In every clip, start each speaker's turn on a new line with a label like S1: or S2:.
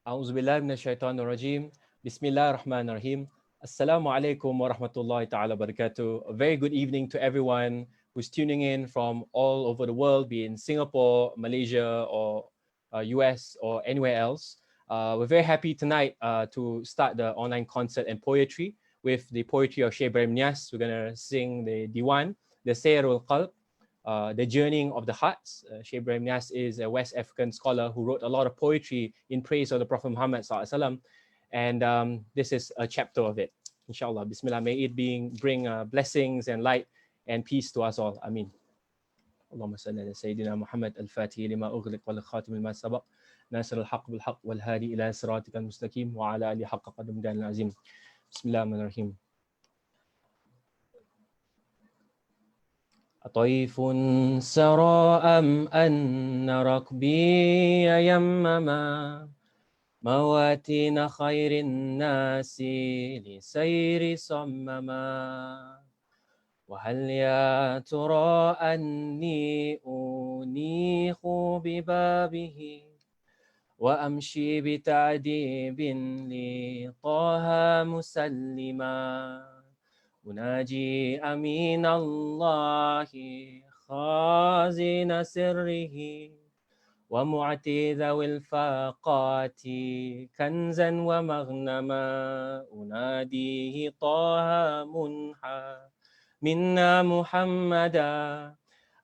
S1: أعوذ بالله من الشيطان الرجيم. بسم الله الرحمن الرحيم. Assalamu alaikum wa rahmatullahi ta'ala barakatuh. A very good evening to everyone who's tuning in from all over the world, be it in Singapore, Malaysia, or US, or anywhere else. We're very happy tonight to start the online concert and poetry with the poetry of Sheikh Ibrahim Nias. We're going to sing the Diwan, the Sayrul Qalb, the Journeying of the Hearts. Sheikh Ibrahim Nias is a West African scholar who wrote a lot of poetry in praise of the Prophet Muhammad SAW. And this is a chapter of it. Inshallah, Bismillah, may it bring blessings and light and peace to us all. Ameen. اللهم صل على سيدنا محمد الفاتح لما أغلق والخاتم لما سبق ناصر الحق بالحق والهادي إلى صراطك المستقيم وعلى آله حق قدر ميزان العظيم. بسم الله الرحمن الرحيم. طيف سرى أم أن ركبي يمما مواتين خير الناس لسير صمما وهل يا ترى أني أنيخ ببابه وأمشي بتعديب لطه مسلما أناجي أمين الله خازن سره ومعطي ذوي الفاقات كنزا ومغنما أناديه طه منحى منا محمدا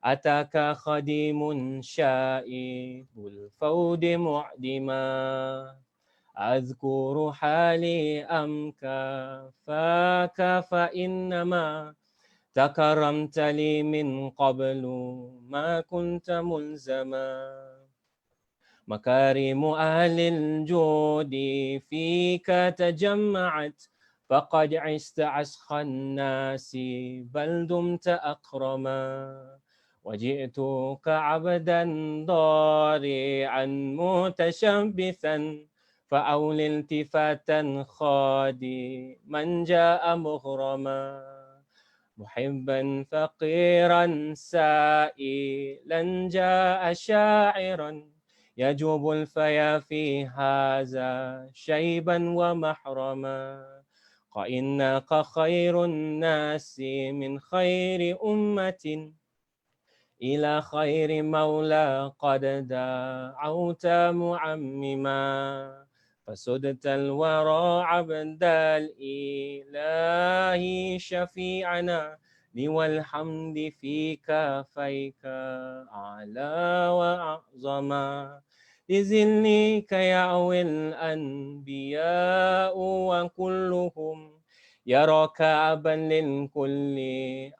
S1: أتاك خديم شائب الفود معدما أذكر حالي أم كفاك فإنما تكرمت لي من قبل ما كنت ملزما مكارم أهل الجود فيك تجمعت فقد عشت عسخ الناس بل دمت أكرما وجئتك عبدا ضارعا متشبثا فأول التفاتا خادي من جاء مغرما محبا فقيرا سائلا جاء شاعرا يجوب الفيا في هذا شيبا ومحرما فإنك خير الناس من خير أمة إلى خير مولى قد دعوت معمما فسدت الورى عبد الإله شفيعنا والحمد فيك فيك أعلى وأعظما لذلك يعوي الأنبياء وكلهم يراك أبا للكل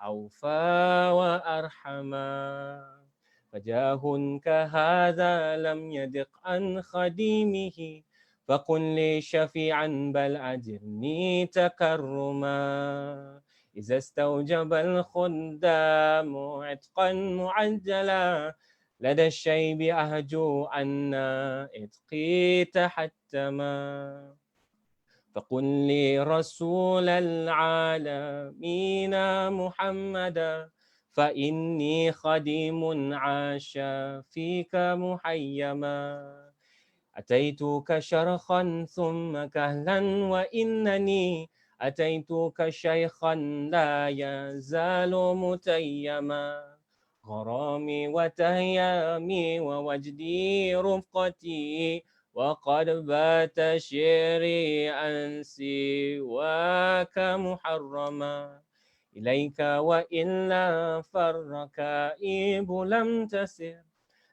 S1: أوفى وأرحما فجاه كهذا لم يدق عن خديمه فقل لي شفيعا بل أجرني تكرما إذا استوجب الخدام عتقا معجلا لدى الشيب أهجو أن إتقي تحتما فقل لي رسول العالمين محمدا فإني خديم عاش فيك محيما أتيتك شرخا ثم كهلا وإنني أتيتك شيخا لا يزال متيما غرامي وتهيامي ووجدي رفقتي وقد بات شعري عن سواك محرما إليك وإلا فالركائب لم تسر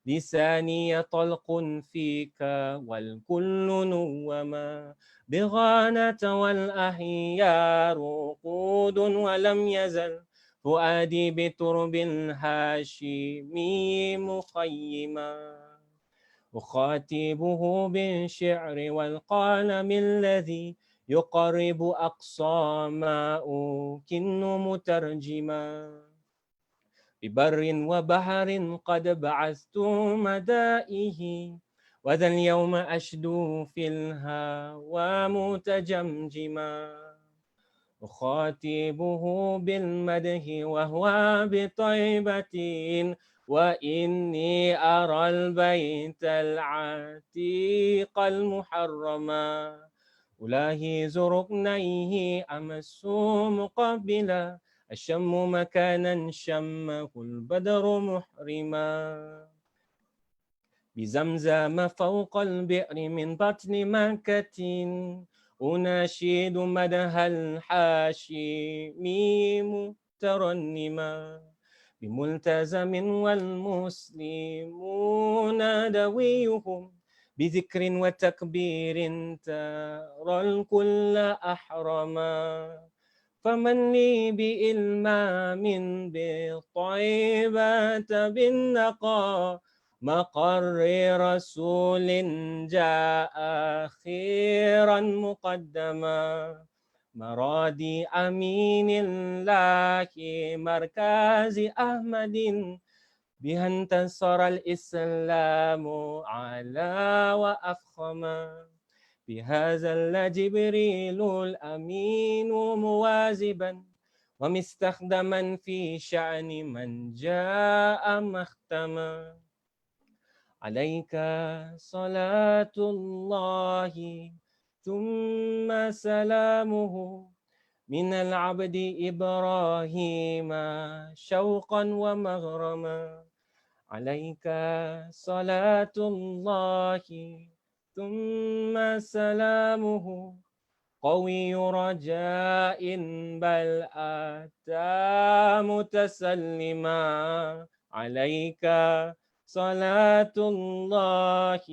S1: لساني طلق فيك والكل نوما بغانة والأحيار رقود ولم يزل فؤادي بترب الهاشمي مخيما أخاتبه بالشعر والقلم الذي يقرب أقصى ما أكن مترجما ببر وبحر قد بعثت مدائه وذا اليوم أشدو في الهوى متجمجما أخاتبه بالمدح وهو بطيبة وإني أرى البيت العتيق المحرما ألاهز ركنيه أمس مقبلا الشم مكانا شمه البدر محرما بزمزم فوق البئر من بطن مكة أناشد مدها الحاشمي مترنما بملتزم والمسلمون دويهم بذكر وتكبير ترى الكل أحرما فمن لي بإلمام بالطيبة بالنقى مقر رسول جاء خيرا مقدما مرادي أمين الله مركز أحمد بها انتصر الإسلام على وأفخما بهذا جبريل الأمين موازبا ومستخدما في شأن من جاء مختما عليك صلاة الله ثم سلامه من العبد إبراهيم شوقا ومغرما عليك صلاة الله ثم سلامه قوي رجاء بل أتى متسلما عليك صلاة الله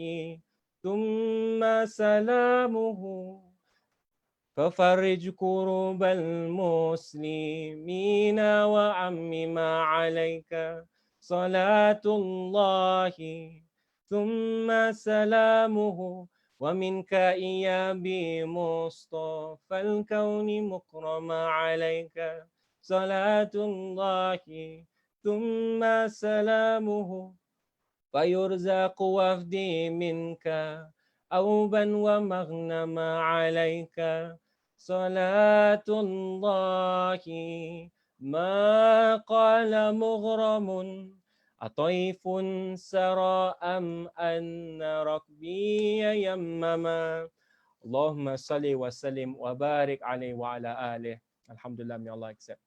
S1: ثم سلامه ففرج كروب المسلمين وعمما عليك صلاة الله ثم سلامه ومنك إيابي مصطفى الكون مكرم عليك صلاة الله ثم سلامه فيرزق وفدي منك أوبا ومغنما عليك صلاة الله ما قال مغرم أطيف سرى أم أن ركبي يمما اللهم صل وسلم وبارك عليه وعلى آله. Alhamdulillah, may Allah accept.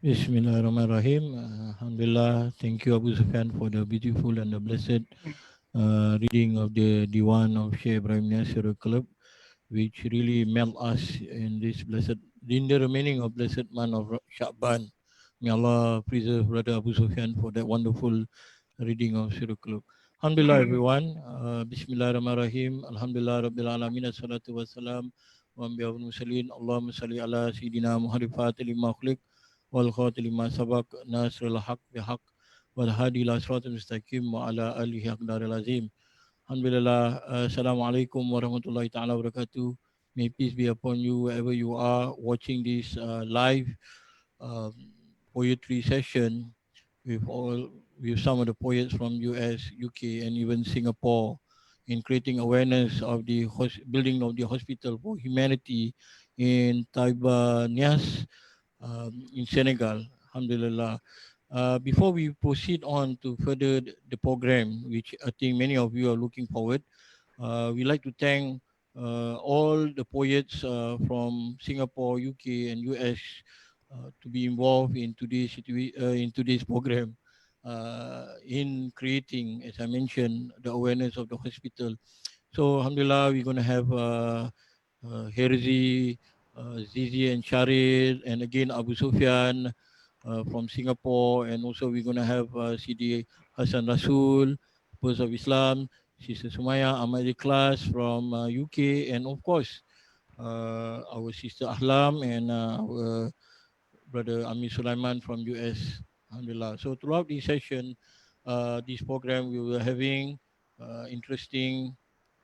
S2: Bismillahirrahmanirrahim. Alhamdulillah. Thank you, Abu Sufyan, for the beautiful and the blessed reading of the Diwan of Sheikh Ibrahim Nasir Club, which really melt us in this blessed, in the remaining of blessed month of Sha'ban. May Allah preserve Brother Abu Sufyan for that wonderful reading of Surah Club. Alhamdulillah, everyone. Bismillahirrahmanirrahim. Alhamdulillah, Rabbil Alameen. Assalatu wassalam. Wa anbiya'ul mursalin. Allahumma salli ala Sayyidina Muhammad Fatih lima khuliq wal khatil lima sabaq nasrul haq bihaq wal hadi ila siratal mustaqim wa ala alihi aqdaril azim. Alhamdulillah. Assalamualaikum warahmatullahi ta'ala wabarakatuh. May peace be upon you wherever you are watching this live um, poetry session with some of the poets from US, UK, and even Singapore in creating awareness of the building of the hospital for humanity in Taiba Nias, in Senegal. Alhamdulillah. Before we proceed on to further the program, which I think many of you are looking forward, we like to thank all the poets from Singapore, UK, and US to be involved in today's program in creating, as I mentioned, the awareness of the hospital. So, alhamdulillah, we're going to have Herzy, Zizi, and Sharil, and again Abu Sofian from Singapore, and also we're going to have CD Hassen Rasool, Purse of Islam, Sister Soumaya, Ahmed Ikhlas from UK, and of course our sister Ahlaam and our brother Amir Sulaiman from US. Alhamdulillah. So throughout this session, this program, we were having interesting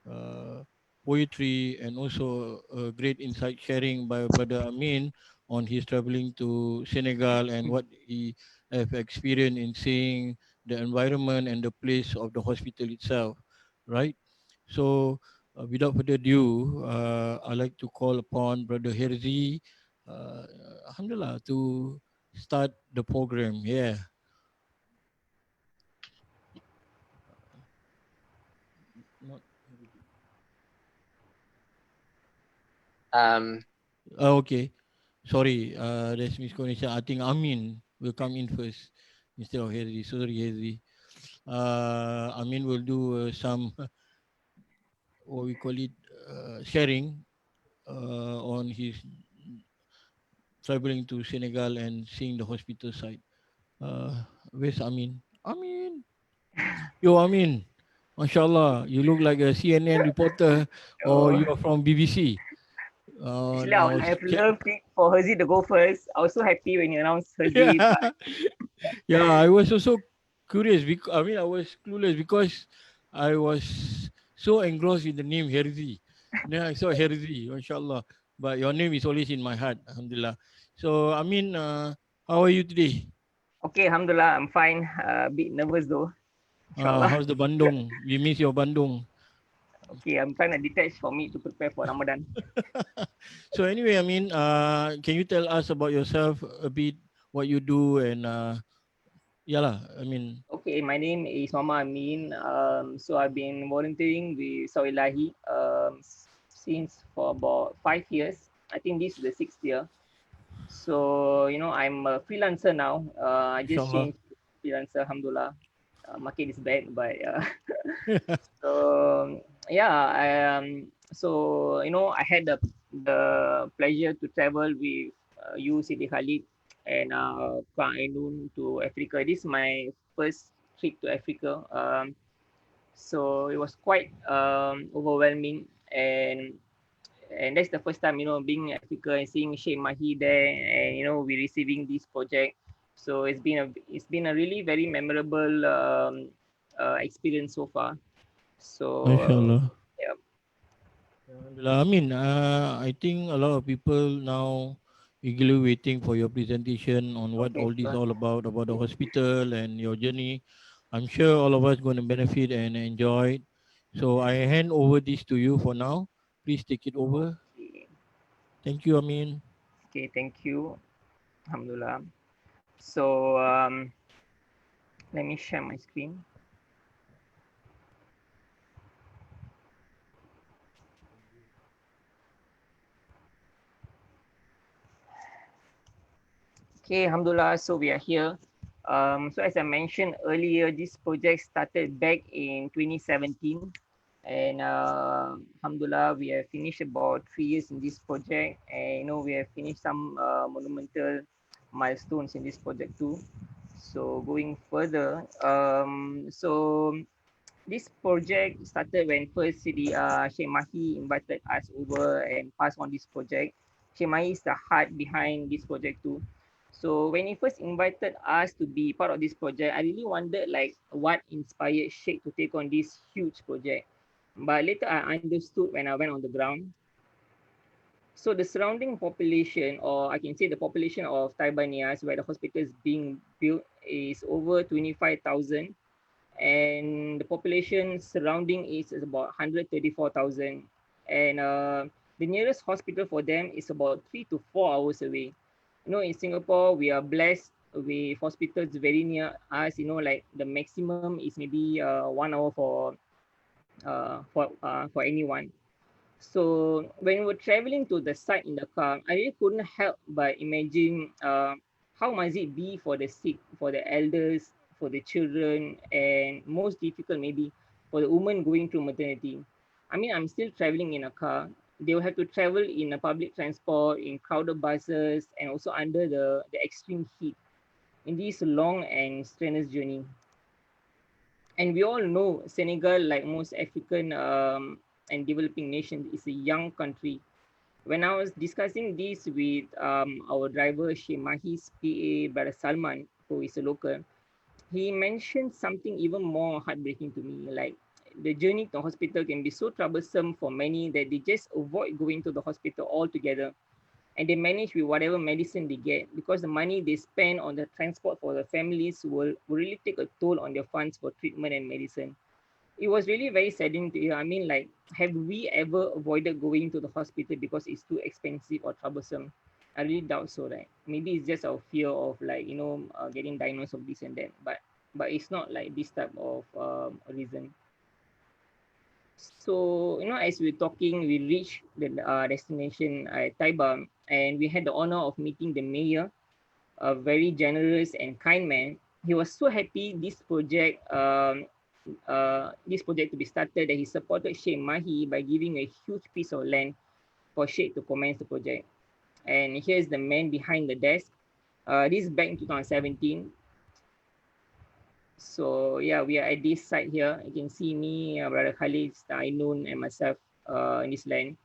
S2: uh, poetry and also great insight sharing by brother Amin on his traveling to Senegal and what he have experienced in seeing the environment and the place of the hospital itself, right? So, without further ado, I'd like to call upon Brother Herzy, uh, Alhamdulillah, to start the program. Yeah. Not
S3: Um,
S2: okay. Sorry, there's misconnection. I think Amin will come in first instead of Herzy. Sorry, Herzy. Amin will do some what we call it sharing on his traveling to Senegal and seeing the hospital side. Where's Amin? Amin, yo Amin, mashallah, you look like a CNN reporter or
S4: Oh,
S2: you are from BBC.
S4: actually, I would
S2: Now,
S4: have loved it for Herzy to go first. I was so happy when you announced Herzy, but
S2: yeah, yeah, I was also curious because I mean I was clueless because I was so engrossed in the name Herzy. Then I saw Herzy, mashallah. But your name is always in my heart, alhamdulillah. So I mean, how are you today?
S4: okay, Alhamdulillah, I'm fine. A bit nervous though, inshallah.
S2: How's the Bandung? We miss your Bandung.
S4: Okay, I'm trying to detach for me to prepare for Ramadan.
S2: So anyway, I mean, can you tell us about yourself a bit, what you do, and yeah lah. I mean,
S4: Okay, my name is Mama Amin. So I've been volunteering with Sawilahi since for about 5 years. I think this is the 6th year. So I'm a freelancer now. I just
S2: inshallah.
S4: changed to freelancer. Alhamdulillah. Market is bad, but so yeah, I had the pleasure to travel with you, Sidi Khalid, and Kang Ainun to Africa. This is my first trip to Africa. So it was quite overwhelming, and that's the first time being in Africa and seeing Sheikh Mahi there, and we receiving this project. So it's been a really very memorable experience so far. So
S2: Mashallah.
S4: yeah.
S2: Alhamdulillah. I mean, I think a lot of people now eagerly waiting for your presentation on what
S4: Okay,
S2: all this
S4: sure.
S2: all about the hospital and your journey. I'm sure all of us going to benefit and enjoy it. So I hand over this to you for now. Please take it over.
S4: Okay.
S2: Thank you, Amin.
S4: Okay, thank you. Alhamdulillah. So let me share my screen. Okay, Alhamdulillah. So we are here. So as I mentioned earlier, this project started back in 2017, and Alhamdulillah, we have finished about 3 years in this project, and we have finished some monumental milestones in this project too. So going further, so this project started when first Sheikh Mahi invited us over and passed on this project. Sheikh Mahi is the heart behind this project too. So when he first invited us to be part of this project, I really wondered like what inspired Sheikh to take on this huge project. But later I understood when I went on the ground. So the surrounding population, or I can say the population of Taibanias where the hospital is being built is over 25,000, and the population surrounding is about 134,000, and the nearest hospital for them is about 3 to 4 hours away. In Singapore we are blessed with hospitals very near us. Like the maximum is maybe 1 hour for anyone. So when we're traveling to the site in the car, I really couldn't help but imagine how must it be for the sick, for the elders, for the children, and most difficult maybe for the woman going through maternity. I mean, I'm still traveling in a car. They will have to travel in a public transport, in crowded buses, and also under the extreme heat in this long and strenuous journey. And we all know Senegal, like most African and developing nations, is a young country. When I was discussing this with our driver, Sheikh Mahi's PA, Brother Salman, who is a local, he mentioned something even more heartbreaking to me. Like the journey to hospital can be so troublesome for many that they just avoid going to the hospital altogether. and they manage with whatever medicine they get, because the money they spend on the transport for the families will really take a toll on their funds for treatment and medicine. It was really very saddening to hear. I mean, like, have we ever avoided going to the hospital because it's too expensive or troublesome? I really doubt so, right? Maybe it's just our fear of, like, getting diagnosed of this and that, but it's not like this type of reason. So, as we're talking, we reached the destination at Taiba, and we had the honor of meeting the mayor, a very generous and kind man. He was so happy this project to be started, that he supported Sheikh Mahi by giving a huge piece of land for Sheikh to commence the project. And here's the man behind the desk. This is back in 2017. So yeah, we are at this site here. You can see me, Brother Khalid, Ainun, and myself in this land.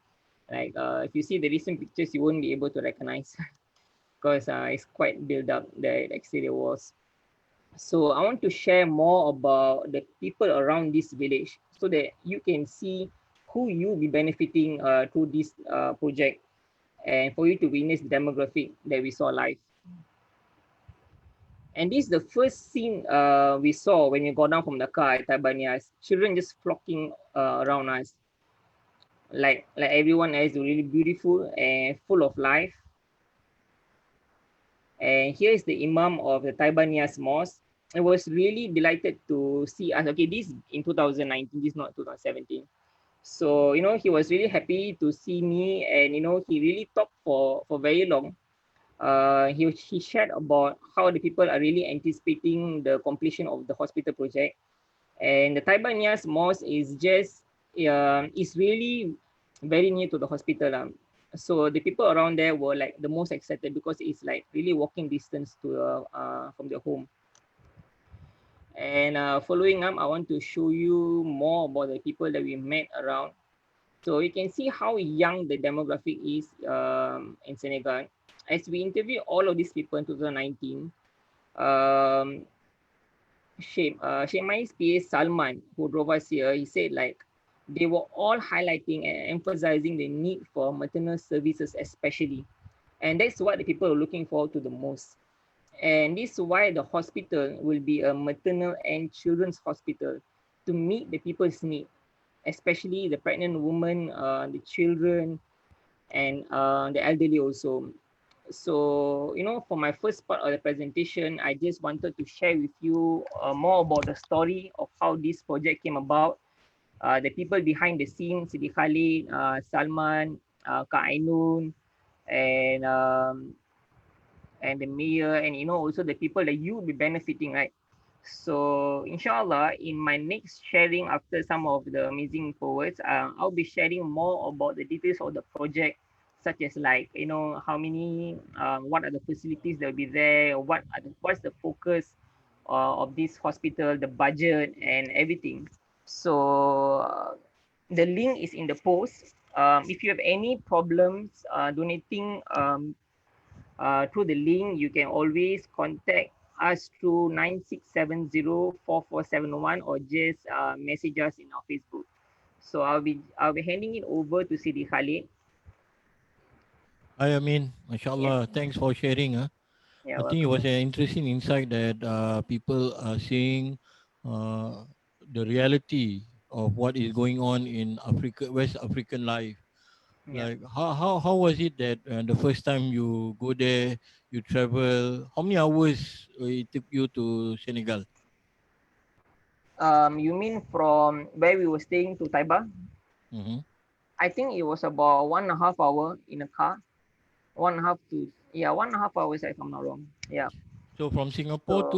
S4: Like, if you see the recent pictures, you won't be able to recognize because it's quite built up, the exterior walls. So I want to share more about the people around this village so that you can see who you'll be benefiting through this project, and for you to witness the demographic that we saw live. And this is the first scene we saw when we got down from the car at Tabanias. Children just flocking around us. Like everyone else, really beautiful and full of life. And here is the Imam of the Taibanias Mosque. I was really delighted to see us. Okay, this in 2019, this is not 2017. So, he was really happy to see me, and, he really talked for very long. He shared about how the people are really anticipating the completion of the hospital project. And the Taibanias Mosque is really very near to the hospital. So the people around there were like the most excited because it's like really walking distance to from their home. And following up, I want to show you more about the people that we met around. So you can see how young the demographic is in Senegal. As we interviewed all of these people in 2019, Sheikh Mai's PA Salman, who drove us here, he said, like, they were all highlighting and emphasizing the need for maternal services especially. And that's what the people are looking forward to the most. And this is why the hospital will be a maternal and children's hospital to meet the people's need, especially the pregnant women, the children, and the elderly also. So, for my first part of the presentation, I just wanted to share with you more about the story of how this project came about, the people behind the scenes, Sidi Khalid, Salman, Kak Ainun, and the mayor, and also the people that you will be benefiting, right? So inshallah, in my next sharing after some of the amazing forwards, I'll be sharing more about the details of the project, such as, like, how many, what are the facilities that will be there, what's the focus of this hospital, the budget, and everything. So the link is in the post. If you have any problems donating through the link, you can always contact us through 96704471, or just message us in our Facebook. So I'll be handing it over to Sidi Khalid.
S2: Hi, Amin. MashaAllah. Thanks for sharing.
S4: Yeah,
S2: I think it
S4: welcome.
S2: was an interesting insight that people are seeing the reality of what is going on in Africa, West African life.
S4: Yeah.
S2: Like how was it that the first time you go there, you travel? How many hours it took you to Senegal?
S4: You mean from where we were staying to Taiba?
S2: Mm-hmm.
S4: I think it was about 1.5 hour in a car. 1.5 hours if I'm not wrong. Yeah.
S2: So from Singapore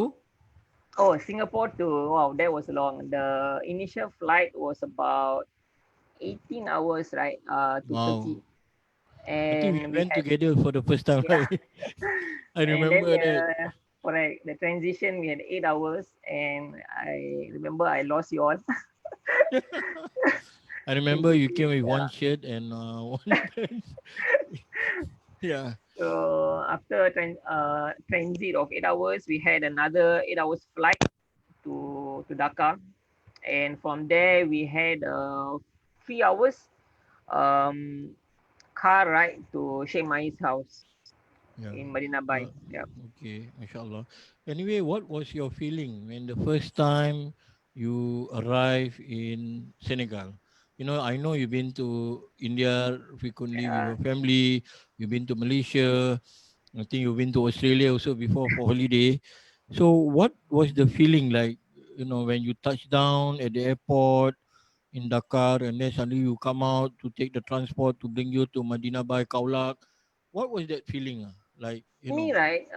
S4: So,
S2: to
S4: Singapore to, wow, that was long. The initial flight was about 18 hours, right? To Turkey.
S2: wow. I think we
S4: And we
S2: went
S4: had,
S2: together for the first time,
S4: yeah.
S2: right? I
S4: And then
S2: remember that.
S4: correct, the transition, we had 8 hours, and I remember I lost you all
S2: I
S4: in
S2: remember you came
S4: between.
S2: with one
S4: Yeah.
S2: shirt and one pants. Yeah.
S4: So after transit of 8 hours, we had another 8 hours flight to Dhaka, and from there we had 3 hours um car ride to Sheikh Mai's house
S2: Yeah.
S4: in Madinah Bay.
S2: Uh,
S4: Yeah.
S2: okay, mashallah. Anyway, what was your feeling when the first time you arrived in Senegal? You know, I know you've been to India frequently with
S4: Yeah.
S2: your family. You've been to Malaysia. I think you've been to Australia also before for holiday. So, what was the feeling like? You know, when you touched down at the airport in Dakar, and then suddenly you come out to take the transport to bring you to Medina by Kaulak. What was that feeling? Like,
S4: For me, right,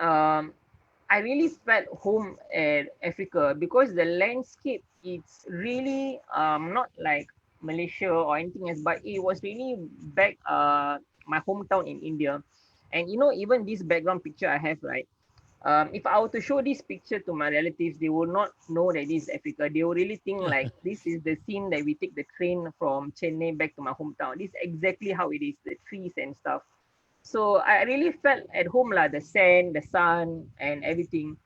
S4: I really felt home at Africa because the landscape it's really not like Malaysia or anything else, but it was really back my hometown in India. And even this background picture I have, right? If I were to show this picture to my relatives, they will not know that this is Africa. They will really think like this is the scene that we take the train from Chennai back to my hometown. This is exactly how it is, the trees and stuff. So I really felt at home lah, the sand, the sun, and everything.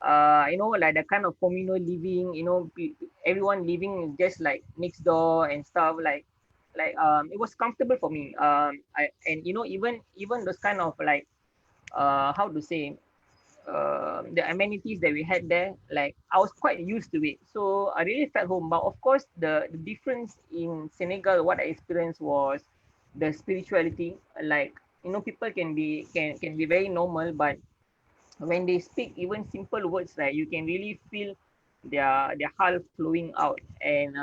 S4: Like the kind of communal living. Everyone living just like next door and stuff. It was comfortable for me. Even those kind of like how to say the amenities that we had there, like I was quite used to it. So I really felt home. But of course, the difference in Senegal, what I experienced was the spirituality. Like people can be very normal, but when they speak even simple words, right, you can really feel their heart flowing out. And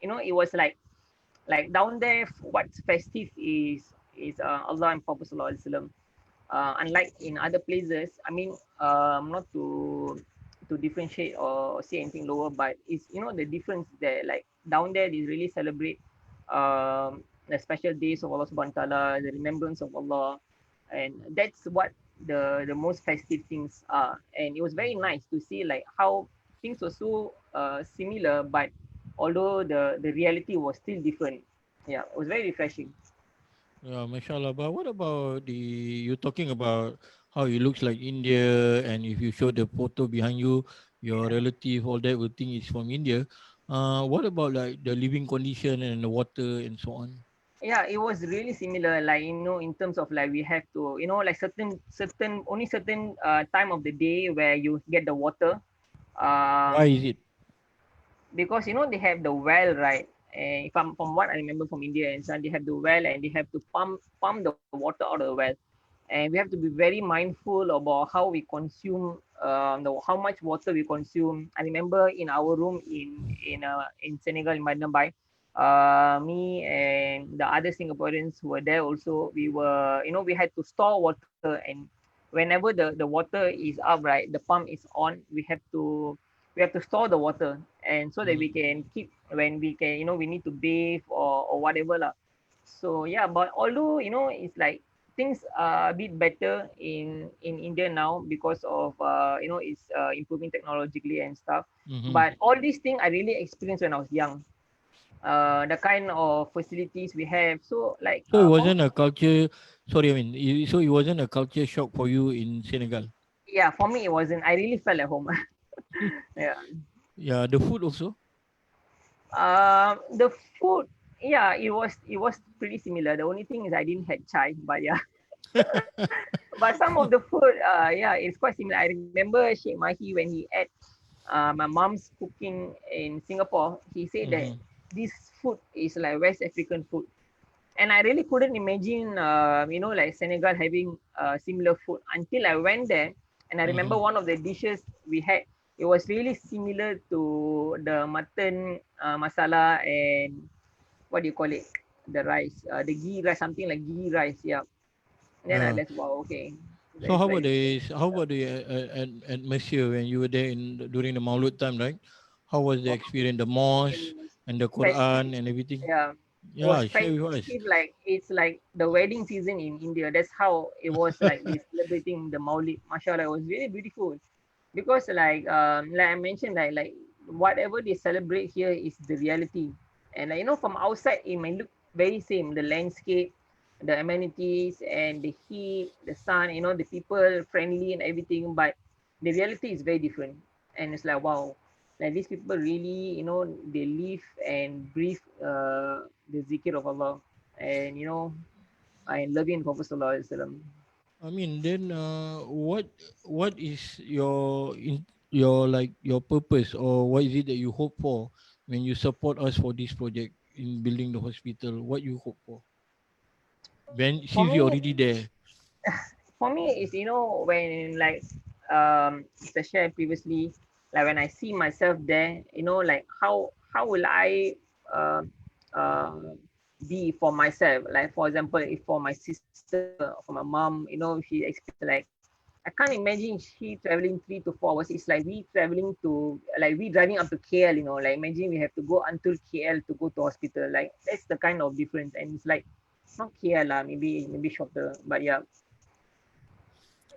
S4: it was like down there, what's festive is Allah and Prophet Sallallahu Alaihi Wasallam. Unlike in other places, I mean, not to differentiate or say anything lower, but it's the difference that like down there they really celebrate the special days of Allah Subhanahu wa Taala, the remembrance of Allah, and that's what the most festive things are. And it was very nice to see like how things were so similar, but although the reality was still different. Yeah, it was very refreshing.
S2: yeah, mashallah. But what about you're talking about how it looks like India, and if you show the photo behind you, your
S4: Yeah.
S2: relative, all that will think it's from India. What about like the living condition and the water and so on?
S4: Yeah, it was really similar, like in terms of like we have to like certain time of the day where you get the water,
S2: Why is
S4: um
S2: it?
S4: because they have the well, right? And if I'm from what I remember from India and so they have the well, and they have to pump the water out of the well. And we have to be very mindful about how we consume, how much water we consume. I remember in our room in Senegal, in Madinah, me and the other Singaporeans who were there also, we had to store water. And whenever the water is up, right, the pump is on, we have to store the water, and so that we
S2: Mm.
S4: can keep when we can, we need to bathe or whatever lah. So yeah, but although it's like things are a bit better in India now because of it's improving technologically and stuff.
S2: Mm-hmm.
S4: But all these things I really experienced when I was young. The kind of facilities we have. So like
S2: So it
S4: for me,
S2: wasn't a culture. Sorry, I mean, so it wasn't a culture shock for you in Senegal.
S4: yeah, for me it wasn't. I really felt at home. Yeah.
S2: Yeah, the food also.
S4: The food, yeah, it was pretty similar. The only thing is I didn't had chai, but yeah. But some of the food, yeah, it's quite similar. I remember Sheikh Mahi when he ate my mom's cooking in Singapore. He said that
S2: Mm-hmm.
S4: this food is like West African food, and I really couldn't imagine, like Senegal having similar food until I went there. And I remember
S2: Mm-hmm.
S4: one of the dishes we had. It was really similar to the mutton masala and what do you call it? The rice, the ghee rice, something like ghee rice. Yeah. Then I
S2: Yeah.
S4: that's wow, okay,
S2: So
S4: that's like
S2: how about the atmosphere when you were there during the Maulud time, right? How was the
S4: wow,
S2: experience, the mosque
S4: it was
S2: and the
S4: festive.
S2: Quran and everything?
S4: Yeah, it was
S2: Yeah, share with us.
S4: festive. Like it's like the wedding season in India. That's how it was like they celebrating the Maulid. Mashallah, it was really beautiful because like I mentioned, like whatever they celebrate here is the reality. And from outside it might look very same, the landscape, the amenities, and the heat, the sun, the people friendly and everything, but the reality is very different. And it's like wow, like these people really, they live and breathe the zikr of Allah. And and loving Prophet Sallallahu Alaihi Wasallam.
S2: I mean, then what is your like your purpose, or what is it that you hope for when you support us for this project in building the hospital? What you hope for when
S4: For
S2: since you're
S4: me,
S2: already there?
S4: is when like as I shared previously, like when I see myself there, like how will I uh, uh, be for myself? Like for example, if for my sister, for my mom, she experienced like I can't imagine she traveling 3 to 4 hours. It's like we traveling to like we driving up to KL. Like imagine we have to go until KL to go to hospital. Like that's the kind of difference, and it's like not KL lah, maybe shorter, but yeah.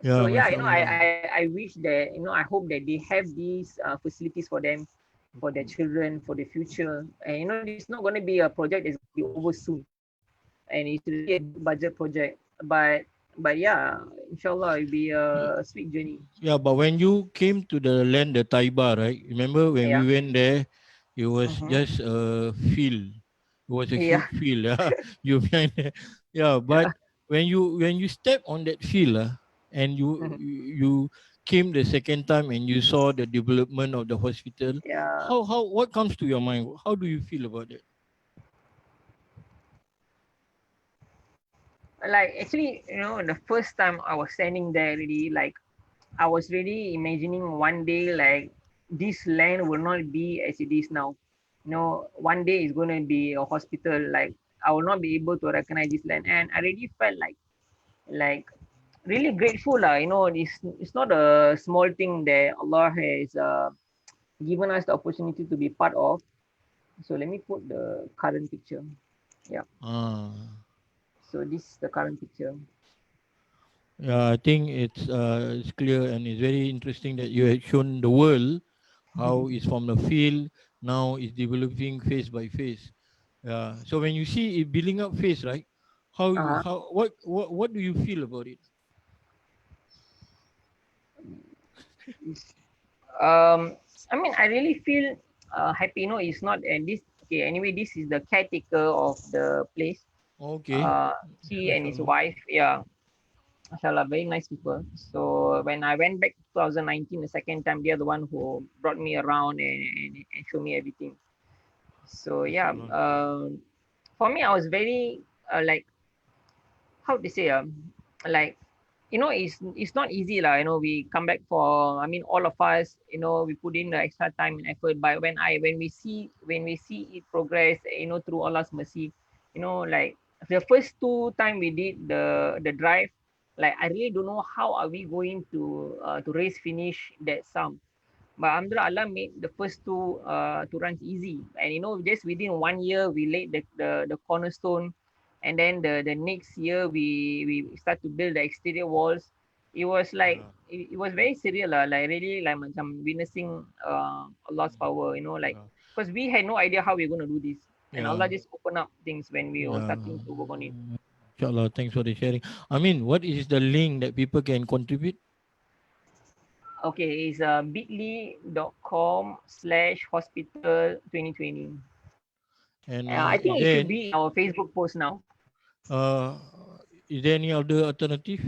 S4: So
S2: Yeah,
S4: yeah,
S2: mashallah.
S4: I wish that I hope that they have these facilities for them, for their children, for the future. And this is not going to be a project that's going to be over soon, and it's really a big budget project. But yeah, inshallah, it'll be a sweet journey.
S2: Yeah, but when you came to the land, the Taiba, right? Remember when we
S4: Yeah.
S2: went there, it was
S4: Mm-hmm.
S2: just a field. It was a
S4: Yeah.
S2: huge field. You behind there. Yeah, but
S4: Yeah.
S2: when you step on that field, and you came the second time and you saw the development of the hospital,
S4: Yeah.
S2: how what comes to your mind? How do you feel about it?
S4: Like actually, the first time I was standing there, really, like I was really imagining one day like this land will not be as it is now. One day it's going to be a hospital. Like I will not be able to recognize this land, and I really felt like really grateful lah. It's not a small thing that Allah has given us the opportunity to be part of. So let me put the current picture. Yeah.
S2: Ah.
S4: So this is the current picture.
S2: Yeah, I think it's clear and it's very interesting that you had shown the world how it's from the field now it's developing phase by phase. Yeah. So when you see it building up phase, right?
S4: Uh-huh.
S2: How what do you feel about it?
S4: I mean, I really feel happy. It's not, and this okay. Anyway, this is the caretaker of the place.
S2: Okay.
S4: Uh, he and his
S2: Mashallah.
S4: wife, yeah, mashallah, very nice people. So when I went back 2019 the second time, they're the one who brought me around and showed me everything. So yeah,
S2: Mashallah.
S4: for me, I was very like how to say like it's not easy lah. We come back for, I mean, all of us, we put in the extra time and effort, but when we see it progress, through Allah's mercy, like the first two time we did the drive, like I really don't know how are we going to race finish that sum. But Alhamdulillah, Allah made the first two runs easy. And just within 1 year, we laid the cornerstone. And then the next year, we start to build the exterior walls. It was like,
S2: Yeah.
S4: it was very surreal lah, like really like macam witnessing Allah's power, like,
S2: Yeah.
S4: because we had no idea how we are going to do this. And
S2: Yeah.
S4: Allah just opened up things when we were
S2: Yeah.
S4: starting to work on it.
S2: Inshallah. Thanks for the sharing. I mean, what is the link that people can contribute?
S4: Okay, it's bit.ly.com/hospital 2020.
S2: And
S4: I think it should be in our Facebook post now.
S2: uh, is there any other alternative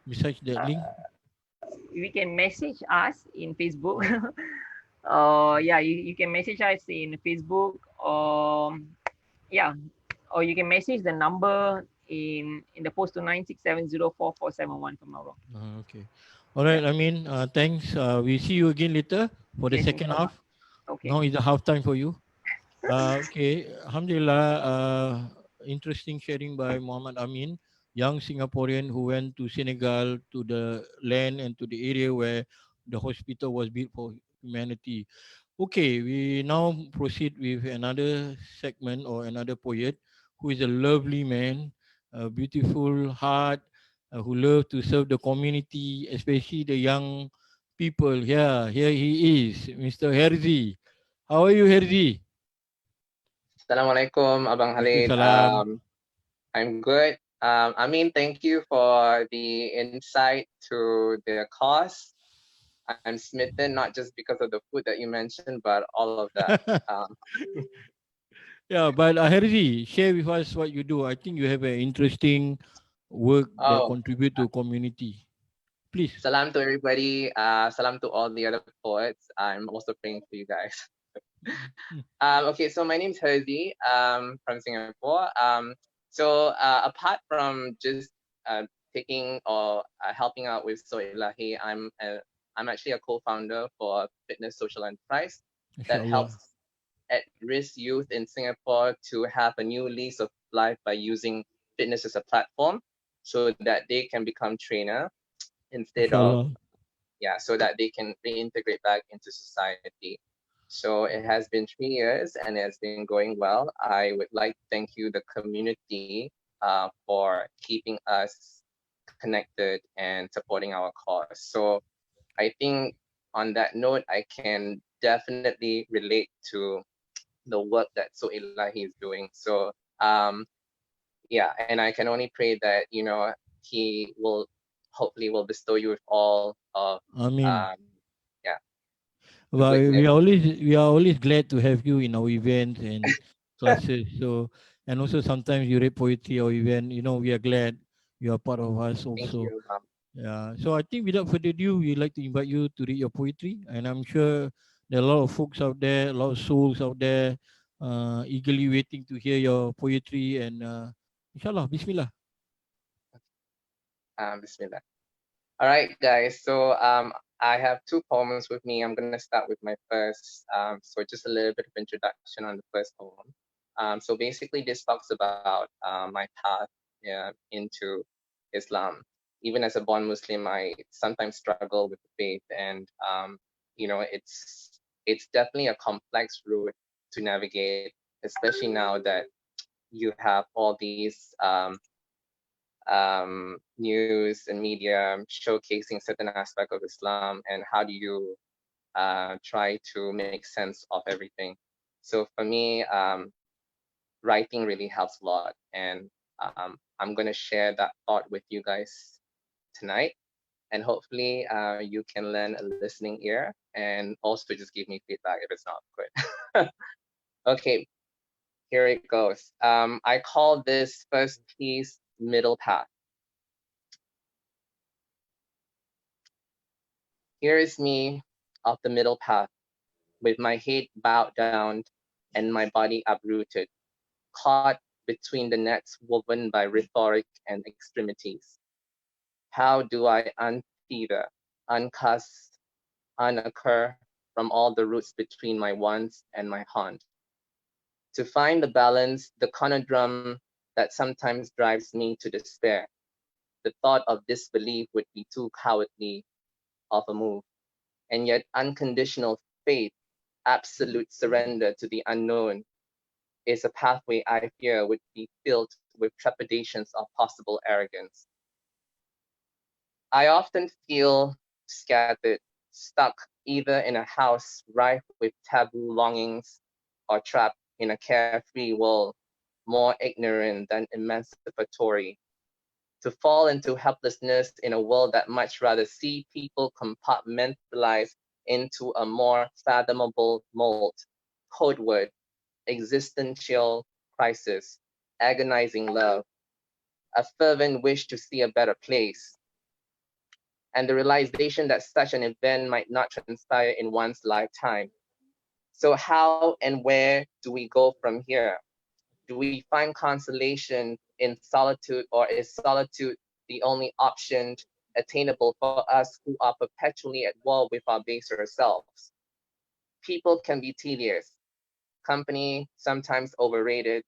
S2: besides that link?
S4: We can message us in Facebook. Yeah, you can message us in Facebook, or yeah, or you can message the number in the post to 96704471 if I'm not wrong.
S2: Okay. All
S4: Yeah.
S2: right. I mean, thanks. We see you again later for the
S4: Yes,
S2: second
S4: inshallah.
S2: half.
S4: Okay.
S2: Now is the half time for you. Okay. Alhamdulillah. Interesting sharing by Muhammad Amin, young Singaporean who went to Senegal, to the land and to the area where the hospital was built for humanity. Okay, we now proceed with another segment or another poet who is a lovely man, a beautiful heart, who love to serve the community, especially the young people. Yeah, here he is, Mr. Herzy. How are you, Herzy?
S3: Assalamualaikum, Abang Halid.
S2: Waalaikumsalam.
S3: I'm good. I mean, thank you for the insight to the cause. I'm smitten not just because of the food that you mentioned, but all of that. Um,
S2: Yeah, but Herzy, share with us what you do. I think you have an interesting work that
S3: Oh,
S2: contribute to community. Please.
S3: salam to everybody. Salam to all the other poets. I'm also praying for you guys.
S2: Mm.
S3: Okay, so my name's Herzy, from Singapore. Apart from just taking or helping out with So Ilahi, I'm actually a co-founder for a fitness social enterprise that
S2: Inshallah.
S3: helps at-risk youth in Singapore to have a new lease of life by using fitness as a platform, so that they can become trainer instead of,
S2: Inshallah.
S3: yeah, so that they can reintegrate back into society. So it has been 3 years and it's been going well. I would like to thank you, the community, for keeping us connected and supporting our cause. So I think on that note, I can definitely relate to the work that So Ilahi is doing. So yeah, and I can only pray that, he will hopefully will bestow you with all of
S2: Amin.
S3: um, yeah, the
S2: Well,
S3: goodness.
S2: we are always glad to have you in our events and classes. So, and also sometimes you read poetry or event. You know, we are glad you are part of us
S3: Thank
S2: also.
S3: you.
S2: Yeah. So I think without further ado, we'd like to invite you to read your poetry, and I'm sure there are a lot of folks out there, a lot of souls out there, eagerly waiting to hear your poetry. And inshallah, Bismillah.
S3: Bismillah. All right, guys. So I have two poems with me. I'm gonna start with my first. So just a little bit of introduction on the first poem. So basically, this talks about my path, into Islam. Even as a born Muslim, I sometimes struggle with the faith, and it's definitely a complex route to navigate, especially now that you have all these news and media showcasing certain aspect of Islam, and how do you try to make sense of everything. So for me, writing really helps a lot, and I'm gonna share that thought with you guys tonight, and hopefully you can lend a listening ear and also just give me feedback if it's not good. Okay, here it goes. I call this first piece Middle Path. Here is me of the middle path, with my head bowed down and my body uprooted, caught between the nets woven by rhetoric and extremities. How do I untether, uncast, unoccur from all the roots between my wants and my haunt? To find the balance, the conundrum that sometimes drives me to despair. The thought of disbelief would be too cowardly of a move, and yet unconditional faith, absolute surrender to the unknown, is a pathway I fear would be filled with trepidations of possible arrogance. I often feel scattered, stuck either in a house rife with taboo longings or trapped in a carefree world, more ignorant than emancipatory. To fall into helplessness in a world that much rather see people compartmentalized into a more fathomable mold. Code word, existential crisis, agonizing love, a fervent wish to see a better place, and the realization that such an event might not transpire in one's lifetime. So how and where do we go from here? Do we find consolation in solitude, or is solitude the only option attainable for us who are perpetually at war with our baser selves? People can be tedious, company sometimes overrated.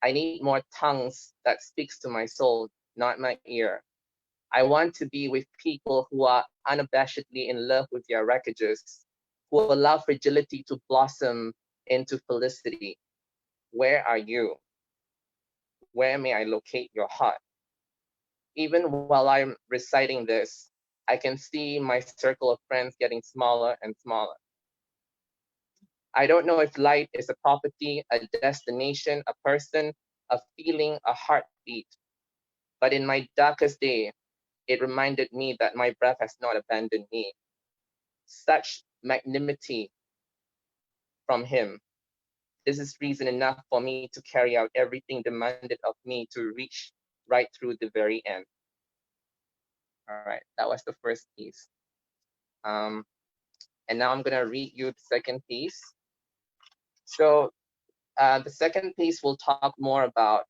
S3: I need more tongues that speaks to my soul, not my ear. I want to be with people who are unabashedly in love with their wreckages, who allow fragility to blossom into felicity. Where are you? Where may I locate your heart? Even while I'm reciting this, I can see my circle of friends getting smaller and smaller. I don't know if light is a property, a destination, a person, a feeling, a heartbeat. But in my darkest day, it reminded me that my breath has not abandoned me. Such magnanimity from him, This is reason enough for me to carry out everything demanded of me to reach right through the very end. All right, that was the first piece. Um, and now I'm gonna read you the second piece. So the second piece will talk more about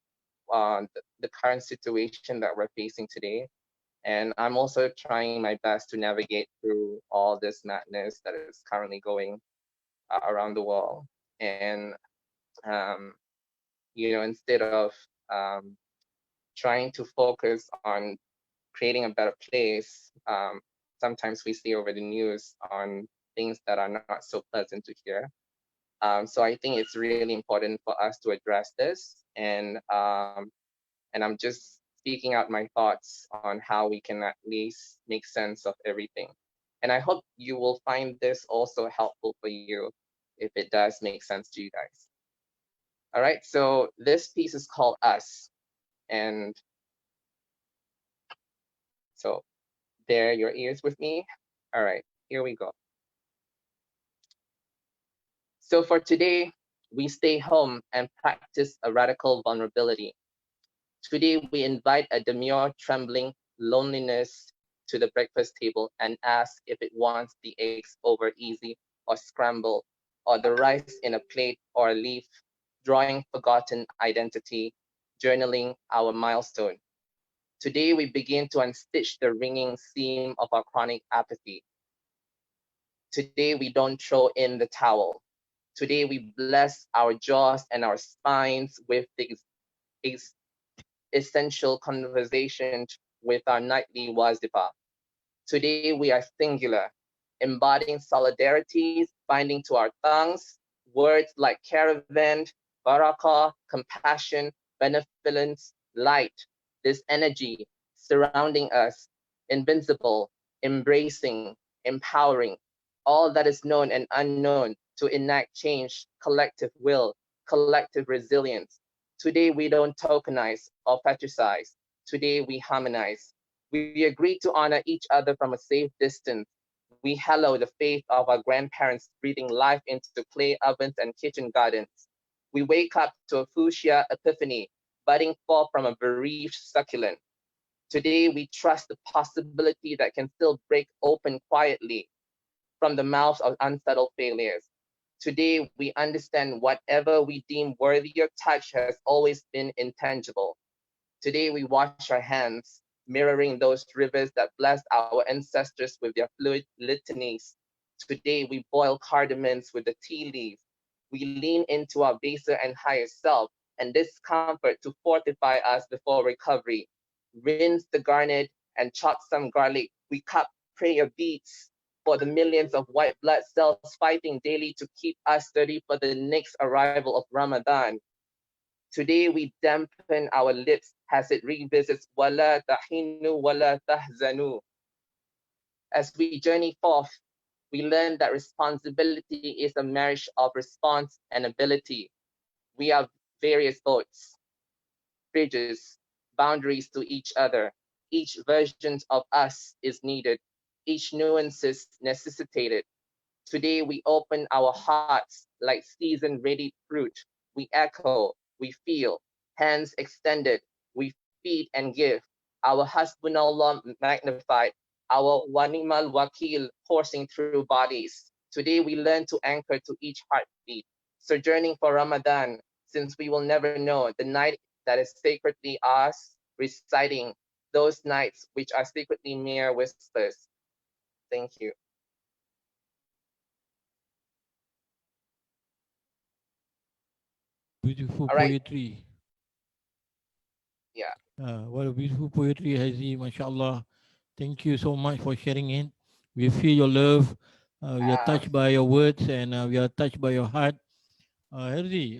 S3: the current situation that we're facing today. And I'm also trying my best to navigate through all this madness that is currently going around the world. And, um, instead of um, trying to focus on creating a better place, sometimes we see over the news on things that are not so pleasant to hear. So I think it's really important for us to address this, and I'm just speaking out my thoughts on how we can at least make sense of everything. And I hope you will find this also helpful for you if it does make sense to you guys. All right, so this piece is called Us. And so there, your ears with me. All right, here we go. So for today, we stay home and practice a radical vulnerability. Today, we invite a demure, trembling loneliness to the breakfast table and ask if it wants the eggs over easy or scrambled, or the rice in a plate or a leaf, drawing forgotten identity, journaling our milestone. Today, we begin to unstitch the ringing seam of our chronic apathy. Today, we don't throw in the towel. Today, we bless our jaws and our spines with the essential conversations with our nightly wazifa. Today we are singular, embodying solidarities, binding to our tongues, words like caravan, barakah, compassion, benevolence, light, this energy surrounding us, invincible, embracing, empowering, all that is known and unknown to enact change, collective will, collective resilience. Today we don't tokenize or fetishize. Today we harmonize. We agree to honor each other from a safe distance. We hallow the faith of our grandparents breathing life into clay ovens and kitchen gardens. We wake up to a fuchsia epiphany, budding forth from a bereaved succulent. Today we trust the possibility that can still break open quietly from the mouths of unsettled failures. Today we understand whatever we deem worthy of touch has always been intangible. Today we wash our hands, mirroring those rivers that blessed our ancestors with their fluid litanies. Today we boil cardamoms with the tea leaves. We lean into our baser and higher self and discomfort to fortify us before recovery. Rinse the garnet and chop some garlic. We cup prayer beads for the millions of white blood cells fighting daily to keep us sturdy for the next arrival of Ramadan. Today we dampen our lips as it revisits wala tahinu wala tahzanu. As we journey forth, we learn that responsibility is a marriage of response and ability. We are various boats, bridges, boundaries to each other. Each version of us is needed. Each nuance is necessitated. Today we open our hearts like seasoned ready fruit. We echo, we feel, hands extended, we feed and give. Our hasbunallah magnified, our wanimal wakil coursing through bodies. Today we learn to anchor to each heartbeat, sojourning for Ramadan, since we will never know the night that is sacredly ours, reciting those nights which are secretly mere whispers. Thank you.
S2: Beautiful
S3: All right.
S2: poetry.
S3: Yeah.
S2: What a beautiful poetry, Herzy, mashallah. Thank you so much for sharing it. We feel your love. We are touched by your words and we are touched by your heart. Herzy,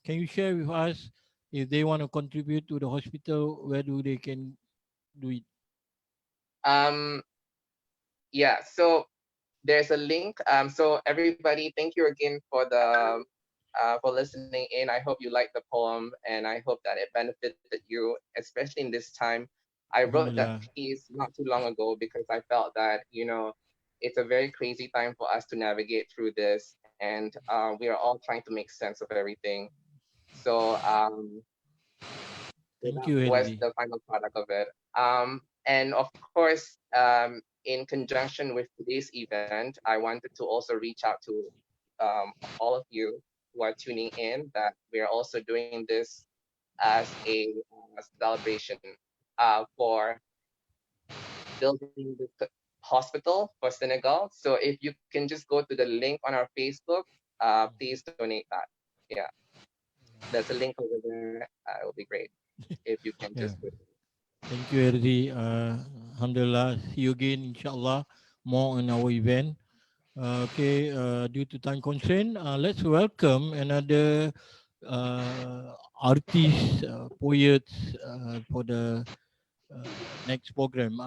S2: can you share with us if they want to contribute to the hospital, where do they can do it?
S3: Um, yeah, so there's a link. So everybody, thank you again for listening in. I hope you liked the poem, and I hope that it benefited you, especially in this time. I wrote that
S2: Alhamdulillah.
S3: piece not too long ago because I felt that it's a very crazy time for us to navigate through this, and we are all trying to make sense of everything. So
S2: Thank
S3: that
S2: you,
S3: was
S2: Herzy.
S3: the final product of it. And of course, in conjunction with today's event, I wanted to also reach out to all of you who are tuning in that we are also doing this as a celebration for building the hospital for Senegal. So if you can just go to the link on our Facebook, please donate that. Yeah, there's a link over there. It will be great if you can just
S2: Yeah.
S3: do it.
S2: Thank you, Herzy. Alhamdulillah. See you again, inshallah. More on our event. Due to time constraint, let's welcome another artist, poets for the next program.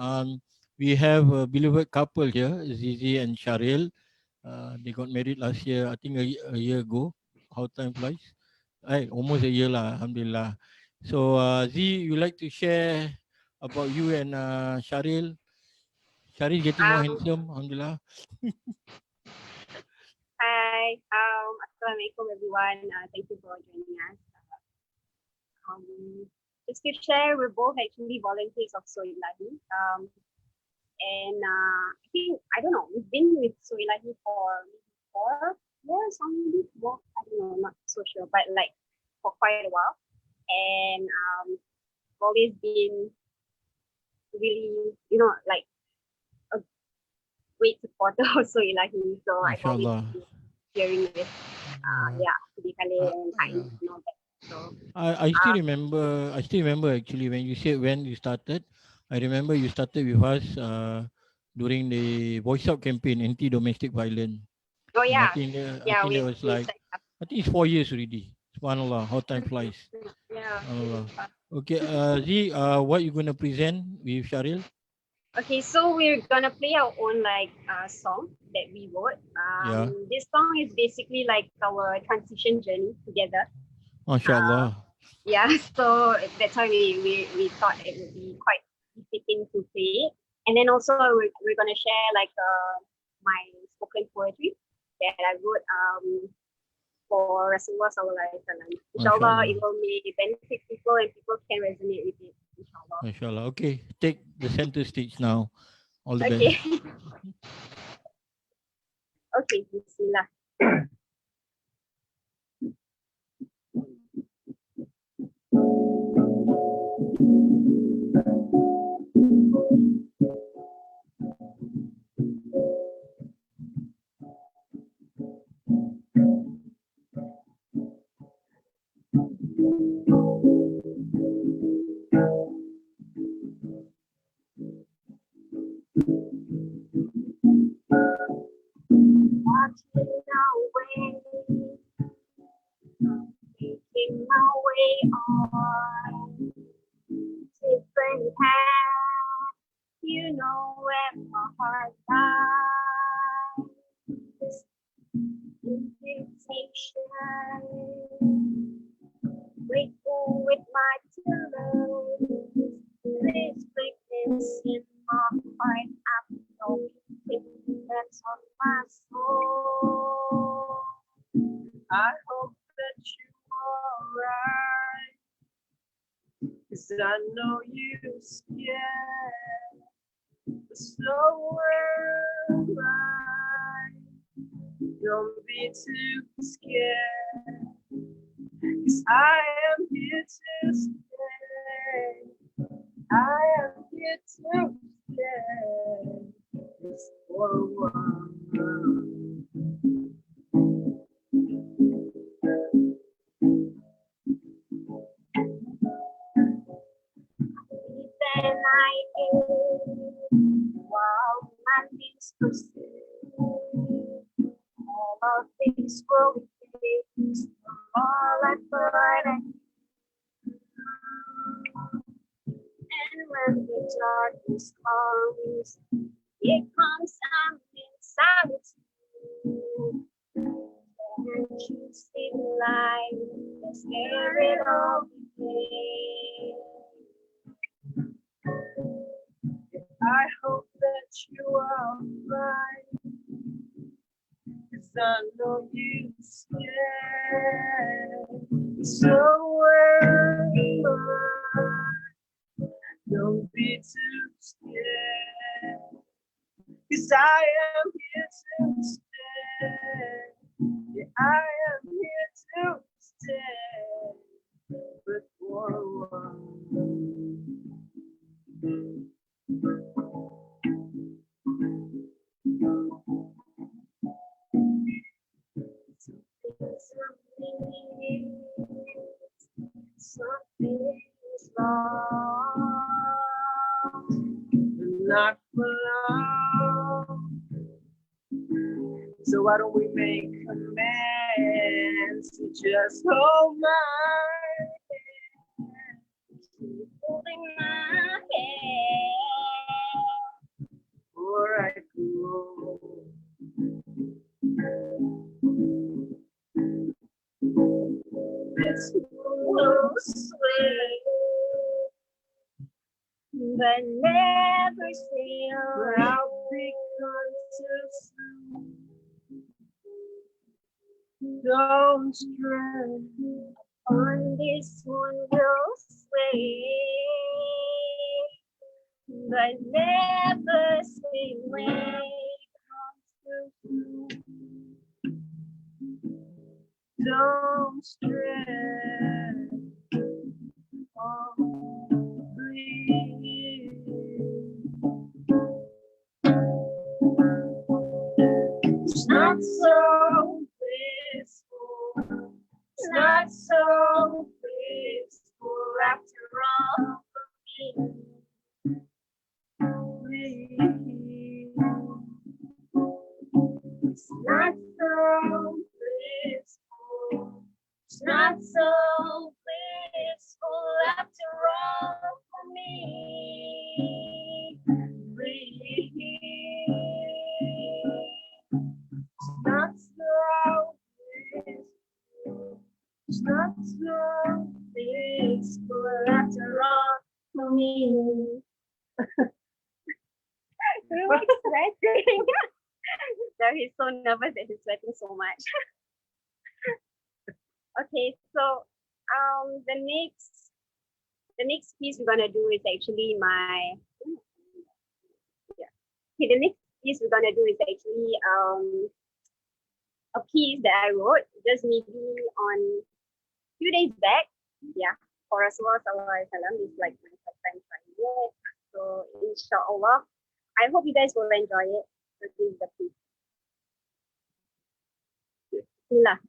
S2: We have a beloved couple here, Zizi and Sharil. They got married last year, I think a year ago. How time flies. Almost a year lah, Alhamdulillah. So Z, you like to share about you and Sharil? Sharil getting more
S5: Um,
S2: handsome, Alhamdulillah.
S5: Hi, Assalamualaikum everyone. Thank you for joining us. Just to share, we're both actually volunteers of Soilahi. And I think, I don't know, we've been with Soilahi for maybe 4 years or maybe more. I don't know, not so sure, but like for quite a while. And we've always been really, like a great supporter of Soilahi. So I've always
S2: MashaAllah.
S5: been sharing with the Kale
S2: Uh,
S5: and
S2: yeah.
S5: Haim and all that. So
S2: I still remember. I still remember actually when you said when you started. I remember you started with us during the Voice Out campaign, anti-domestic violence.
S5: oh
S2: And I
S5: yeah,
S2: think
S5: we
S2: that was
S5: we
S2: like,
S5: set up.
S2: I think it's 4 years already. Subhanallah, how time flies.
S5: Yeah, really
S2: Subhanallah.
S5: fun.
S2: Okay, Z, what you gonna present with Sharil?
S5: Okay, so we're gonna play our own like song that we wrote.
S2: Yeah,
S5: This song is basically like our transition journey together. Uh,
S2: MashaAllah.
S5: yeah, so that's why we thought it would be quite fitting to play it. And then also we're gonna share like my spoken poetry that I wrote for Rasulullah Sallallahu Alaihi Wasallam. Inshallah, it
S2: MashaAllah.
S5: will may benefit people and people can resonate with it. Inshallah.
S2: MashaAllah. Okay, take the center stage now. All the
S5: Okay.
S2: best.
S5: Okay, Bismillah. Walking away, making my way on different paths. You know where my heart lies. Invitation, grateful with my pillow. This weakness in my heart, I know it depends on my soul. I hope that you're alright, 'cause I know you're scared, but so am I. Don't be too scared, 'cause I am here to stay. I am here to stay. Just for a while. Then I ate while my knees proceed. All of these growing things from all I thought I knew. And when the darkness comes, it comes I'm in solitude. Can't you see the light? Let's hear it all begin. I hope that you are right, 'cause
S6: I know you stand somewhere. Don't be too scared, 'cause I am here to stay. Yeah, I am here to stay. But for one. Something's wrong, not for long. So why don't we make amends? Just hold my hand, keep holding my hand, before I go. This will sway, but never sail. I'll become too soon. Don't stress, on this one will sway, but never say when it comes too soon. Don't stress, oh, breathe. It's not so blissful. It's not so blissful after all for me. It's not so blissful. It's not so blissful after all for me. It's not so blissful. It's not so blissful after all for me.
S5: Really sweating. So he's so nervous that he's sweating so much. Okay, so the next piece we're gonna do is actually Okay, the next piece we're gonna do is actually a piece that I wrote just maybe on a few days back. Yeah, for Rasulullah Sallallahu Alaihi Wasallam is like my first time trying it. So inshallah, I hope you guys will enjoy it. So this is the piece. Bismillah.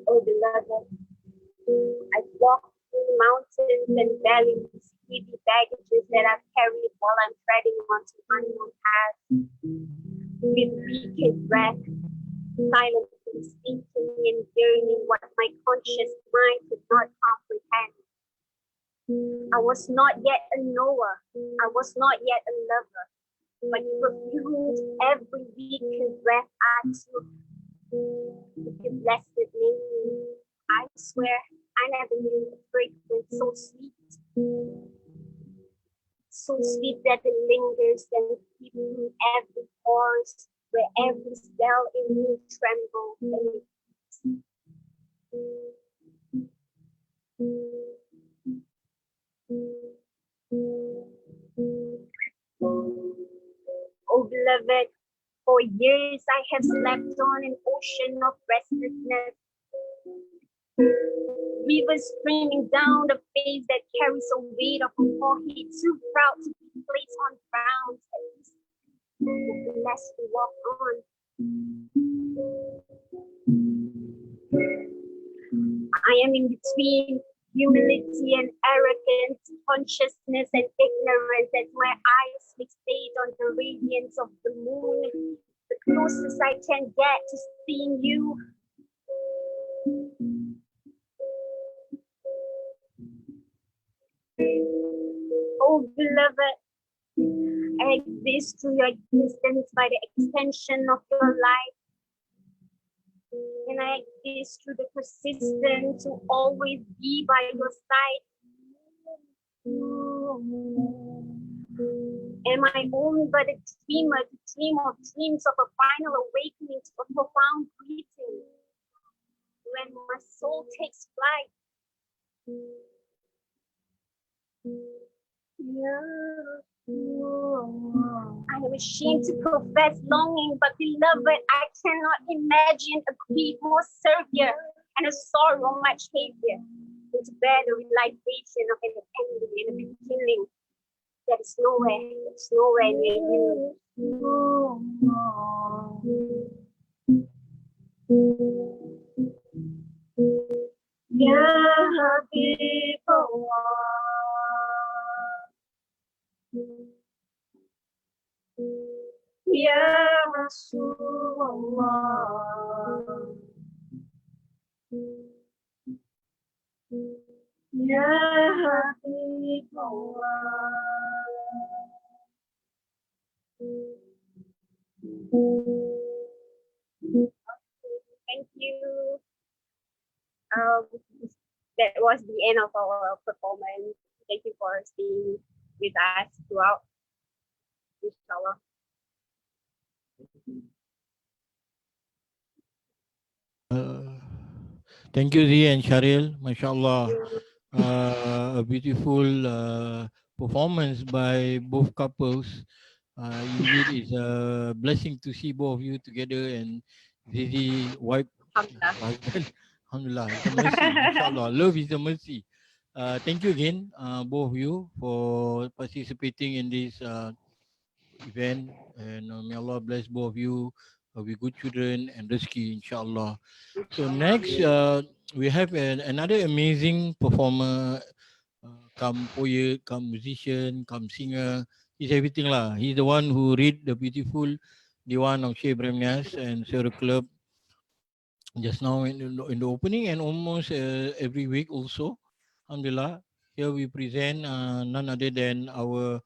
S5: Oh beloved, I walked through mountains and valleys, heavy baggages that I've carried while I'm treading onto unknown paths, with wicked breath, silently speaking and yearning what my conscious mind could not comprehend. I was not yet a knower, I was not yet a lover, but you perfumed every wicked breath I took. With your blessed name, I swear I never knew a fragrance so sweet that it lingers and keeps in every pores, where every cell in me trembles and it Oh beloved, for years I have slept on an ocean of restlessness. Rivers streaming down the face that carries a weight of a forehead too proud to be placed on grounds at least blessed to walk on. I am in between humility and arrogance, consciousness and ignorance as my eyes fixate on the radiance of the moon, the closest I can get to seeing you. Oh beloved, I exist through your existence by the extension of your life. And I ask this through the persistence to always be by your side. Am I only but a dreamer to dream of dreams of a final awakening to a profound greeting? When my soul takes flight, I am ashamed to profess longing, but beloved, I cannot imagine a grief more severe and a sorrow much heavier than to bear the realization of an ending and a beginning that is nowhere near you. Ya Habibullah, Ya Rasulullah, Ya Habibullah. Thank you. That was the end of our performance. Thank you for staying with us throughout. Inshallah.
S2: Thank you, Zee and Sharil. MashaAllah. A beautiful performance by both couples. Indeed, it's a blessing to see both of you together and Zizi wife husband. Alhamdulillah, it's a mercy. MashaAllah, love is a mercy. Thank you again, both of you, for participating in this event. And may Allah bless both of you with good children and rezeki, inshallah. So next, we have another amazing performer, come poet, come musician, come singer. He's everything lah. He's the one who read the beautiful Diwan of Sheikh Ibrahim Niasse and Sarah Club just now in the opening, and almost every week also. Alhamdulillah. Here we present none other than our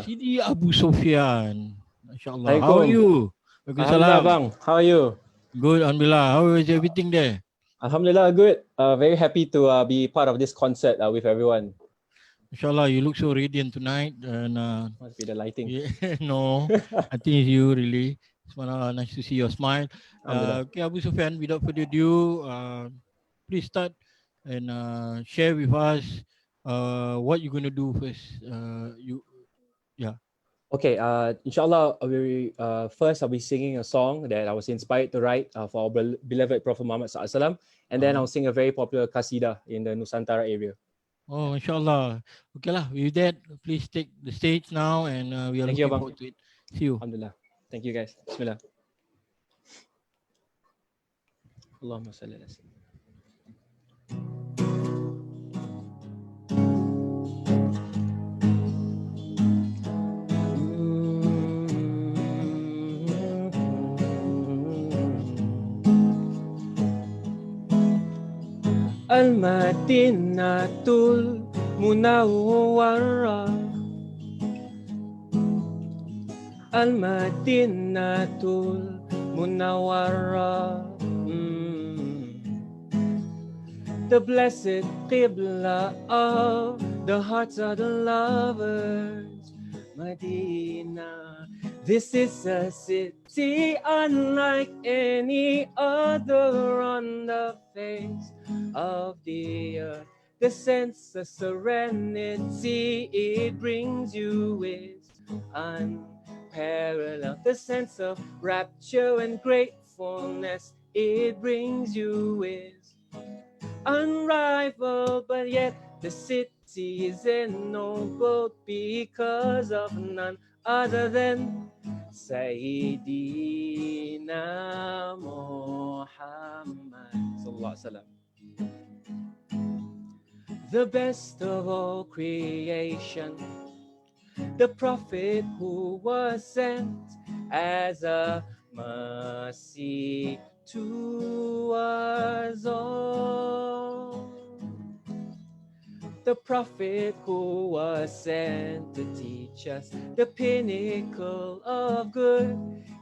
S2: Sidi Abu Sofian. MashaAllah. How are
S1: Assalamualaikum.
S2: you?
S1: Alhamdulillah,
S2: Waalaikumsalam.
S1: bang. How are you?
S2: Good, Alhamdulillah. How is everything there?
S1: Alhamdulillah, good. Very happy to be part of this concert with everyone.
S2: Inshallah, you look so radiant tonight. And
S1: Must be the lighting.
S2: yeah, no, I think it's you really. Subhanallah, nice to see your smile. Okay, Abu Sufyan, without further ado, please start and share with us what you're going to do first. Yeah.
S1: Okay, inshallah, first I'll be singing a song that I was inspired to write for our beloved Prophet Muhammad SAW, and then I'll sing a very popular qasida in the Nusantara area.
S2: Oh, inshallah. Okay lah. With that, please take the stage now, and we are
S1: Thank you,
S2: looking
S1: abang.
S2: forward to it. See you.
S1: Alhamdulillah. Thank you, guys. Bismillah. Allahumma salli ala sayyidina. Al-Madinatul Munawwarah, Al-Madinatul Munawwarah, the blessed Qibla of the hearts of the lovers, Medina. This is a city unlike any other on the face of the earth. The sense of serenity it brings you is unparalleled. The sense of rapture and gratefulness it brings you is unrivaled, but yet the city is ennobled because of none other than Sayyidina Muhammad Sallallahu Alaihi Wasallam, the best of all creation, the prophet who was sent as a mercy to us all. The prophet who was sent to teach us the pinnacle of good,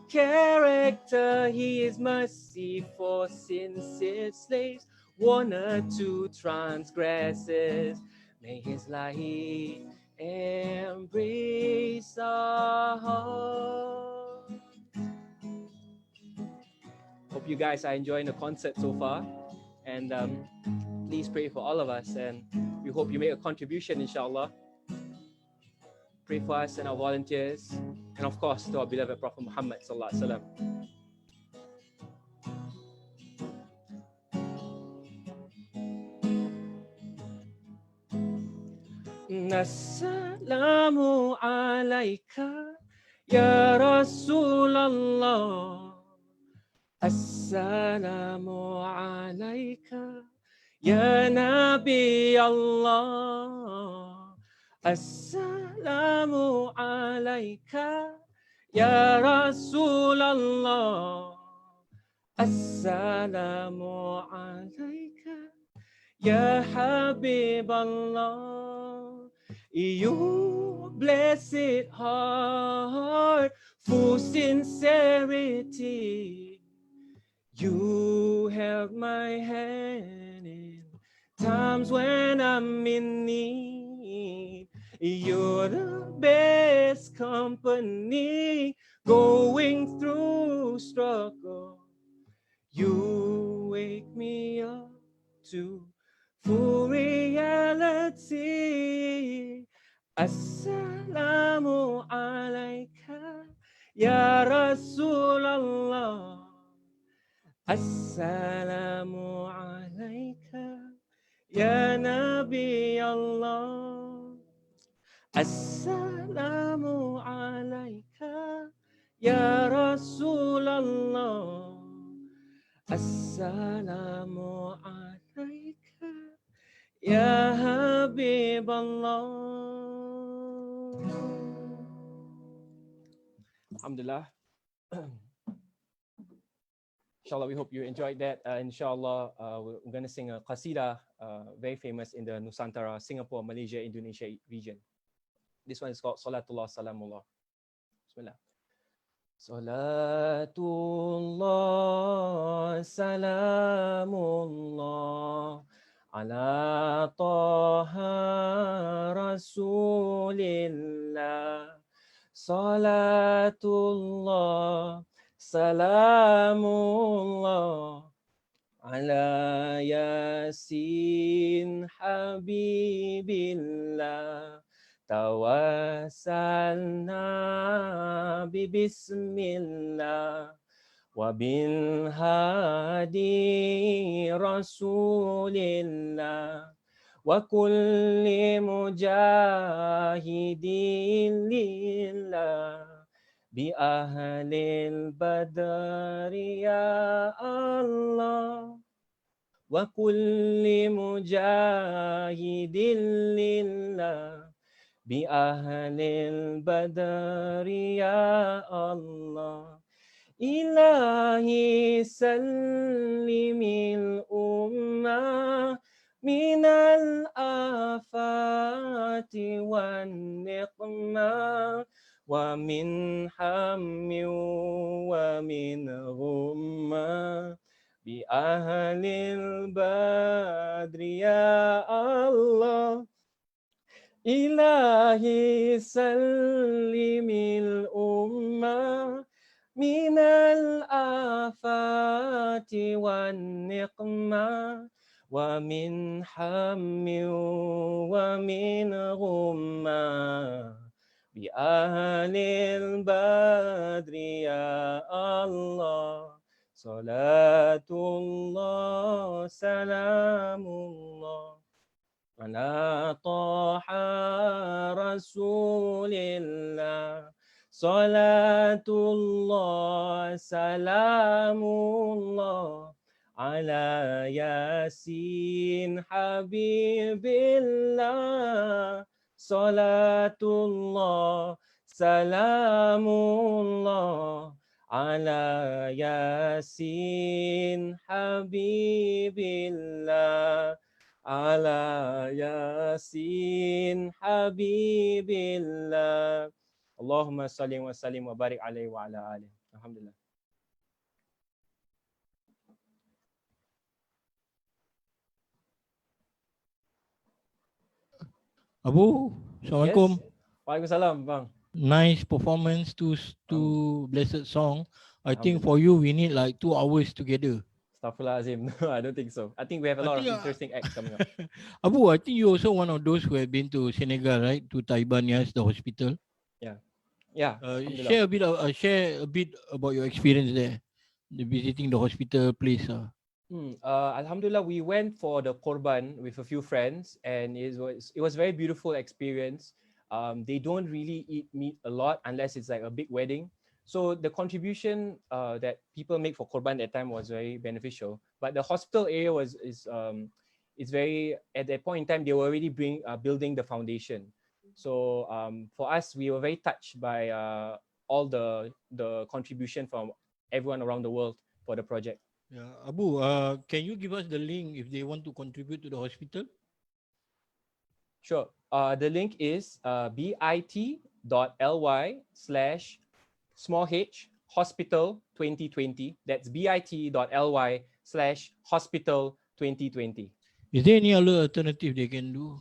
S1: character. He is mercy for sincere slaves, warner to transgressors. May his light embrace our heart. Hope you guys are enjoying the concert so far, and please pray for all of us, and we hope you make a contribution, inshallah. Pray for us and our volunteers, and of course to our beloved Prophet Muhammad sallallahu alaihi wasallam. Assalamu alayka ya Rasulullah. Assalamu alayka ya Nabi Allah. Assalamu alayka ya Rasulullah. Assalamu alayka ya Habib Allah. You blessed heart, full sincerity, you held my hand in times when I'm in need. You're the best company going through struggle. You wake me up to full reality. Assalamu alayka ya Rasulallah. Assalamu alayka ya Nabi Allah. Assalamu alayka ya Rasulallah. Assalamu alayka ya Habib Allah. Alhamdulillah. Inshallah, we hope you enjoyed that. Inshallah, we're going to sing a qasida, very famous in the Nusantara, Singapore, Malaysia, Indonesia region. This one is called Salatullah Salamullah. Bismillah. Salatullah Salamullah ala Taha Rasulillah. Salatullah Salamullah ala Yasin Habibillah. Tawassalna bismillah wa bil hadi Rasulillah wa kulli mujahidin lillah bi ahlil badri ya Allah wa kulli mujahidin lillah bi ahlil badri ya Allah. Ilahi sallimil ummah minal afati wan niqmah wa min hammi wa min ghumma bi ahlil badri ya Allah. Ilahi sallimil ummah minal afati wan niqmah wa min hammi wa min ghumma bi ahlil badri ya Allah. Salatullah salamullah ala Taha Rasulillah. Salatullah salamullah ala Yasin Habibillah. Salatullah salamullah ala Yasin Habibillah. Ala Yasin Habibillah. Allahumma sallim wa sallim wa barik alaihi wa ala alihi. Alhamdulillah.
S2: Abu, Assalamualaikum.
S1: Yes. Waalaikumsalam, bang.
S2: Nice performance,
S1: Um,
S2: two blessed song. I think
S1: Alhamdulillah.
S2: for you we need like 2 hours together.
S1: Astaghfirullahalazim. No, I don't think so. I think we have a
S2: I
S1: lot of
S2: think
S1: interesting acts coming up.
S2: Abu, I think you also one of those who have been to Senegal, right? To Taiban, yes, the hospital.
S1: Yeah. Yeah. Alhamdulillah.
S2: Share a bit about your experience there, visiting the hospital place.
S1: Alhamdulillah, we went for the Korban with a few friends, and it was very beautiful experience. They don't really eat meat a lot unless it's like a big wedding. So the contribution that people make for Korban at that time was very beneficial. But the hospital area is very, at that point in time they were already building the foundation. So for us, we were very touched by all the contribution from everyone around the world for the project.
S2: Yeah, Abu, can you give us the link if they want to contribute to the hospital?
S1: Sure. The link is bit.ly/h hospital 2020. That's bit.ly/hospital 2020.
S2: Is there any other alternative they can do?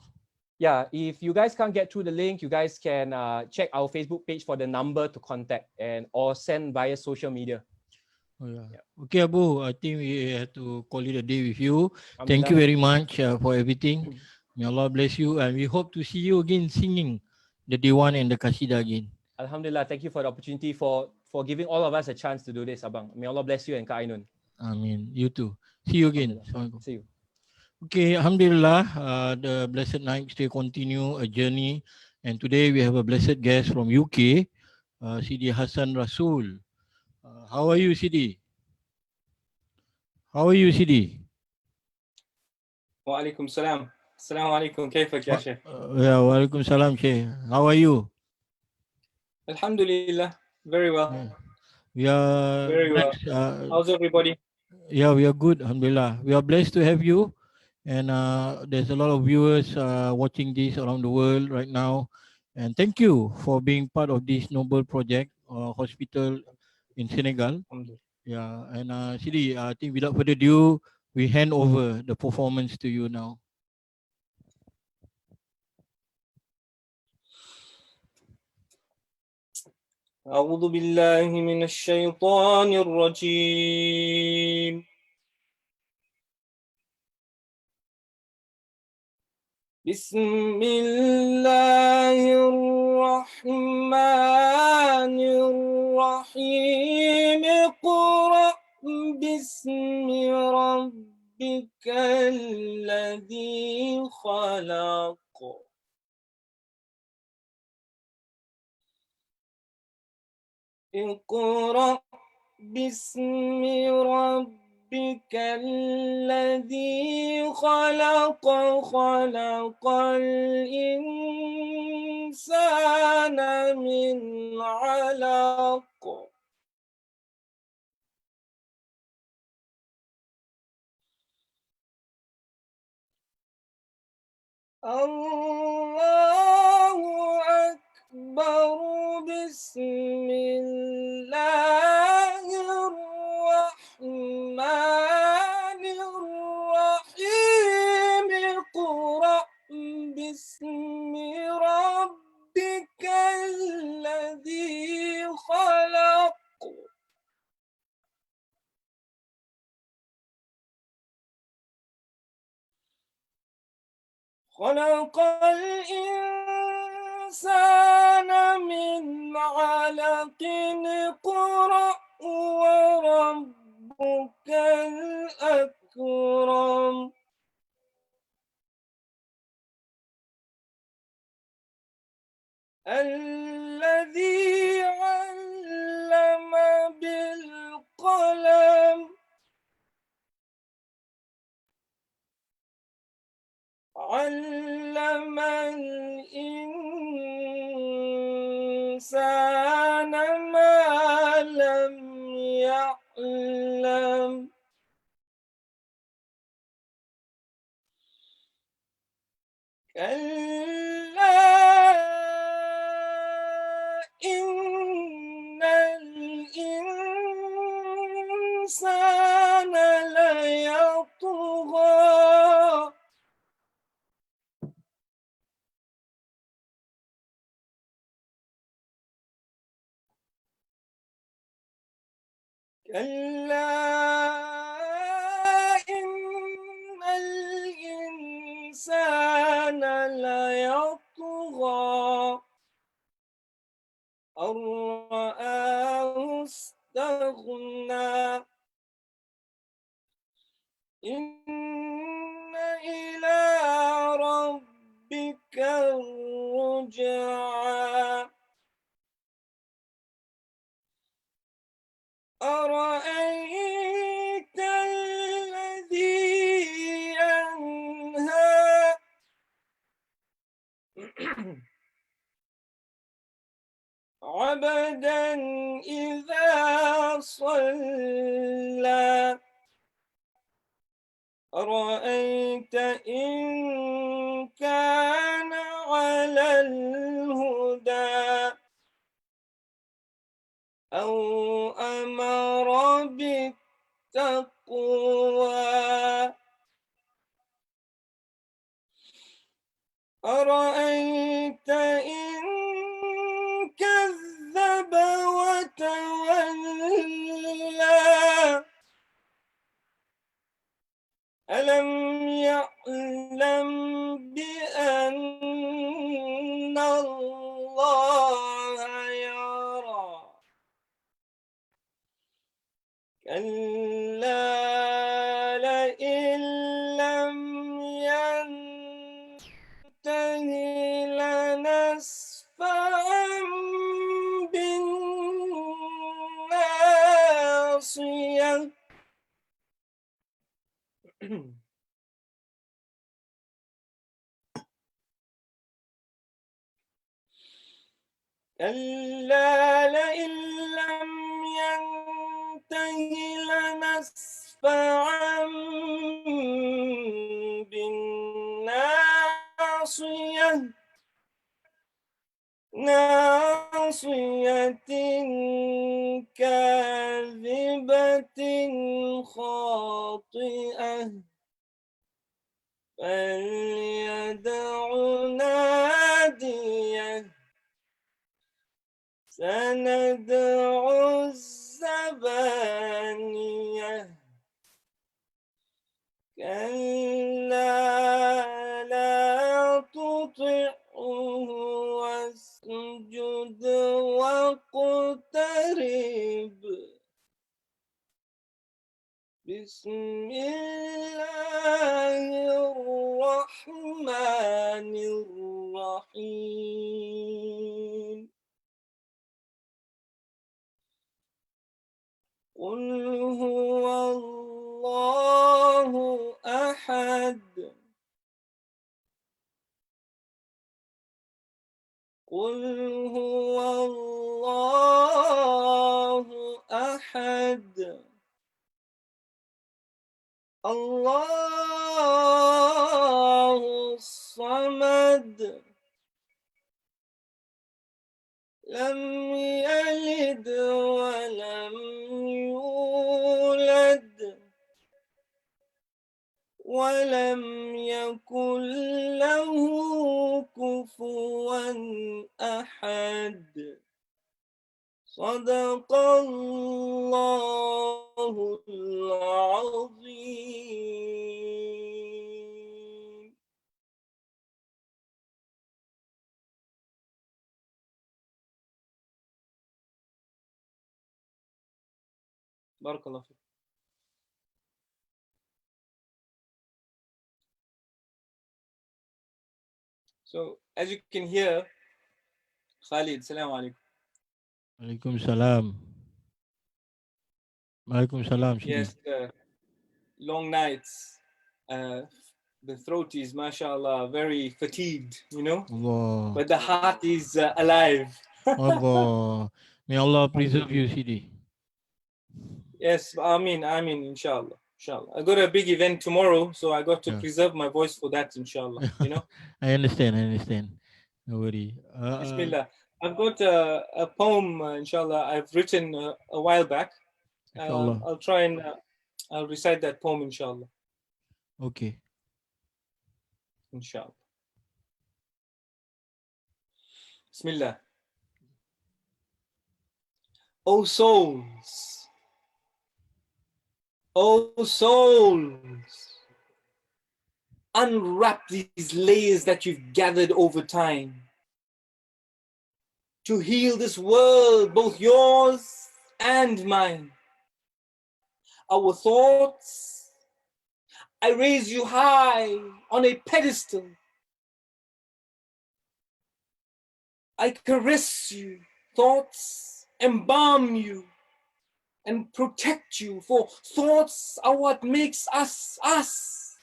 S1: Yeah, if you guys can't get through the link, you guys can check our Facebook page for the number to contact or send via social media.
S2: Oh, yeah.
S1: Yeah.
S2: Okay, Abu, I think we have to call it a day with you. Thank you very much for everything. May Allah bless you, and we hope to see you again singing the Diwan and the Qasida again.
S1: Alhamdulillah, thank you for the opportunity for giving all of us a chance to do this, Abang. May Allah bless you and Kak Ainun.
S2: Amin. You too. See you again. Assalamualaikum.
S1: See you.
S2: Okay, Alhamdulillah, the blessed night still continue a journey, and today we have a blessed guest from UK, Sidi Hassen Rasool. How are you, Sidi? How are you, Sidi?
S7: وعليكم السلام. السلام عليكم. كيفك يا شيخ؟
S2: Yeah, walaikum salam, Sheikh. How are you?
S7: الحمد لله. Very well.
S2: We are
S7: Very well.
S2: blessed,
S7: How's everybody?
S2: yeah, we are good, Alhamdulillah. We are blessed to have you, and there's a lot of viewers watching this around the world right now, and thank you for being part of this noble project, hospital in Senegal. Yeah, and Sidi, I think without further ado, we hand over the performance to you now.
S7: أعوذ بالله من الشيطان الرجيم. بسم الله الرحمن الرحيم. اقرأ باسم ربك الذي خلق. اقرأ باسم ربك الذي خلق. خلق الإنسان من علق. الله أكبر. بسم الله الرحمن الرحيم. اقرأ باسم ربك الذي خلق. خلق الإنسان من علق. اقرأ وربك الأكرم. الذي علم بالقلم. علم الإنسان ما لم يعلم. كلا إن الإنسان كلا إن الإنسان ليطغى أن رآه استغنى إن إلى ربك الرجعى أرأيت الذي ينهى عبدا إذا صلى أرأيت إن كان على الهدى أو أمر بالتقوى أرأيت إن كذب وتولى ألم يعلم بأن الله يرى كلا لئن لم ينته لنسفعا بالناصية كلا لئن لم ينته لنسفعا بالناصية ناصية كاذبة خاطئة فليدع ناديه سندع الزبانية كلا لا تطعه واسجد واقترب بسم الله الرحمن الرحيم قل هو الله أحد قل هو الله أحد الله الصمد لم يلد ولم يولد ولم يكن له كفوا أحد صدق الله العظيم. بارك الله فيك. So as you can hear, Khalid, salam alaikum.
S2: Alaikum salam. Alaikum salam, Sidi.
S7: Yes, long nights. The throat is, mashallah, very fatigued, you know,
S2: Allah.
S7: but the heart is alive.
S2: Allah. May Allah preserve you, Sidi.
S7: Yes, Ameen, inshallah. Inshallah. I got a big event tomorrow, so I got to
S2: Yeah.
S7: preserve my voice for that, inshallah. You know?
S2: I understand. No worry.
S7: Bismillah. I've got a poem, inshallah, I've written a while back.
S2: Inshallah.
S7: I'll try and I'll recite that poem, inshallah.
S2: Okay.
S7: Inshallah. Bismillah. O souls, Oh souls, unwrap these layers that you've gathered over time to heal this world, both yours and mine. Our thoughts, I raise you high on a pedestal. I caress you, thoughts, embalm you and protect you, for thoughts are what makes us, us,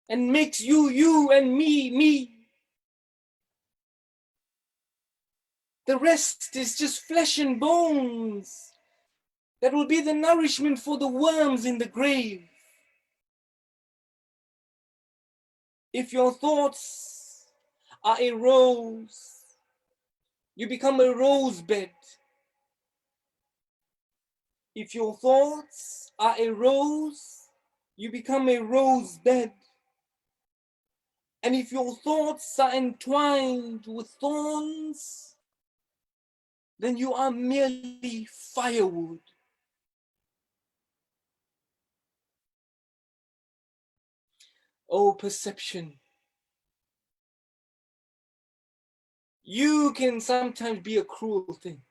S7: and makes you, you, and me, me. The rest is just flesh and bones that will be the nourishment for the worms in the grave. If your thoughts are a rose, you become a rose bed. If your thoughts are a rose, you become a rose bed. And if your thoughts are entwined with thorns, then you are merely firewood. Oh, perception. You can sometimes be a cruel thing,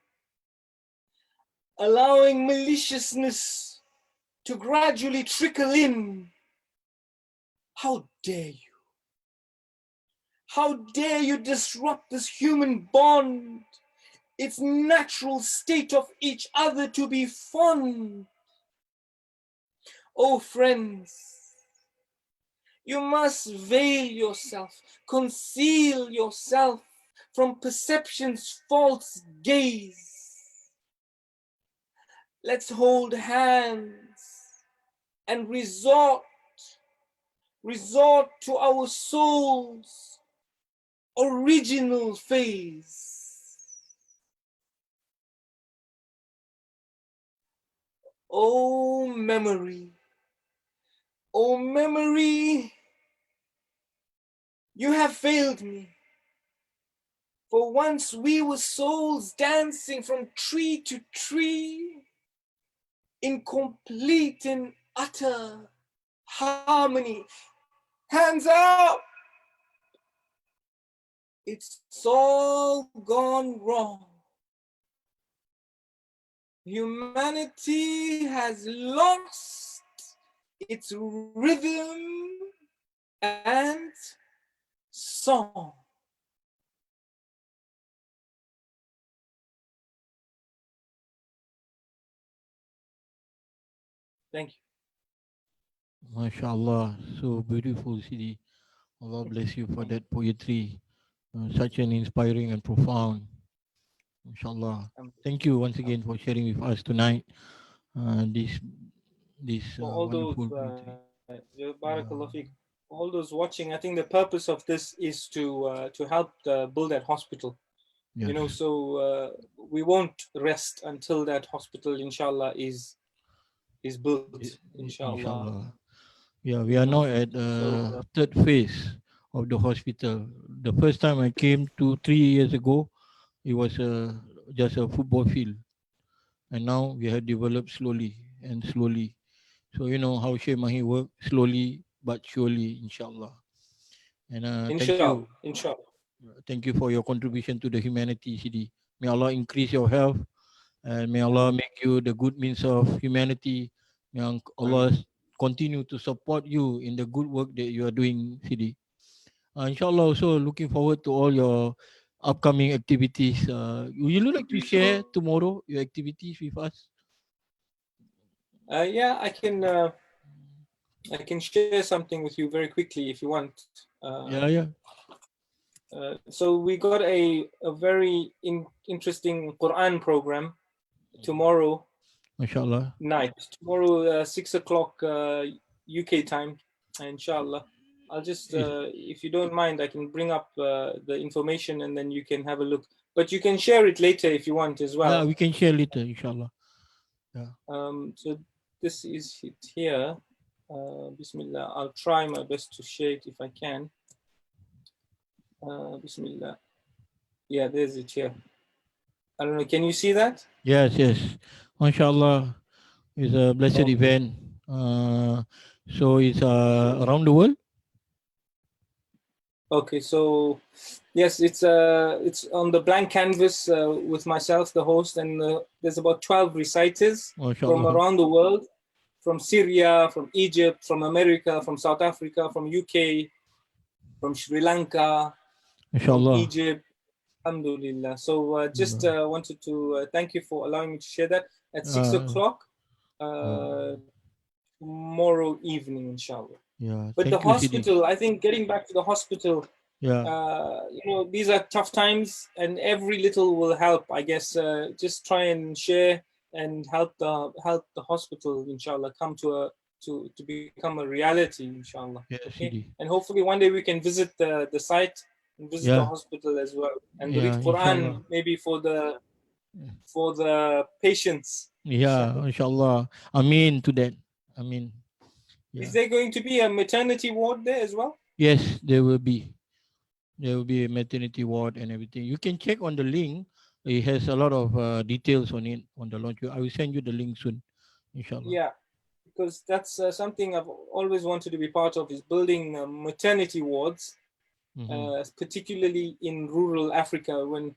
S7: allowing maliciousness to gradually trickle in. How dare you? How dare you disrupt this human bond, its natural state of each other to be fond? Oh, friends, you must veil yourself, conceal yourself from perception's false gaze. Let's hold hands and resort to our soul's original phase. Oh memory, you have failed me. For once we were souls dancing from tree to tree in complete and utter harmony. Hands up! It's all gone wrong. Humanity has lost its rhythm and song. Thank you.
S2: MashaAllah, so beautiful, Sidi. Allah bless you for that poetry. Such an inspiring and profound. MashaAllah. Thank you once again for sharing with us tonight. This
S7: For all those,
S2: wonderful poetry.
S7: Barakallah Feek, all those watching, I think the purpose of this is to help build that hospital.
S2: Yes.
S7: You know, so we won't rest until that hospital, inshallah, is built, inshallah.
S2: Inshallah. Yeah, we are now at third phase of the hospital. The first time I came 3 years ago, it was just a football field. And now we have developed slowly and slowly. So you know how Sheikh Mahi work, slowly but surely, inshallah. And thank you.
S7: Inshallah.
S2: Thank you for your contribution to the humanity, Sidi. May Allah increase your health and may Allah make you the good means of humanity. May Allah continue to support you in the good work that you are doing, Sidi. Inshallah, also looking forward to all your upcoming activities. Would you like to share tomorrow your activities with us?
S7: Yeah, I can share something with you very quickly if you want.
S2: Yeah.
S7: So we got a very interesting Quran program tomorrow.
S2: Inshallah.
S7: Night. Tomorrow, 6 o'clock UK time, inshallah. I'll just, if you don't mind, I can bring up the information and then you can have a look. But you can share it later if you want as well.
S2: Yeah, we can share later, inshallah. Yeah.
S7: So this is it here. Bismillah. I'll try my best to share it if I can. Bismillah. Yeah, there's it here. I don't know. Can you see that?
S2: Yes. MashaAllah. It's a blessed
S7: Okay.
S2: event. So it's around the world.
S7: Okay, so yes, it's on the blank canvas with myself, the host, and there's about 12 reciters from
S2: MashaAllah.
S7: around the world, from Syria, from Egypt, from America, from South Africa, from UK, from Sri Lanka, from
S2: MashaAllah.
S7: Egypt. Alhamdulillah. So just wanted to thank you for allowing me to share that at 6 o'clock tomorrow evening, inshallah.
S2: Yeah,
S7: But the
S2: thank you, Sidi.
S7: hospital, I think getting back to the hospital,
S2: Yeah,
S7: these are tough times and every little will help, I guess. Just try and share and help the hospital, inshallah, come to become a reality, inshallah.
S2: yeah,
S7: Okay.
S2: Sidi.
S7: And hopefully one day we can visit the site and visit the
S2: Yeah,
S7: hospital as well and
S2: yeah,
S7: read Quran
S2: inshallah.
S7: maybe for the patients.
S2: Yeah,
S7: Inshallah.
S2: inshallah. Amin to that. Amin. Yeah.
S7: Is there going to be a maternity ward there as well?
S2: Yes, there will be. There will be a maternity ward and everything. You can check on the link. It has a lot of details on it on the launch. I will send you the link soon, inshallah.
S7: Yeah, because that's something I've always wanted to be part of, is building maternity wards, particularly in rural Africa. When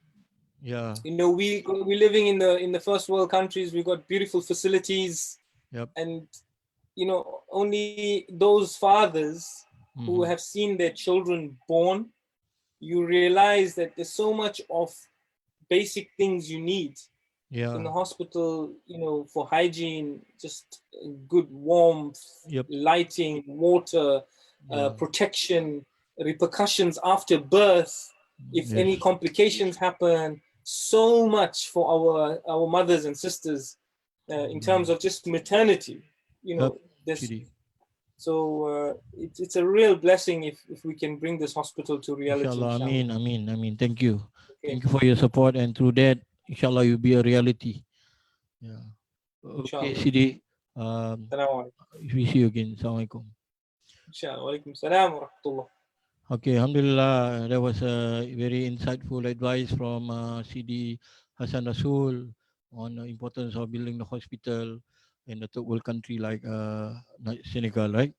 S2: Yeah.
S7: we're living in the first world countries, we've got beautiful facilities,
S2: Yep.
S7: and only those fathers who have seen their children born, you realize that there's so much of basic things you need in the hospital, for hygiene, just good warmth, lighting, water, protection, repercussions after birth, if any complications happen, so much for our mothers and sisters in terms of just maternity, this. So it's a real blessing if we can bring this hospital to reality.
S2: Inshallah. Amin, amin, amin. Thank you.
S7: Okay.
S2: Thank you for your support, and through that, inshallah, you'll be a reality. Yeah. Okay,
S7: Inshallah.
S2: Sidi.
S7: Assalamu
S2: We see you again. Assalamualaikum.
S7: Inshallah. Walaikum salam wa rahmatullah.
S2: Okay, alhamdulillah. That was a very insightful advice from Sidi Hassen Rasool on the importance of building the hospital in a third world country like Senegal, right?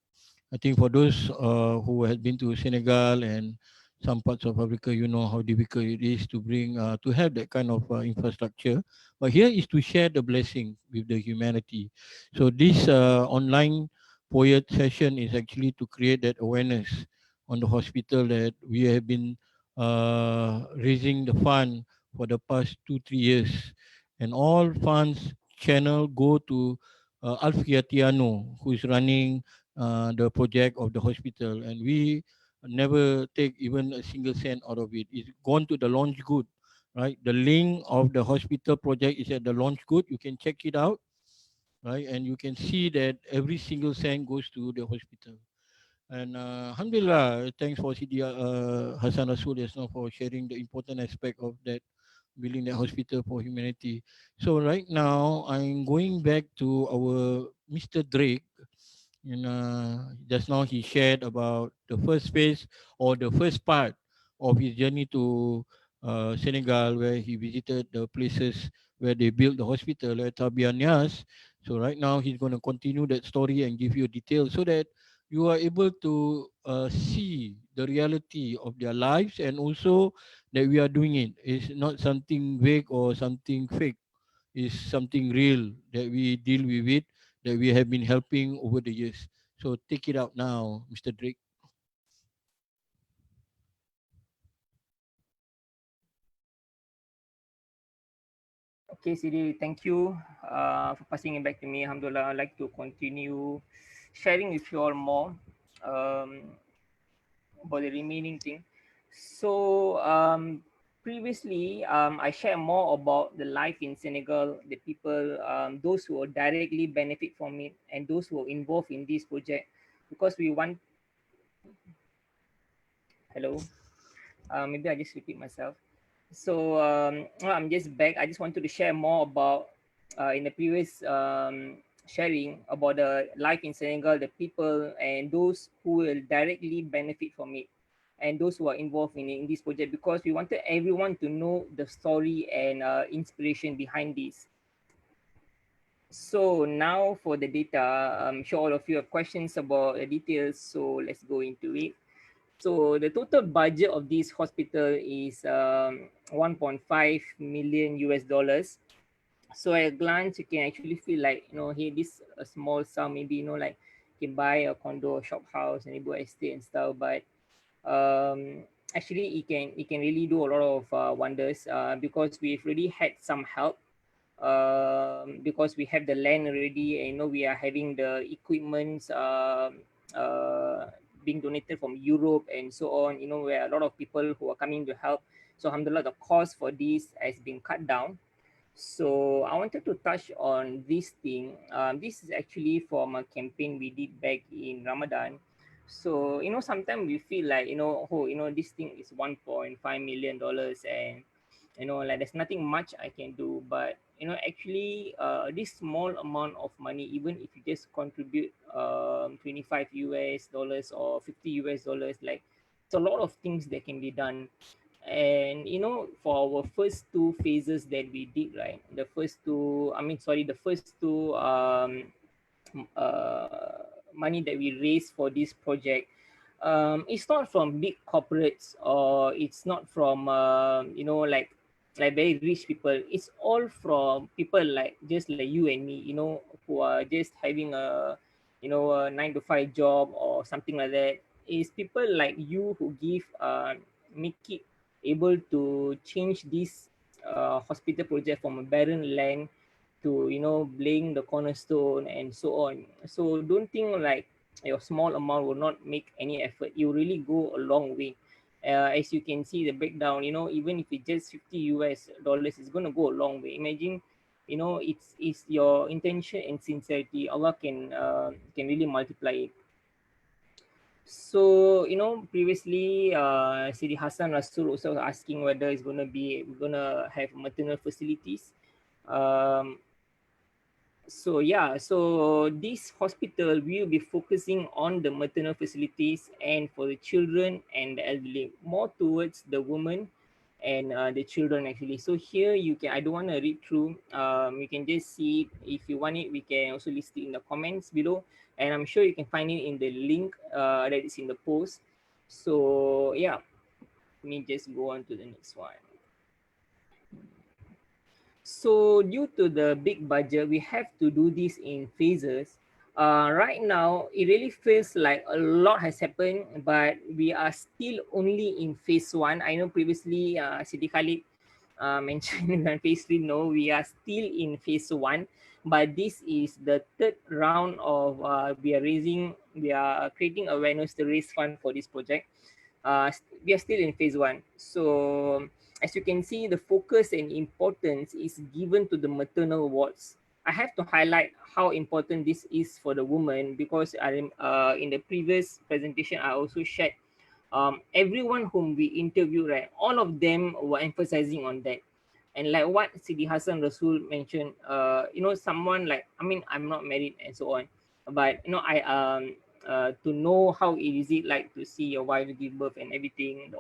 S2: I think for those who have been to Senegal and some parts of Africa, you know how difficult it is to bring, to have that kind of infrastructure. But here is to share the blessing with the humanity. So this online poet session is actually to create that awareness on the hospital that we have been raising the fund for the past 2-3 years. And all funds channel go to Alfiatiano, who is running the project of the hospital, and we never take even a single cent out of it. It's gone to the launch good, right? The link of the hospital project is at the launch good. You can check it out, right? And you can see that every single cent goes to the hospital. And alhamdulillah, thanks for Sidi Hassen Rasool just now for sharing the important aspect of that, building that hospital for humanity. So right now, I'm going back to our Mr. Drake. And just now he shared about the first phase or the first part of his journey to Senegal, where he visited the places where they built the hospital at Tabianias. So right now he's going to continue that story and give you a detail so that you are able to see the reality of their lives, and also that we are doing it. It's not something vague or something fake. It's something real that we deal with it, that we have been helping over the years. So take it out now, Mr. Drake.
S4: Okay, Sidi, thank you for passing it back to me. Alhamdulillah, I'd like to continue sharing with you all more about the remaining thing. So previously, I shared more about the life in Senegal, the people, those who will directly benefit from it, and those who are involved in this project, because we want. Hello, maybe I just repeat myself. So I'm just back. I just wanted to share more about in the previous sharing about the life in Senegal, the people and those who will directly benefit from it, and those who are involved in this project, because we wanted everyone to know the story and inspiration behind this. So now for the data, I'm sure all of you have questions about the details, so let's go into it. So the total budget of this hospital is 1.5 million US dollars. So at a glance, you can actually feel like, hey, this a small sum, maybe, like you can buy a condo, a shop house, a neighborhood estate and stuff. But actually, it can really do a lot of wonders because we've already had some help because we have the land already, and we are having the equipments uh, being donated from Europe and so on, where a lot of people who are coming to help. So alhamdulillah, the cost for this has been cut down. So I wanted to touch on this thing. This is actually from a campaign we did back in Ramadan. So sometimes we feel like oh, this thing is 1.5 million dollars, and like there's nothing much I can do. But actually this small amount of money, even if you just contribute 25 US dollars or 50 US dollars, like it's a lot of things that can be done. And for our first two phases that we did, right, the first two money that we raised for this project, it's not from big corporates, or it's not from like very rich people. It's all from people like just like you and me, who are just having a 9 to 5 job or something like that. It's people like you who give make it able to change this hospital project from a barren land to laying the cornerstone and so on. So don't think like your small amount will not make any effort. You really go a long way. As you can see the breakdown, even if it's just 50 US dollars, it's going to go a long way. Imagine, it's your intention and sincerity. Allah can really multiply it. So previously Sidi Hassen Rasool also was asking whether we're gonna have maternal facilities. um, so yeah, so this hospital will be focusing on the maternal facilities and for the children and the elderly, more towards the women and the children actually. So here you can, I don't want to read through. You can just see it. If you want it, we can also list it in the comments below, and I'm sure you can find it in the link that is in the post. So yeah, let me just go on to the next one. So due to the big budget, we have to do this in phases. Right now, it really feels like a lot has happened, but we are still only in phase one. I know previously Sidi Khalid mentioned in phase three. No, we are still in phase one, but this is the third round of we are creating awareness to raise fund for this project. We are still in phase one. So as you can see, the focus and importance is given to the maternal wards. I have to highlight how important this is for the woman, because in the previous presentation, I also shared everyone whom we interviewed, right, all of them were emphasizing on that. And like what Sidi Hassen Rasool mentioned, someone like, I'm not married and so on, but to know how it is it like to see your wife give birth and everything,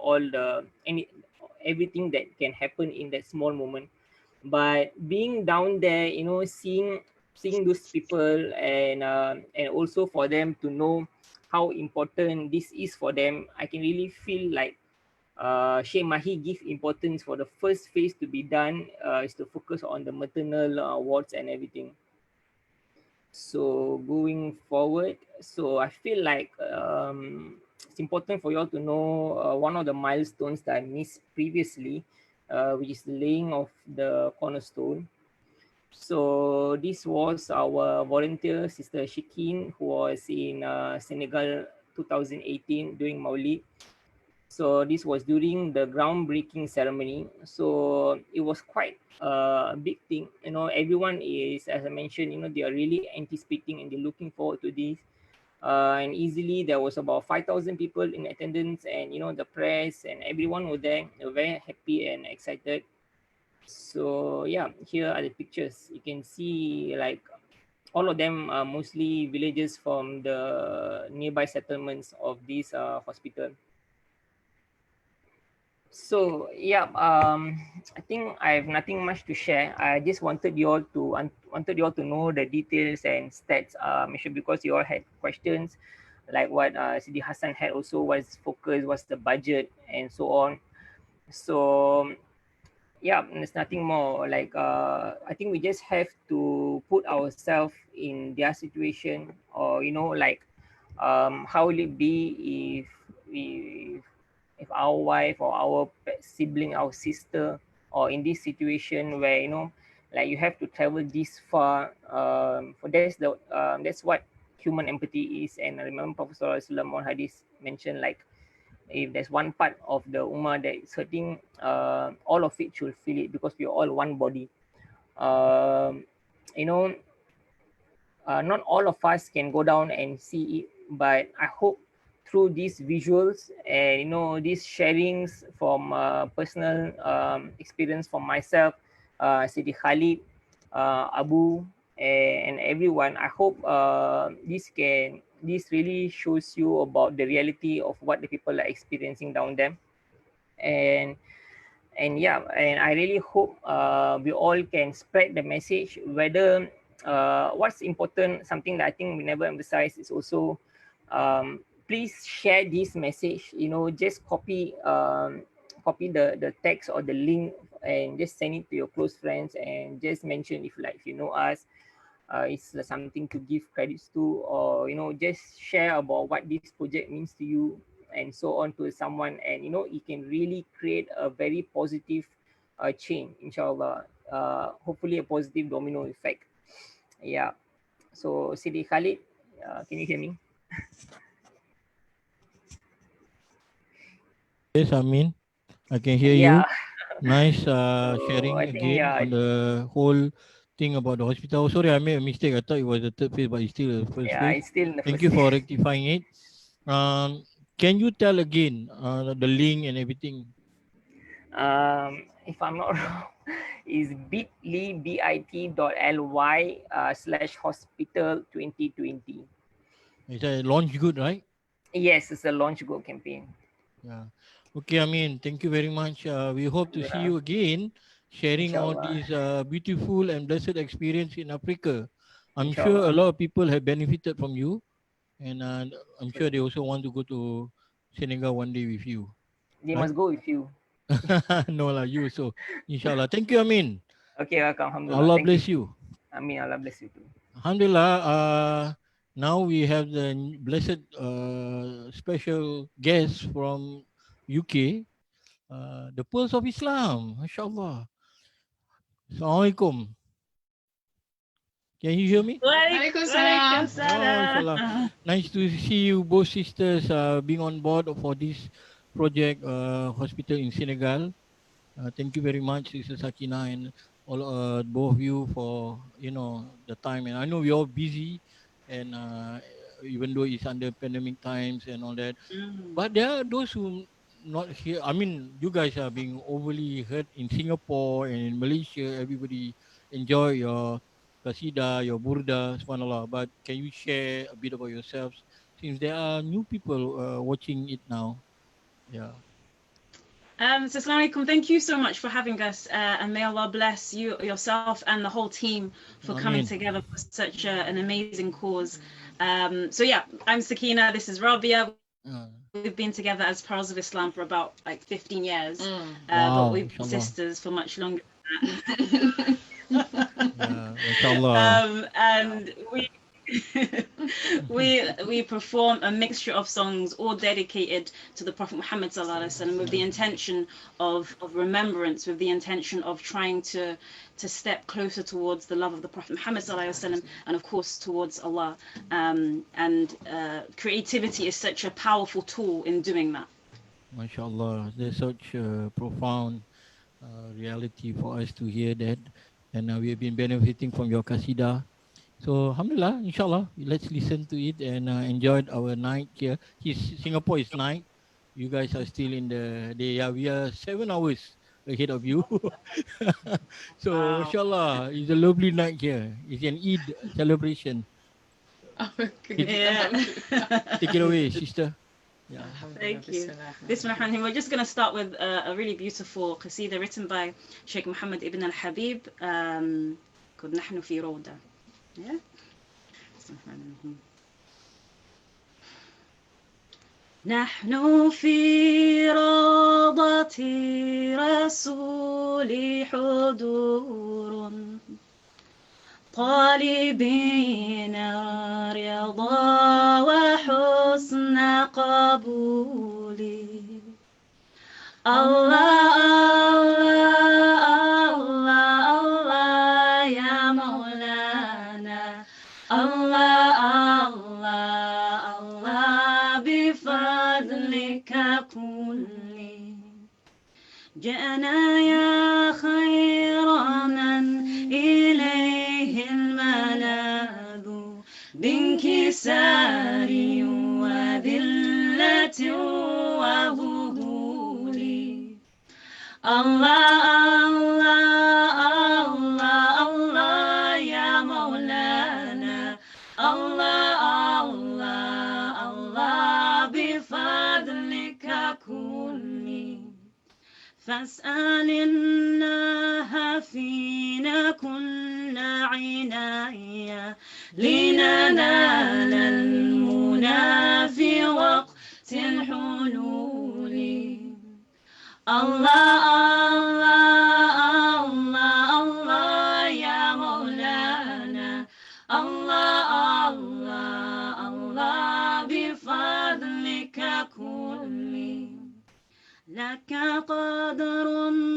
S4: everything that can happen in that small moment. But being down there, seeing those people, and also for them to know how important this is for them, I can really feel like Sheikh Mahi give importance for the first phase to be done, is to focus on the maternal wards and everything. So going forward, so I feel like it's important for you all to know one of the milestones that I missed previously, which is the laying of the cornerstone. So this was our volunteer, Sister Shikin, who was in Senegal 2018 during Maulid. So this was during the groundbreaking ceremony. So it was quite a big thing. Everyone is, as I mentioned, they are really anticipating and they're looking forward to this. And easily there was about 5,000 people in attendance, and the press and everyone were there. They were very happy and excited. So yeah, here are the pictures. You can see like all of them are mostly villagers from the nearby settlements of this hospital. So yeah, I think I have nothing much to share. I just wanted you all to know the details and stats, because you all had questions, like what Sidi Hassan had also, what's focus, what's the budget, and so on. So yeah, there's nothing more. Like I think we just have to put ourselves in their situation, or like how will it be we if our wife or our sibling, our sister, or in this situation where like you have to travel this far. For that's what human empathy is. And I remember Prophet Sallallahu Alaihi Wasallam on hadith mentioned, like if there's one part of the ummah that is hurting, all of it should feel it, because we are all one body. um, you know not all of us can go down and see it, but I hope through these visuals and these sharings from personal experience from myself, Sidi Khalid, Abu, and everyone, I hope this really shows you about the reality of what the people are experiencing down there. And yeah, and I really hope we all can spread the message. Whether what's important, something that I think we never emphasize, is also please share this message. Just copy the text or the link, and just send it to your close friends, and just mention if you know us. It's something to give credits to, or just share about what this project means to you, and so on, to someone, and it can really create a very positive change, inshallah. Hopefully a positive domino effect. Yeah. So Sidi Khalid, can you hear me?
S2: Yes, Amin, I can hear
S4: Yeah.
S2: you. Nice
S4: So
S2: sharing
S4: I think,
S2: again
S4: yeah,
S2: on the whole thing about the hospital. Oh, sorry, I made a mistake. I thought it was the third phase, but it's still the first phase.
S4: it's still in the
S2: Thank
S4: first
S2: you for
S4: phase.
S2: rectifying it. Can you tell again the link and everything?
S4: If I'm not wrong, is bit.ly / hospital 2020.
S2: It's a launch good, right?
S4: Yes, it's a launch go campaign.
S2: Yeah. Okay, Amin, thank you very much. We hope to see
S4: Yeah,
S2: you again, sharing all
S4: inshallah.
S2: these beautiful and blessed experience in Africa. I'm sure a
S4: Inshallah.
S2: lot of people have benefited from you, and I'm sure they also want to go to Senegal one day with you,
S4: They
S2: right?
S4: must go with you.
S2: No lah, you so. Inshallah. Thank you, Amin.
S4: Okay, welcome. Alhamdulillah.
S2: Allah
S4: Thank you.
S2: bless you.
S4: Amin. Allah bless you too.
S2: Alhamdulillah. Now we have the blessed special guest from UK, the Pearls of Islam. MashaAllah. Assalamualaikum. Can you hear me?
S6: Waalaikumsalam.
S2: Oh, inshallah. Nice to see you both sisters being on board for this project hospital in Senegal. Thank you very much, Sister Sakina, and all both of you for the time. And I know we're all busy, and even though it's under pandemic times and all that, but there are those who not here. I mean, you guys are being overly heard in Singapore and in Malaysia. Everybody enjoy your kasida, your burda, subhanallah. But can you share a bit about yourselves, since there are new people watching it now? Yeah.
S6: So Assalamu alaikum, thank you so much for having us, and may Allah bless you, yourself, and the whole team for coming
S2: Ameen.
S6: together for such an amazing cause. So yeah, I'm Sakina, this is Rabia. We've been together as Pearls of Islam for about like 15 years, but we've been sisters for much longer than that. And we perform a mixture of songs all dedicated to the Prophet Muhammad ﷺ, with the intention of remembrance, with the intention of trying to step closer towards the love of the Prophet Muhammad ﷺ, and of course towards Allah. Creativity is such a powerful tool in doing that.
S2: MashaAllah, there's such a profound reality for us to hear that, and we have been benefiting from your qasidah. So alhamdulillah, inshallah, let's listen to it and enjoy our night here. Singapore is night. You guys are still in the day. Yeah, we are 7 hours ahead of you. So
S6: Wow.
S2: inshallah, it's a lovely night here. It's an Eid celebration.
S6: Yeah.
S2: Take it away, sister.
S1: Yeah.
S6: Thank you. Bismillah. We're just going to start with a really beautiful qasida written by Sheikh Muhammad ibn al-Habib called نحن في روضة. Yeah. نحن في روضة رسول حضور طالبين رضا وحسن قبول الله الله الله الله يا مولانا الله الله الله بفضلك كل جاءنا يا خير من إليه الملاذ بانكسار وذلة وهبول الله الله الله الله يا مولانا الله الله الله بفضلك كل فاسأل الله فينا كل عناية لننال المنى في وقت الحلول الله الله الله الله يا مولانا الله الله الله بفضلك كل لك قدر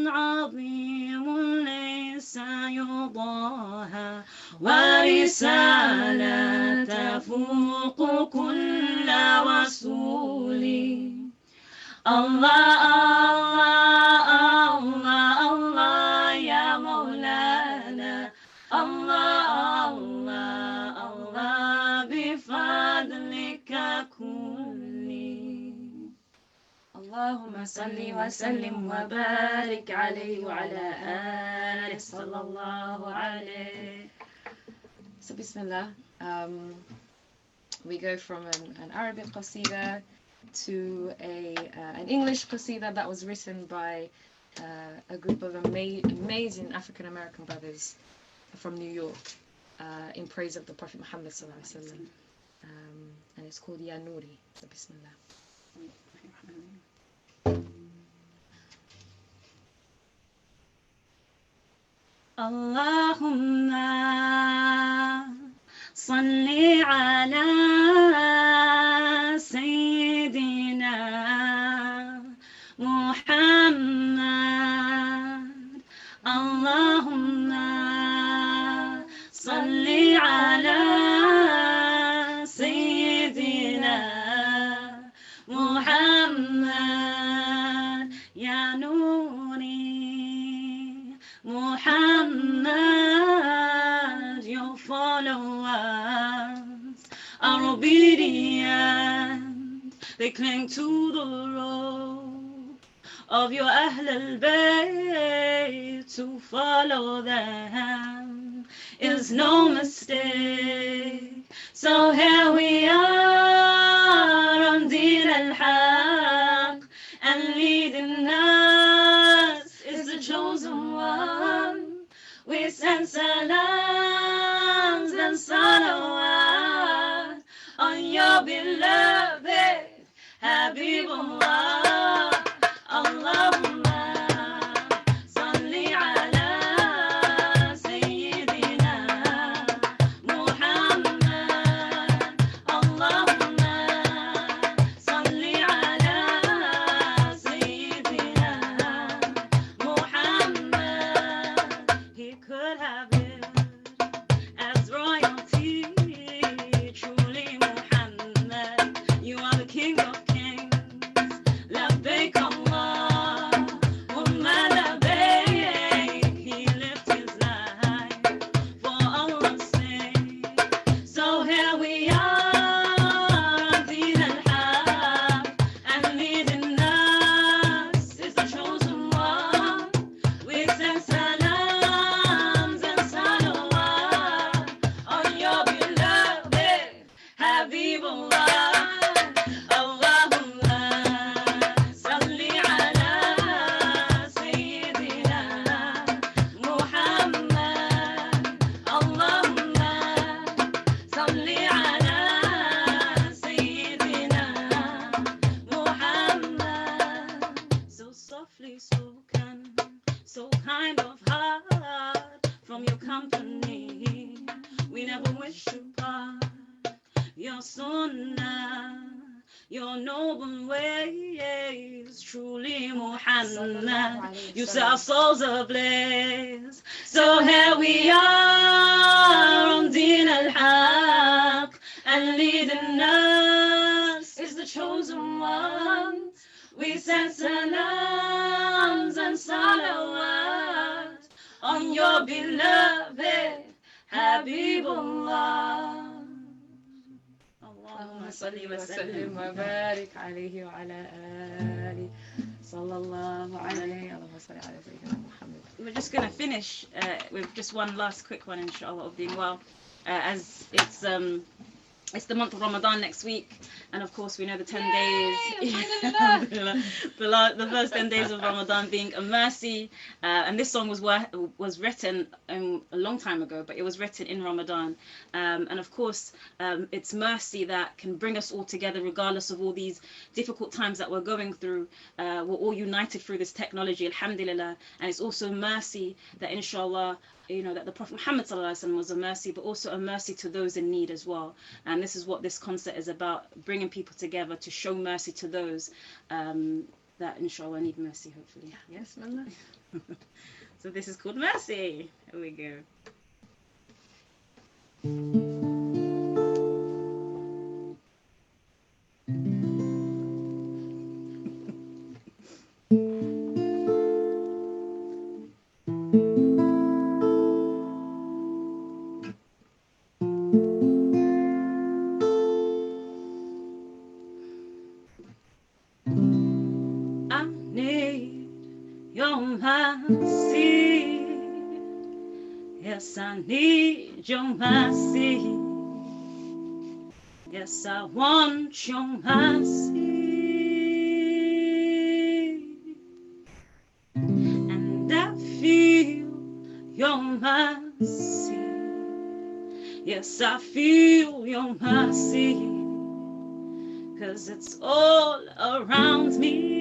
S6: عظيم ليس يضاهى ورسالة تفوق كل رسول الله الله الله الله يا مولانا الله الله الله بفضلك كل اللهم صل وسلم وبارك عليه وعلى آله صلى الله عليه.
S8: So Bismillah, we go from an Arabic qasida to an English qasida that was written by a group of amazing African American brothers from New York in praise of the Prophet Muhammad sallallahu alaihi wasallam, and it's called Ya Nuri. So Bismillah.
S6: اللهم صل على سيدنا محمد اللهم صل على سيدنا محمد يا نوري Muhammad, your followers are obedient. They cling to the rope of your Ahl al-Bayt. To follow them is no mistake. So here we are on Din al-Haq, and leading us is the chosen one. We send salams and salawat on your beloved Habibullah. Allahumma salli ala Sayyidina Muhammad. Allahumma salli ala Sayyidina Muhammad. He could have lived as royalty. Truly Muhammad, you are the King of Kings. Labbaik from your company. We never wish to part. Your sunnah, your noble ways, truly Muhammad, you set our souls ablaze. So here we are on Din al-Haq, and leading us is the chosen one. We send salams and salawat on your beloved Habibullah.
S8: اللهم صل وسلم وبارك عليه وعلى آله صلى الله عليه. اللهم صل على سيدنا محمد.
S6: We're just going to finish with just one last quick one, inshallah, of being well, as it's the month of Ramadan next week, and of course we know the 10 days, the first 10 days of Ramadan being a mercy, and this song was written a long time ago, but it was written in Ramadan, and of course it's mercy that can bring us all together regardless of all these difficult times that we're going through. We're all united through this technology, alhamdulillah, and it's also mercy that inshallah, you know, that the Prophet Muhammad was a mercy, but also a mercy to those in need as well. And this is what this concert is about, bringing people together to show mercy to those that inshallah need mercy, hopefully. Yes, Malla? So this is called Mercy. Here we go. Yes, I need your mercy. Yes, I want your mercy. And I feel your mercy. Yes, I feel your mercy. 'Cause it's all around me.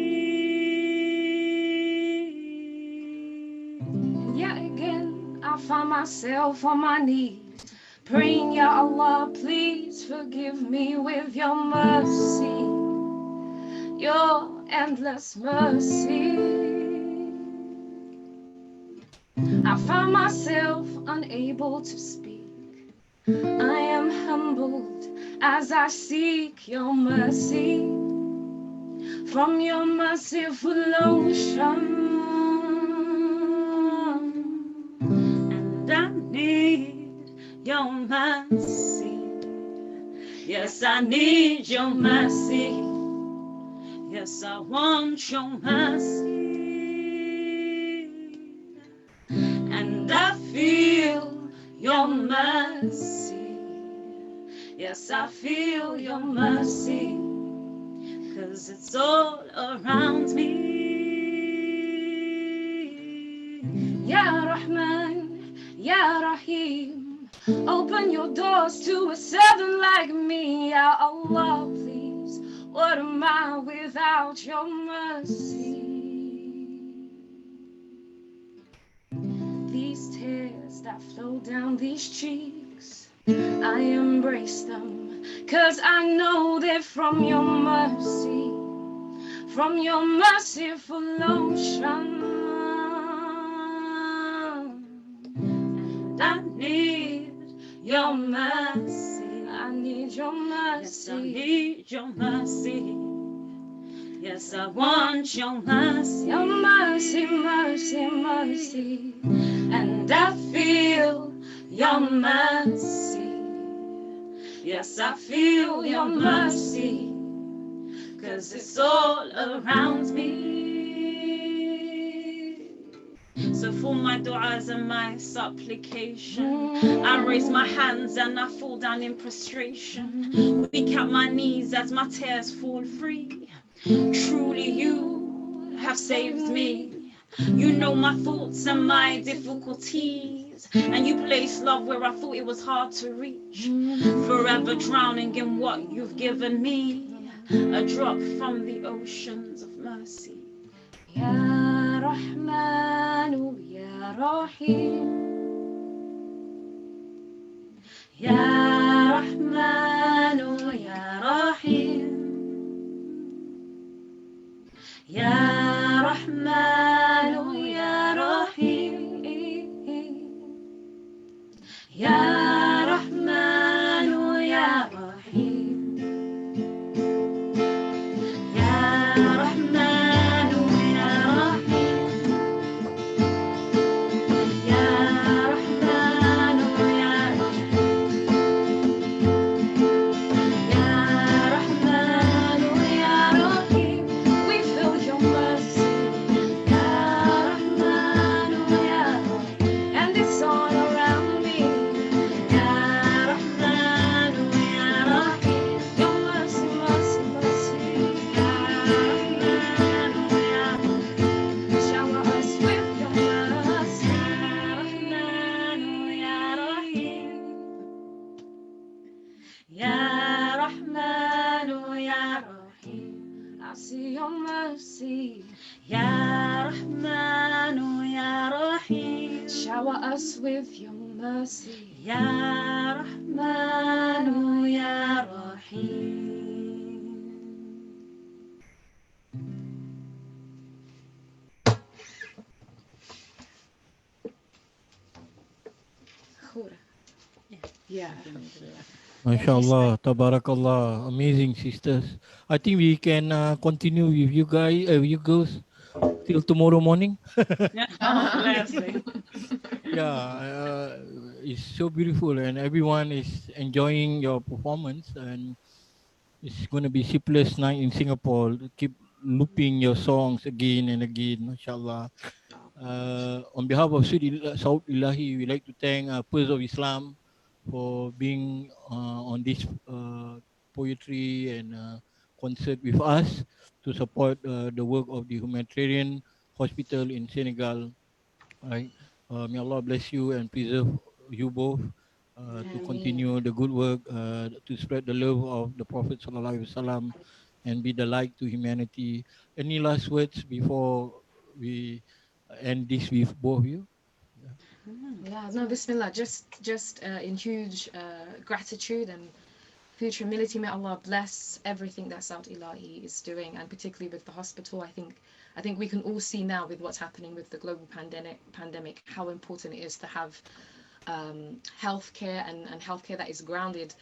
S8: I find myself on my knees, praying, Ya Allah, please forgive me with your mercy, your endless mercy. I find myself unable to speak. I am humbled as I seek your mercy from your merciful ocean. Your mercy. Yes, I need your mercy. Yes, I want your mercy. And I feel your mercy. Yes, I feel your mercy. 'Cause it's all around me. Ya Rahman, Ya Rahim, open your doors to a servant like me, Ya Allah, please. What am I without your mercy? These tears that flow down these cheeks, I embrace them, 'cause I know they're from your mercy, from your merciful ocean. And I need your mercy. I need your mercy. Yes, I need your mercy. Yes, I want your mercy. Your mercy, mercy, mercy. And I feel your mercy. Yes, I feel your mercy. 'Cause it's all around me. So for my du'as and my supplication, I raise my hands and I fall down in prostration, weak at my knees as my tears fall free. Truly you have saved me. You know my thoughts and my difficulties, and you place love where I thought it was hard to reach. Forever drowning in what you've given me, a drop from the oceans of mercy. Ya Rahman, Ya Rahim,
S6: Ya Rahmanu Ya Rahim, Ya Rahmanu Ya Rahim, Ya Rahmanu Ya Rahim, Ya Rahmanu Ya Rahim, Ya Rahmanu Ya Rahim, Ya Rahmanu Ya Rahim, we feel your mercy, Ya Rahmanu Ya Rahim, and it's all around me, Ya Rahmanu Ya Rahim, your mercy, mercy, mercy, Ya Rahmanu Ya Rahim, shower us with your mercy, Ya Rahmanu Ya Rahim, Ya Rahmanu Ya Rahim, I see your mercy, Ya Rahmanu Ya Rahim, shower us with your mercy, Ya Rahmanu Ya Rahim.
S8: Khura. Yeah.
S2: MashaAllah, Tabarakallah, amazing sisters. I think we can continue with you guys, you girls, till tomorrow morning. Yeah, it's so beautiful, and everyone is enjoying your performance, and it's going to be sleepless night in Singapore. Keep looping your songs again and again, mashallah. On behalf of Saud Ilahi, we like to thank Pearls of Islam for being on this poetry and concert with us to support the work of the humanitarian hospital in Senegal. Right? May Allah bless you and preserve you both to continue the good work, to spread the love of the Prophet Sallallahu Alaihi Wasallam and be the light to humanity. Any last words before we end this with both of you?
S8: Yeah, no, Bismillah. Just in huge gratitude and huge humility. May Allah bless everything that Saud Ilahi is doing, and particularly with the hospital. I think we can all see now with what's happening with the global pandemic how important it is to have healthcare and healthcare that is grounded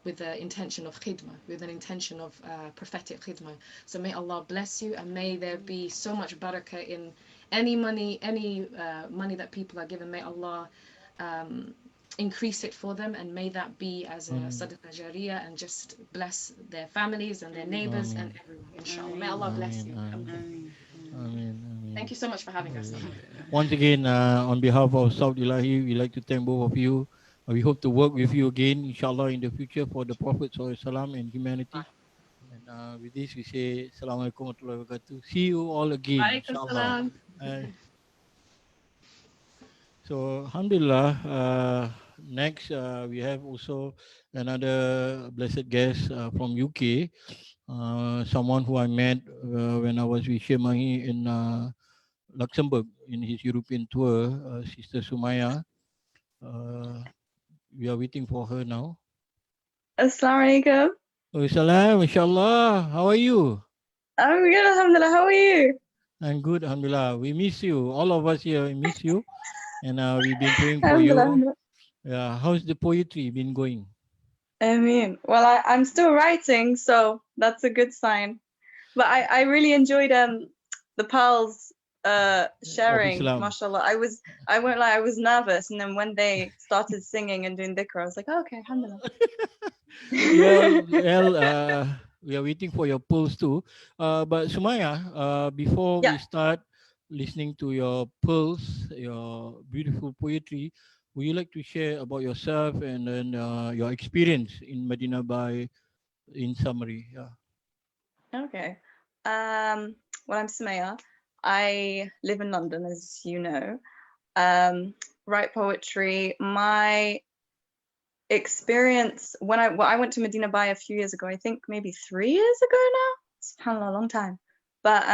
S8: with the intention of khidmah, with an intention of prophetic khidmah. So may Allah bless you, and may there be so much barakah in any money that people are given. May Allah increase it for them, and may that be as a sadaqah jariyah, and just bless their families and their neighbors and everyone, inshallah. May Allah bless you.
S2: Ameen.
S8: Thank you so much for having us.
S2: Once again, on behalf of Saud Ilahi, we like to thank both of you. We hope to work with you again, inshallah, in the future for the Prophet Sallallahu and humanity. And with this, we say Assalamu alaikum warahmatullahi wabarakatuh. See you all again, inshallah. So, alhamdulillah, next we have also another blessed guest from UK, someone who I met when I was with Sheikh Mahi in Luxembourg in his European tour, Sister Soumaya. We are waiting for her now.
S9: Assalamu alaikum.
S2: Salam, inshallah. How are you?
S9: I'm good, alhamdulillah. How are you?
S2: I'm good, alhamdulillah. We miss you. All of us here miss you. And we've been praying for you. Yeah, how's the poetry been going?
S9: I mean, well, I'm still writing, so that's a good sign. But I really enjoyed the pals sharing, mashallah. I won't lie, I was nervous, and then when they started singing and doing dhikr, I was like, oh, okay, alhamdulillah.
S2: Well, we are waiting for your pulse too. But Soumaya, before we start listening to your pulse, your beautiful poetry, would you like to share about yourself and then your experience in Medina Bay in summary? Yeah.
S9: Okay. Well, I'm Soumaya. I live in London, as you know. Write poetry. My experience when I went to Medina Bay a few years ago, I think maybe 3 years ago now. It's a long time. But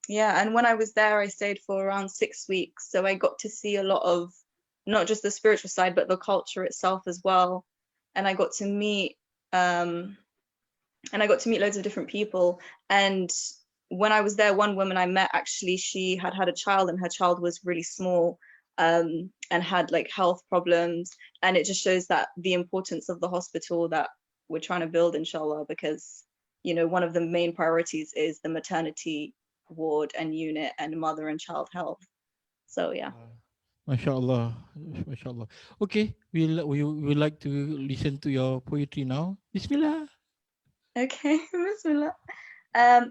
S9: yeah, and when I was there, I stayed for around 6 weeks. So I got to see a lot of not just the spiritual side, but the culture itself as well. and I got to meet loads of different people. And when I was there, one woman I met, actually, she had a child, and her child was really small, and had like health problems. And it just shows that the importance of the hospital that we're trying to build, inshallah, because, you know, one of the main priorities is the maternity ward and unit and mother and child health. So yeah.
S2: MashaAllah, MashaAllah. Okay, we would like to listen to your poetry now. Bismillah.
S9: Okay, Bismillah.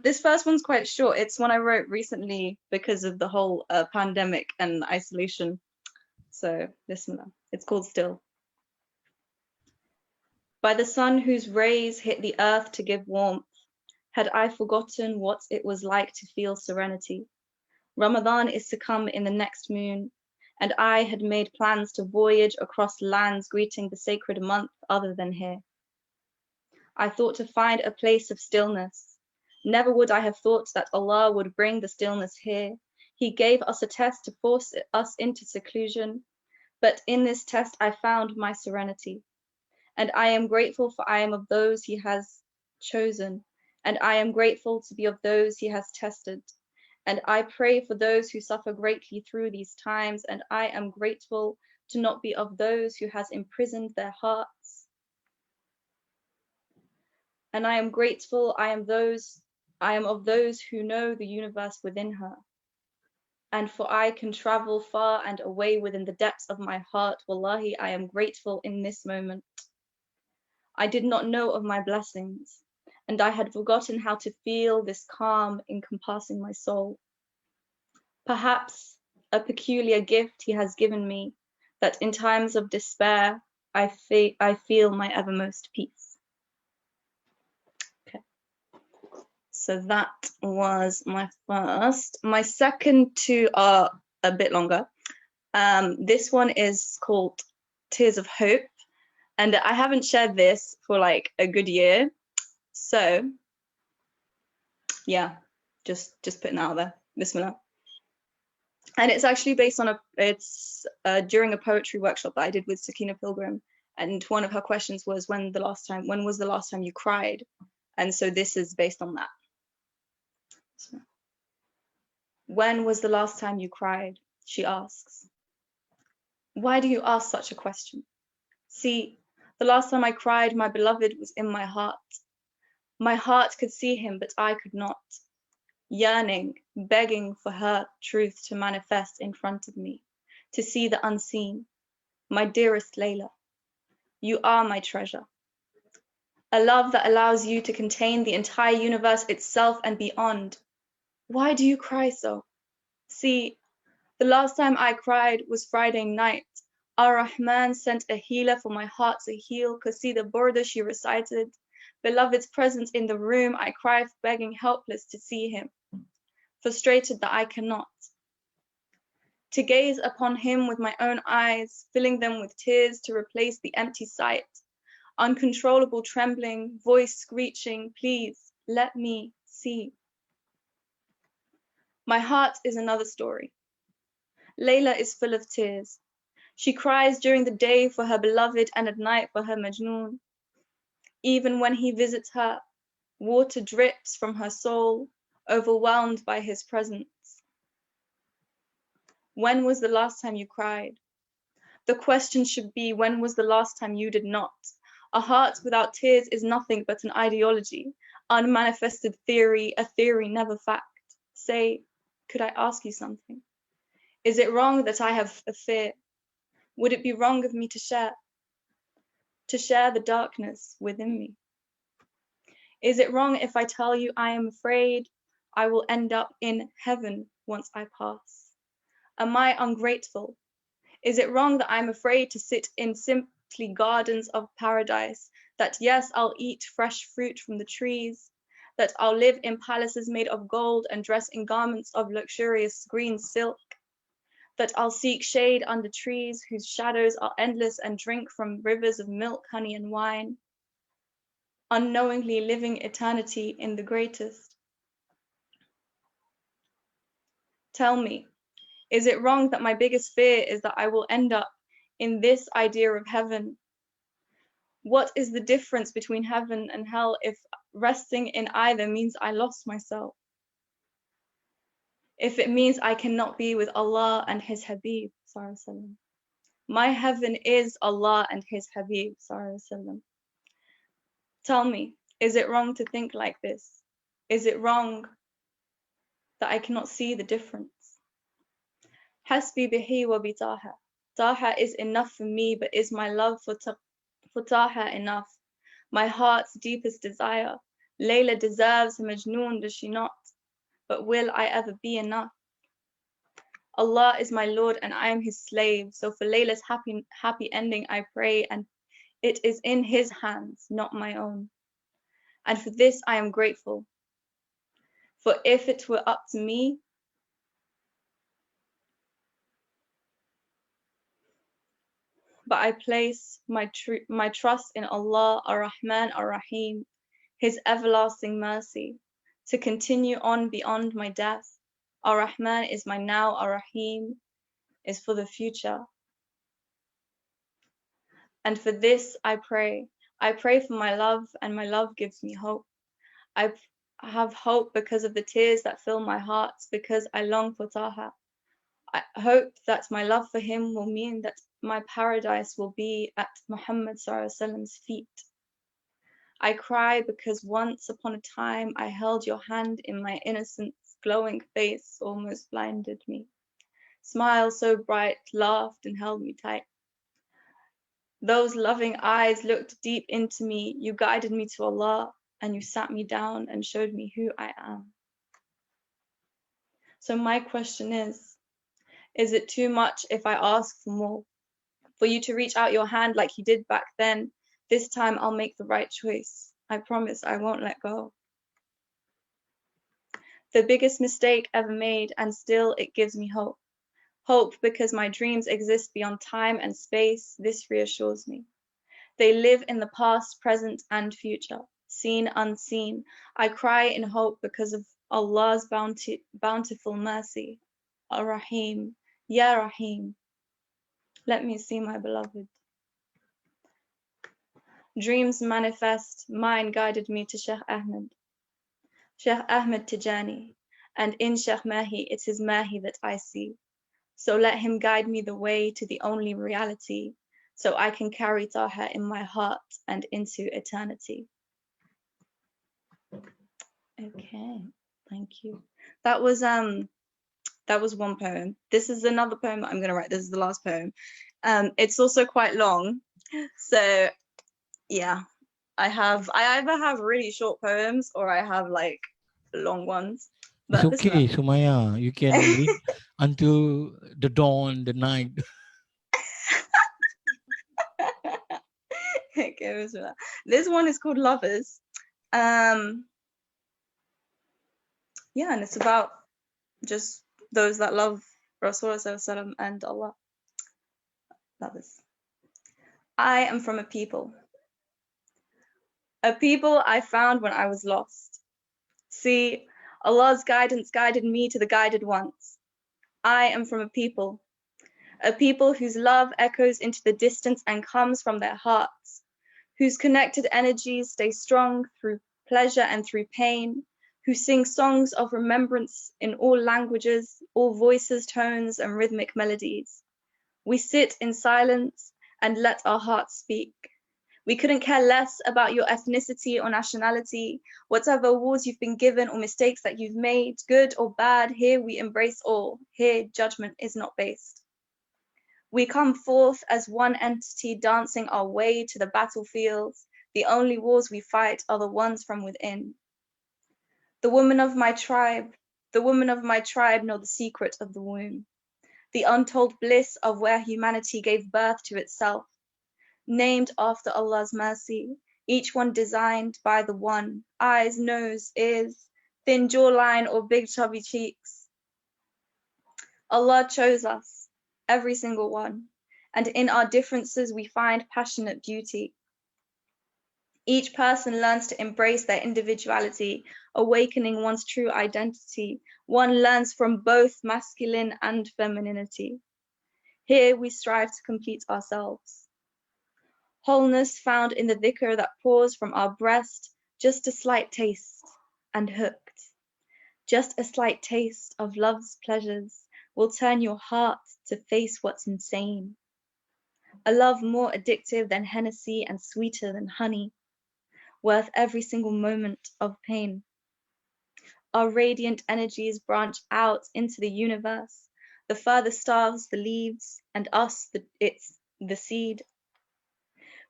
S9: This first one's quite short. It's one I wrote recently because of the whole pandemic and isolation. So Bismillah. It's called Still. By the sun whose rays hit the earth to give warmth, had I forgotten what it was like to feel serenity. Ramadan is to come in the next moon, and I had made plans to voyage across lands greeting the sacred month other than here. I thought to find a place of stillness. Never would I have thought that Allah would bring the stillness here. He gave us a test to force us into seclusion, but in this test I found my serenity. And I am grateful, for I am of those He has chosen, and I am grateful to be of those He has tested. And I pray for those who suffer greatly through these times, and I am grateful to not be of those who has imprisoned their hearts. And I am grateful, I am of those who know the universe within her. And for I can travel far and away within the depths of my heart. Wallahi, I am grateful in this moment. I did not know of my blessings, and I had forgotten how to feel this calm encompassing my soul. Perhaps a peculiar gift He has given me, that in times of despair, I feel my evermost peace. Okay. So that was my first. My second two are a bit longer. This one is called Tears of Hope. And I haven't shared this for like a good year. So yeah, just putting it out there. Bismillah. And it's actually based on during a poetry workshop that I did with Sakina Pilgrim. And one of her questions was, when was the last time you cried? And so this is based on that. So, when was the last time you cried? She asks. Why do you ask such a question? See, the last time I cried, my beloved was in my heart. My heart could see him, but I could not. Yearning, begging for her truth to manifest in front of me, to see the unseen. My dearest Layla, you are my treasure. A love that allows you to contain the entire universe itself and beyond. Why do you cry so? See, the last time I cried was Friday night. Ar-Rahman sent a healer for my heart to heal, cause see the border she recited. Beloved's presence in the room, I cry begging helpless to see him. Frustrated that I cannot. To gaze upon him with my own eyes, filling them with tears to replace the empty sight. Uncontrollable trembling, voice screeching, please let me see. My heart is another story. Layla is full of tears. She cries during the day for her beloved and at night for her Majnoon. Even when he visits her, water drips from her soul, overwhelmed by his presence. When was the last time you cried? The question should be, when was the last time you did not? A heart without tears is nothing but an ideology, unmanifested theory, a theory never fact. Say, could I ask you something? Is it wrong that I have a fear? Would it be wrong of me to share the darkness within me? Is it wrong if I tell you I am afraid I will end up in heaven once I pass? Am I ungrateful? Is it wrong that I'm afraid to sit in simply gardens of paradise? That yes, I'll eat fresh fruit from the trees, that I'll live in palaces made of gold and dress in garments of luxurious green silk, that I'll seek shade under trees whose shadows are endless and drink from rivers of milk, honey, and wine, unknowingly living eternity in the greatest. Tell me, is it wrong that my biggest fear is that I will end up in this idea of heaven What is the difference between heaven and hell if resting in either means I lost myself? If it means I cannot be with Allah and His Habib, sallallahu alaihi wasallam. My heaven is Allah and His Habib, sallallahu alaihi wasallam. Tell me, is it wrong to think like this? Is it wrong that I cannot see the difference? Hasbi bihi wa bi Taha. Taha is enough for me, but is my love for Taha enough? My heart's deepest desire. Layla deserves a Majnoon, does she not? But will I ever be enough? Allah is my Lord and I am His slave. So for Layla's happy ending I pray, and it is in His hands, not my own. And for this I am grateful. For if it were up to me, but I place my trust in Allah, Ar-Rahman, Ar-Rahim, His everlasting mercy, to continue on beyond my death. Ar-Rahman is my now, Ar-Rahim is for the future. And for this I pray. I pray for my love, and my love gives me hope. I have hope because of the tears that fill my heart, because I long for Taha. I hope that my love for him will mean that my paradise will be at Muhammad sallallahu alaihi wasallam's feet. I cry because once upon a time I held your hand in my innocence, glowing face almost blinded me. Smile so bright, laughed and held me tight. Those loving eyes looked deep into me. You guided me to Allah and you sat me down and showed me who I am. So my question is it too much if I ask for more? For you to reach out your hand like you did back then? This time I'll make the right choice. I promise I won't let go. The biggest mistake ever made, and still it gives me hope. Hope because my dreams exist beyond time and space. This reassures me. They live in the past, present, and future, seen, unseen. I cry in hope because of Allah's bountiful mercy. Ar-Rahim, Ya Rahim. Let me see my beloved. Dreams manifest, mine guided me to Sheikh Ahmed Tijani, and in Sheikh Mahi, it's his Mahi that I see. So let him guide me the way to the only reality, so I can carry Taha in my heart and into eternity. Okay, thank you. That was one poem. This is another poem that I'm gonna write. This is the last poem. It's also quite long, so yeah. I either have really short poems or I have like long ones.
S2: But it's okay, Soumaya. You can read until the dawn, the night.
S9: Okay, this one is called Lovers. Yeah, and it's about just those that love Rasulullah and Allah. Lovers. I am from a people I found when I was lost. See, Allah's guidance guided me to the guided ones. I am from a people whose love echoes into the distance and comes from their hearts, whose connected energies stay strong through pleasure and through pain, who sing songs of remembrance in all languages, all voices, tones, and rhythmic melodies. We sit in silence and let our hearts speak. We couldn't care less about your ethnicity or nationality, whatever awards you've been given or mistakes that you've made, good or bad, here we embrace all. Here judgment is not based. We come forth as one entity dancing our way to the battlefields. The only wars we fight are the ones from within. The women of my tribe know the secret of the womb, the untold bliss of where humanity gave birth to itself. Named after Allah's mercy, each one designed by the one, eyes, nose, ears, thin jawline or big chubby cheeks. Allah chose us, every single one, and in our differences we find passionate beauty. Each person learns to embrace their individuality, awakening one's true identity. One learns from both masculine and femininity. Here we strive to complete ourselves. Wholeness found in the dhikr that pours from our breast, just a slight taste and hooked. Just a slight taste of love's pleasures will turn your heart to face what's insane. A love more addictive than Hennessy and sweeter than honey, worth every single moment of pain. Our radiant energies branch out into the universe, the further stars, the leaves, and us, the seed.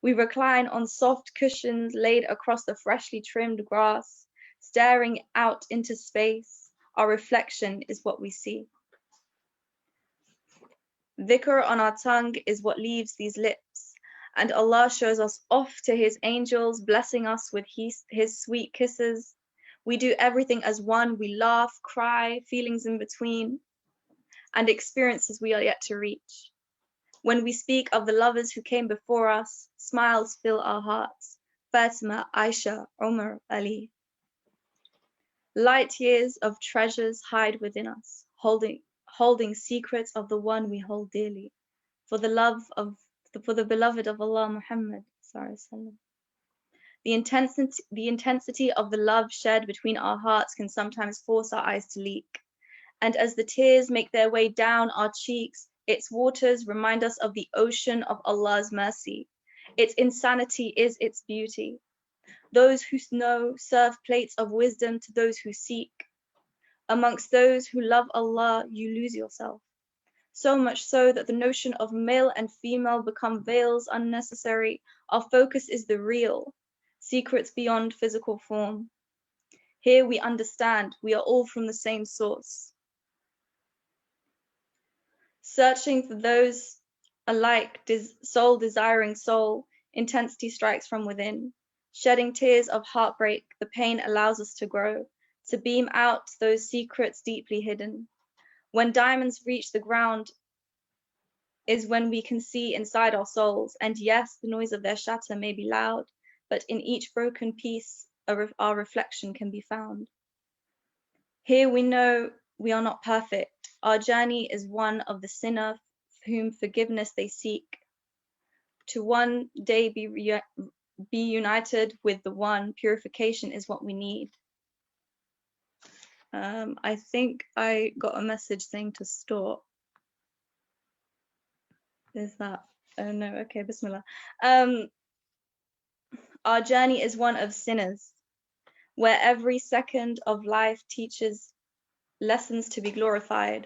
S9: We recline on soft cushions laid across the freshly trimmed grass, staring out into space. Our reflection is what we see. Dhikr on our tongue is what leaves these lips, and Allah shows us off to His angels, blessing us with His sweet kisses. We do everything as one. We laugh, cry, feelings in between, and experiences we are yet to reach. When we speak of the lovers who came before us, smiles fill our hearts. Fatima, Aisha, Umar, Ali. Light years of treasures hide within us, holding secrets of the one we hold dearly. For the beloved of Allah, Muhammad. The intensity of the love shared between our hearts can sometimes force our eyes to leak. And as the tears make their way down our cheeks, its waters remind us of the ocean of Allah's mercy. Its insanity is its beauty. Those who know serve plates of wisdom to those who seek. Amongst those who love Allah, you lose yourself. So much so that the notion of male and female become veils unnecessary. Our focus is the real, secrets beyond physical form. Here we understand we are all from the same source. Searching for those alike, soul desiring soul, intensity strikes from within. Shedding tears of heartbreak, the pain allows us to grow, to beam out those secrets deeply hidden. When diamonds reach the ground is when we can see inside our souls, and yes, the noise of their shatter may be loud, but in each broken piece, our reflection can be found. Here we know we are not perfect. Our journey is one of the sinner for whom forgiveness they seek. To one day be united with the one, purification is what we need. I think I got a message saying to stop. Is that? Oh no, okay, Bismillah. Our journey is one of sinners, where every second of life teaches lessons to be glorified.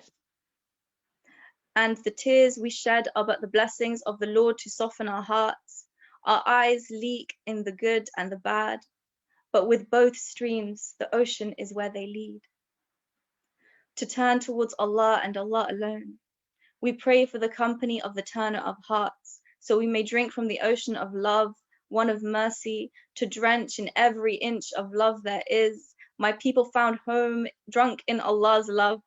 S9: And the tears we shed are but the blessings of the Lord to soften our hearts. Our eyes leak in the good and the bad, but with both streams, the ocean is where they lead. To turn towards Allah and Allah alone. We pray for the company of the turner of hearts, so we may drink from the ocean of love, one of mercy, to drench in every inch of love there is. My people found home, drunk in Allah's love,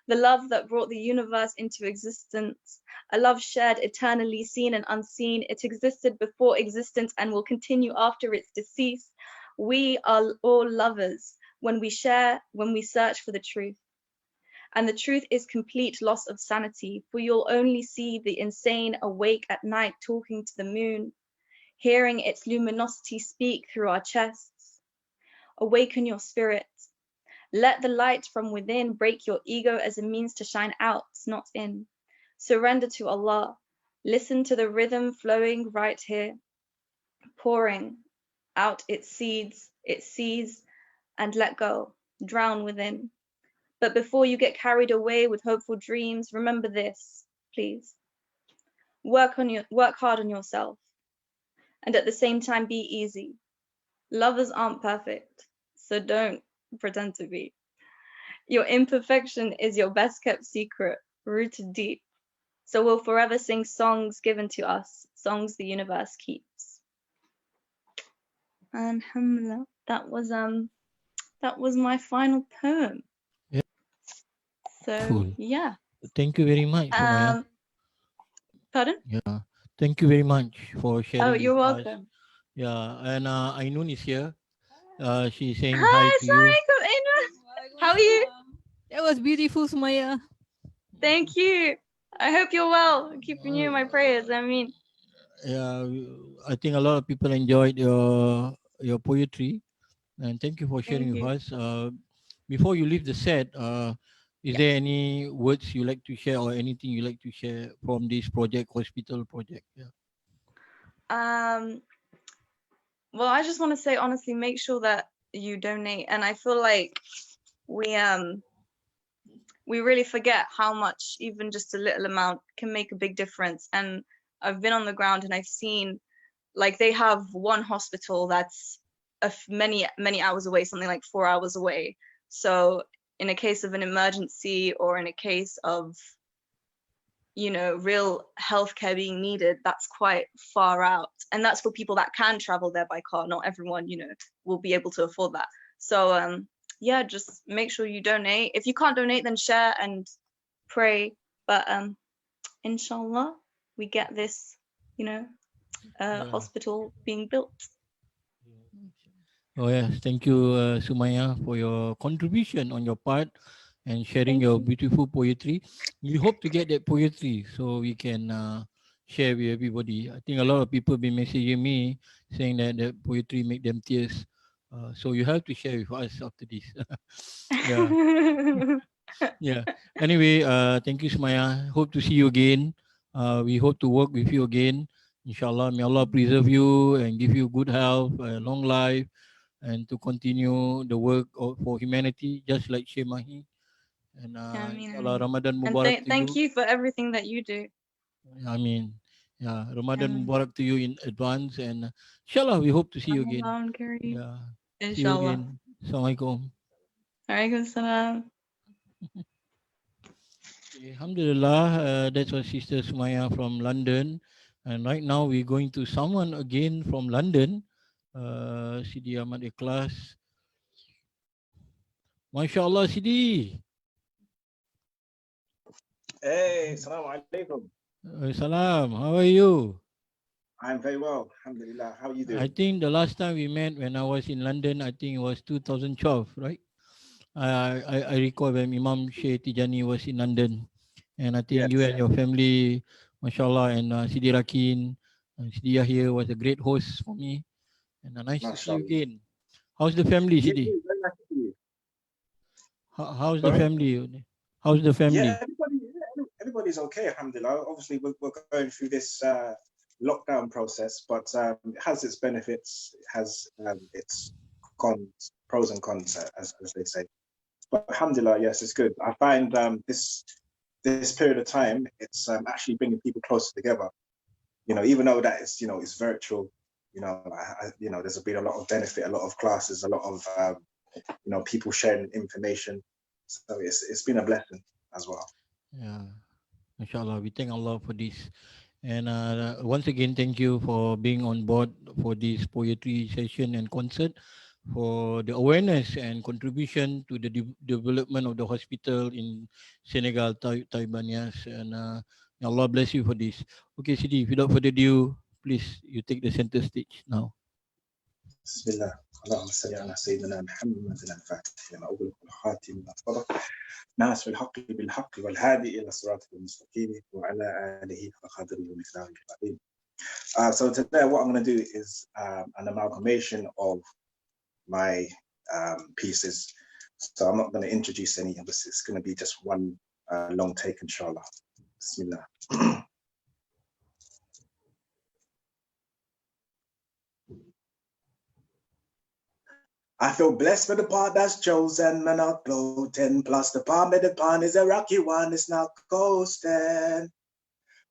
S9: the love that brought the universe into existence, a love shared eternally, seen and unseen. It existed before existence and will continue after its decease. We are all lovers when we search for the truth. And the truth is complete loss of sanity, for you'll only see the insane awake at night talking to the moon, hearing its luminosity speak through our chests. Awaken your spirit. Let the light from within break your ego as a means to shine out, not in. Surrender to Allah. Listen to the rhythm flowing right here, pouring out its seeds, it sees, and let go, drown within. But before you get carried away with hopeful dreams, remember this, please. Work hard on yourself, and at the same time be easy. Lovers aren't perfect, so don't pretend to be. Your imperfection is your best kept secret, rooted deep. So we'll forever sing songs given to us, songs the universe keeps. Alhamdulillah, that was my final poem.
S2: Yeah.
S9: So
S2: Cool.
S9: yeah.
S2: Thank you very much, Soumaya.
S9: Pardon?
S2: Yeah. Thank you very much for sharing.
S9: Oh, you're
S2: with us.
S9: welcome.
S2: Yeah, and Ainun is here. She's saying
S9: Hi,
S2: hi to you.
S9: How are you?
S10: That was beautiful, Soumaya.
S9: Thank you. I hope you're well. I'm keeping you in my prayers. I mean,
S2: Yeah, I think a lot of people enjoyed your poetry, and thank you for
S9: Thank
S2: sharing with
S9: you.
S2: us. Before you leave the set, is
S9: Yeah.
S2: there any words you like to share or anything you like to share from this project, hospital project? Yeah.
S9: Um. Well, I just want to say honestly, make sure that you donate, and I feel like we we really forget how much even just a little amount can make a big difference. And I've been on the ground and I've seen, like, they have one hospital that's many hours away, something like 4 hours away. So in a case of an emergency or in a case of, you know, real healthcare being needed, that's quite far out. And that's for people that can travel there by car. Not everyone, you know, will be able to afford that. So yeah, just make sure you donate. If you can't donate, then share and pray. But inshallah, we get this, you know,
S2: Yeah.
S9: hospital being built.
S2: Oh yes, thank you, Soumaya, for your contribution on your part and sharing
S9: Thank
S2: your
S9: you.
S2: beautiful poetry. We hope to get that poetry so we can share with everybody. I think a lot of people been messaging me saying that the poetry make them tears. So you have to share with us after this. Yeah, yeah. Anyway, thank you, Soumaya. Hope to see you again. We hope to work with you again. Inshallah, may Allah preserve you and give you good health, long life, and to continue the work for humanity, just like Sheikh Mahi. And
S9: Ameen,
S2: inshallah,
S9: ameen.
S2: Ramadan
S9: And
S2: Mubarak to
S9: thank
S2: you.
S9: you for everything that you do.
S2: I mean, yeah, Ramadan
S9: Ameen.
S2: Mubarak to you in advance. And inshallah, we hope to see you again.
S9: Ramadan Kareem.
S2: Yeah, see you
S9: Inshallah.
S2: again. Assalamualaikum.
S9: Alaikum salam.
S2: Okay, Alhamdulillah, that's our sister Soumaya from London. And right now we're going to someone again from London, Sidi Ahmed Ikhlas. MashaAllah, Sidi.
S11: Hey, Assalamu alaikum.
S2: Salam, how are you?
S11: I'm very well, alhamdulillah. How are you
S2: I
S11: doing?
S2: think the last time we met when I was in London, I think it was 2012, right? I recall when Imam Sheikh Tijani was in London. And I think you
S11: Yes,
S2: and your family, mashallah, and Sidi Rakin and Sidi Yahya was a great host for me. And nice to see you
S11: mashallah.
S2: again. How's the family,
S11: You
S2: Sidi?
S11: too, very nice to see you.
S2: How's the
S11: Sorry?
S2: family? How's the
S11: Yeah,
S2: family?
S11: everybody's okay, alhamdulillah. Obviously, we're going through this lockdown process, but it has its benefits, it has its cons, pros and cons, as they say. But alhamdulillah, yes, it's good. I find this period of time, it's actually bringing people closer together. You know, even though that it's, you know, it's virtual, you know, you know, there's been a lot of benefit, a lot of classes, a lot of you know, people sharing information. So it's been a blessing as well.
S2: Yeah, mashallah. We thank Allah for this. And once again, thank you for being on board for this poetry session and concert, for the awareness and contribution to the development of the hospital in Senegal, Taibanias. And may Allah bless you for this. Okay, Sidi, without further ado, please, you take the center stage now.
S11: Bismillah. اللهم صل على سيدنا محمد الفاتح لما أغلق والخاتم لما سبق ناصر الحق بالحق والهادي إلى صراط المستقيم وعلى آله وقدره ومقداره العظيم. So today what I'm going to do is an amalgamation of my pieces. So I'm not going to introduce any of this. It's going to be just one long take, inshallah. Bismillah. I feel blessed with the part that's chosen, man, not gloating. Plus the palm of the pond is a rocky one, it's not coasting.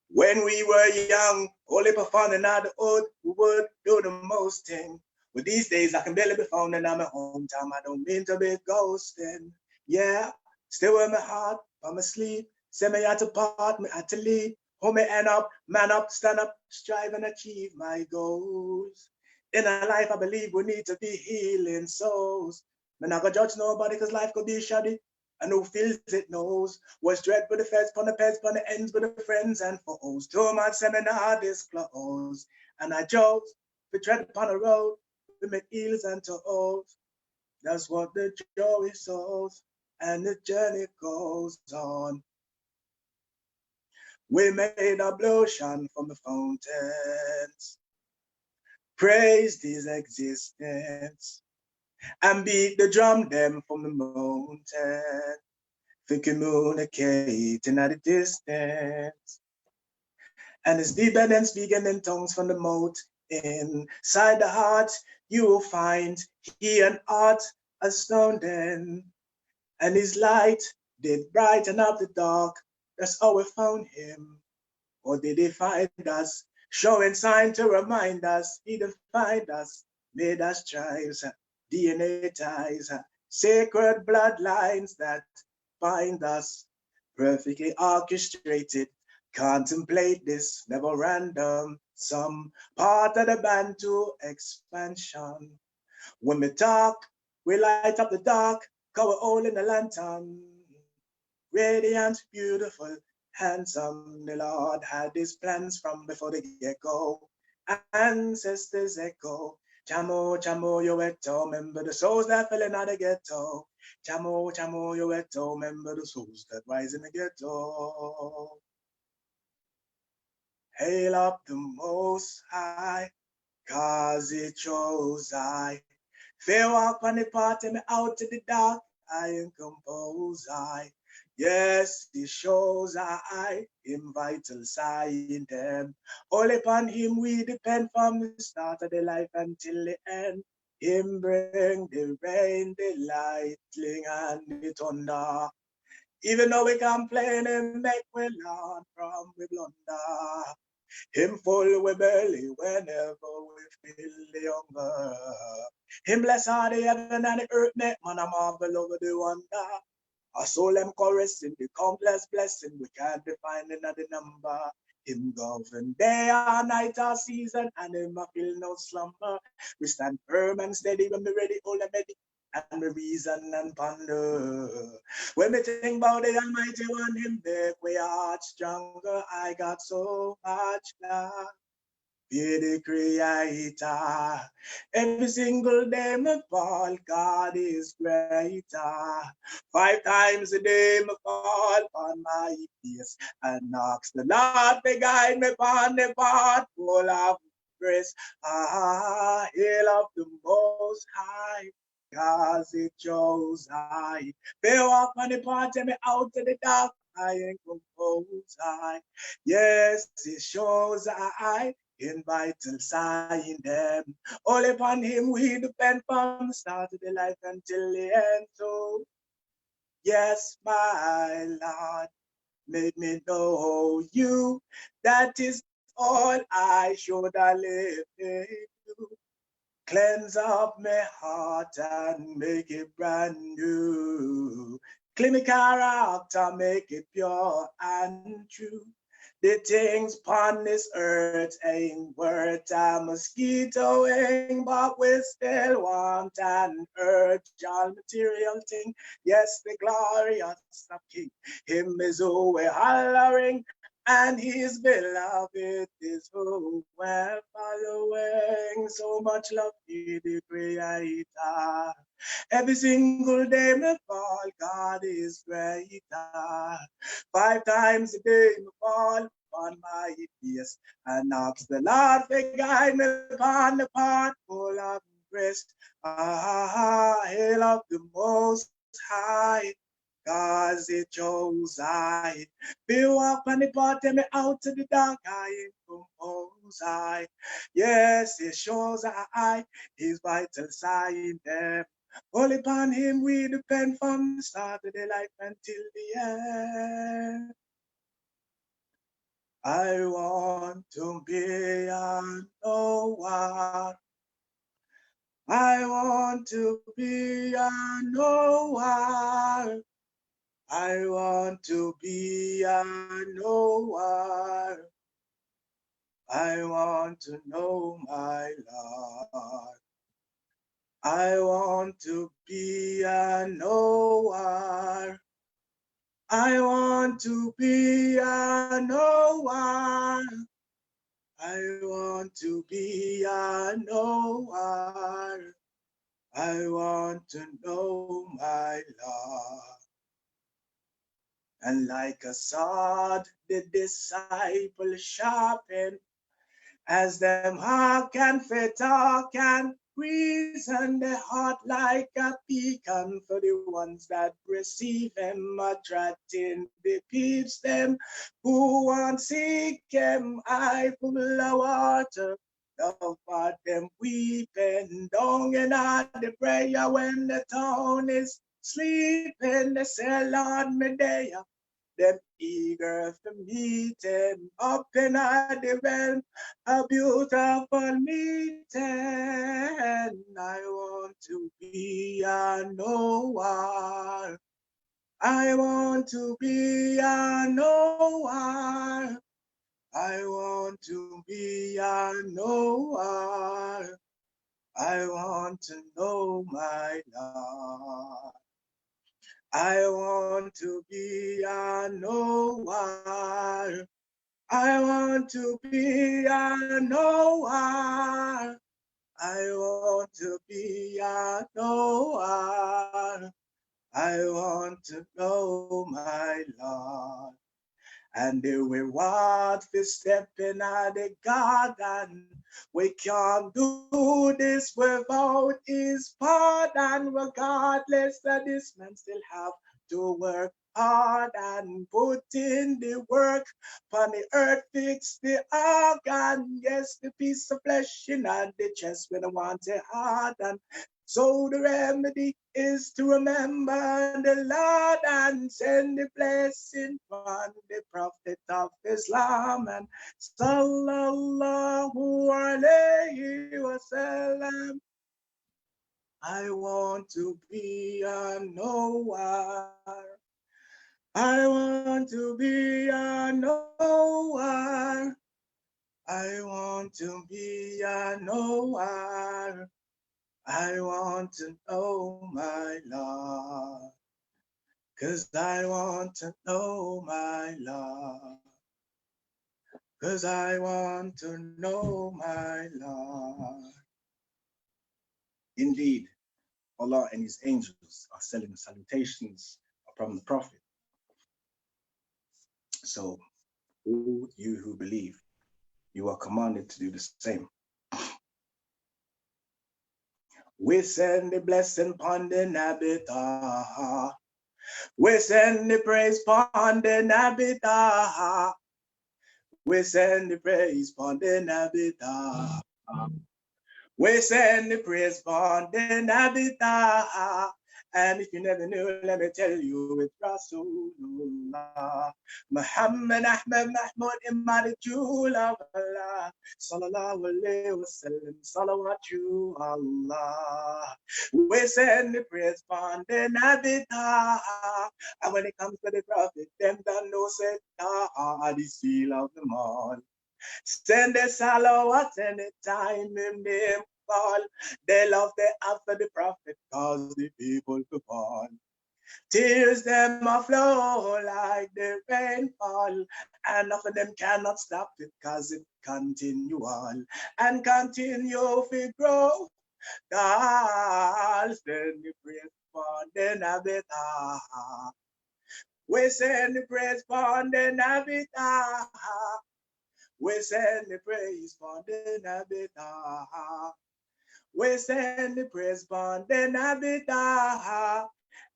S11: When we were young, only for fun and not the old, we would do the most thing. But these days I can barely be found and I'm at hometown. I don't mean to be ghosting. Yeah, still in my heart, I'm asleep. Say me had to part, me had to leave. Hold me end up, man up, stand up, strive and achieve my goals. In our life, I believe we need to be healing souls. Man, I go judge nobody because life could be shoddy. And who feels it knows. What's dread with the feds, pon the ends with the friends and foes. 2 months seminar disclosed. And I chose to tread upon the road. We make heels and toes. That's what the joy souls. And the journey goes on. We made ablution from the fountains, praised his existence, and beat the drum them from the mountain, to communicating at a distance. And it's deeper than speaking in tongues from the mouth. Inside the heart, you will find he and art astounding. And his light did brighten up the dark. That's how we found him. Or did he find us? Showing sign to remind us. He did find us. Made us tribes, DNA ties, sacred bloodlines that bind us. Perfectly orchestrated. Contemplate this, never random. Some part of the Bantu expansion. When we talk, we light up the dark, cover all in the lantern. Radiant, beautiful, handsome, the Lord had his plans from before the get-go. Ancestors echo, Chamo, chamo, yo eto, remember the souls that fell in the ghetto. Chamo, chamo, yo eto, remember the souls that rise in the ghetto. Hail up the Most High, cause it chose I. Fair walk on the path and me out to the dark, I am compose I. Yes, it shows I, him vital sign them. All upon him we depend from the start of the life until the end. Him bring the rain, the lightning and the thunder. Even though we complain and make we learn from we blunder. Him full we belly whenever we feel the hunger. Him bless all the heaven and the earth, make man a marvel over the wonder. Our soul them caressing the countless blessing we can't define in the number. Him govern day or night or season, and him a feel no slumber. We stand firm and steady when we ready, all the ready, and we reason and ponder. When we think about the Almighty One, him make we heart stronger. I got so much love. Be the creator. Every single day me fall, God is greater. 5 times a day me fall on my face and ask the Lord to guide me upon the path full of grace. Hail of the Most High, cause it chose I. They walk on the path and me out to the dark, I ain't composed I. Yes, it shows I. In vital sign them. All upon him we depend from the start of the life until the end. So, yes, my Lord, make me know you. That is all I should have lived in you. Cleanse up my heart and make it brand new. Clean my character, make it pure and true. The things upon this earth ain't worth a mosquito wing, but we still want an urge all material thing. Yes, the glorious of King, him is who we're hollering, and his beloved is who we're following. So much love to the Creator. Every single day me fall, God is greater. 5 times a day me fall on my face and ask the Lord to guide me upon the path full of grace. Hail of the Most High, cause it chose I. Be walk on the path and me out to the dark, I ain't compose I. Yes, it shows I, his vital sign them. All upon him we depend from the start of the life until the end. I want to be a Noah. I want to be a Noah. I want to be a Noah. I want to know my Lord. I want to be a Noah. I want to be a Noah. I want to be a Noah. I want to know my Lord. And like a sword, the disciple sharpen, as them hearken for talk and reason the heart like a beacon for the ones that receive him, attracting the peeps them who want seek him. I full of water, love for them weeping down in the prayer when the town is sleeping. They say, Lord, me there. Them eager to meet him up in the realm, a beautiful meeting. I want to be a Noah. I want to be a Noah. I want to be a Noah. I want to know my Lord. I want to be a Noah. I want to be a Noah. I want to be a Noah. I want to know my Lord. And the reward for stepping out the garden. We can't do this without his pardon. Regardless that this man still have to work hard and put in the work. On the earth fix the organ. Yes, the piece of flesh in the chest when I want it hard. And so the remedy is to remember the Lord and send the blessing from the Prophet of Islam and Sallallahu Alaihi Wasallam. I want to be a Noah. I want to be a Noah. I want to be a Noah. I want to know my Lord, 'cause I want to know my Lord, 'cause I want to know my Lord. Indeed, Allah and His angels are sending salutations upon the Prophet. So, all you who believe, you are commanded to do the same. We send the blessing upon the Nabi Taha. We send the praise upon the Nabi Taha. We send the praise upon the Nabi Taha. We send the praise upon the Nabi Taha. And if you never knew, let me tell you, it's Rasulullah. Muhammad Ahmed Mahmud Imad Jul of Allah. Sallallahu alayhi wa sallam. Salawatu Allah. We send the praise upon the Nabi Taha. And when it comes to the Prophet, them don't know say Taha, the seal of them all. Send the salawat anytime in name fall. They love the after the Prophet cause the people to fall. Tears them a flow like the rainfall, and of them cannot stop it cause it continual and continue to grow. God send the praise for the Nabita. We send the praise for the Nabita. We send the praise for the Nabita. We send the praise for the Nabita.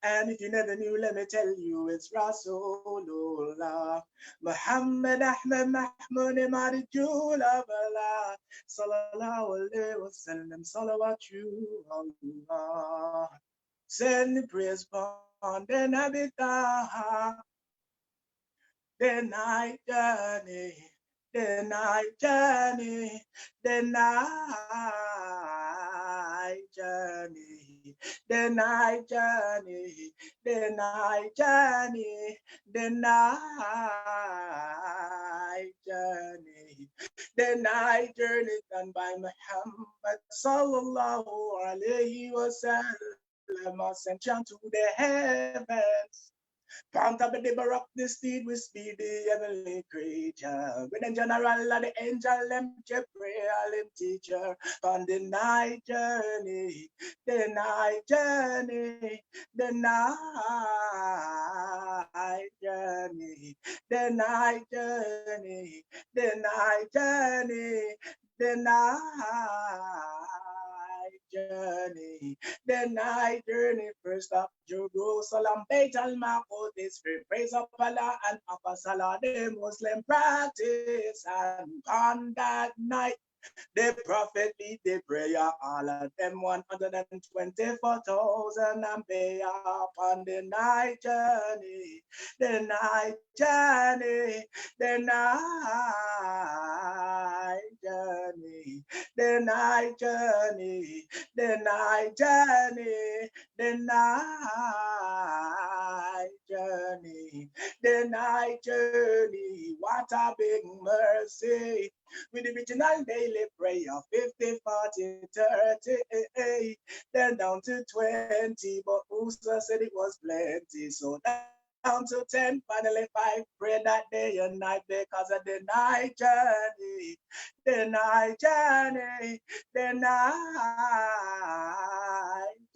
S11: And if you never knew, let me tell you, it's Rasulullah. Muhammad Ahmed Mahmud Imad Jul of Allah. Sallallahu alayhi wa sallam. Salawatu Allah. Send the praise for the Nabita. The night journey. The night journey, the night journey, the night journey, the night journey, the night journey, the night journey done by Muhammad sallallahu alayhi wa sallam, ascension to the heavens. Pant up the baroque, the steed with speedy heavenly creature. With the general and the angel, them pray, all them teacher. On the night journey, the night journey, the night journey, the night journey, the night journey, the night journey, the night journey. First up Jerusalem, Beit al-Maqdis, this free praise of Allah and Papa Salah, the Muslim practice. And on that night, the prophet lead the prayer, all of them 124,000 and pay up on the night journey, the night journey, the night journey, the night journey, the night journey, the night journey, the night journey. What a big mercy. With the original daily prayer, 50, 40, 30, then down to 20, but Musa said it was plenty, so down to 10, finally 5, pray that day and night because of the night journey, the night journey, the night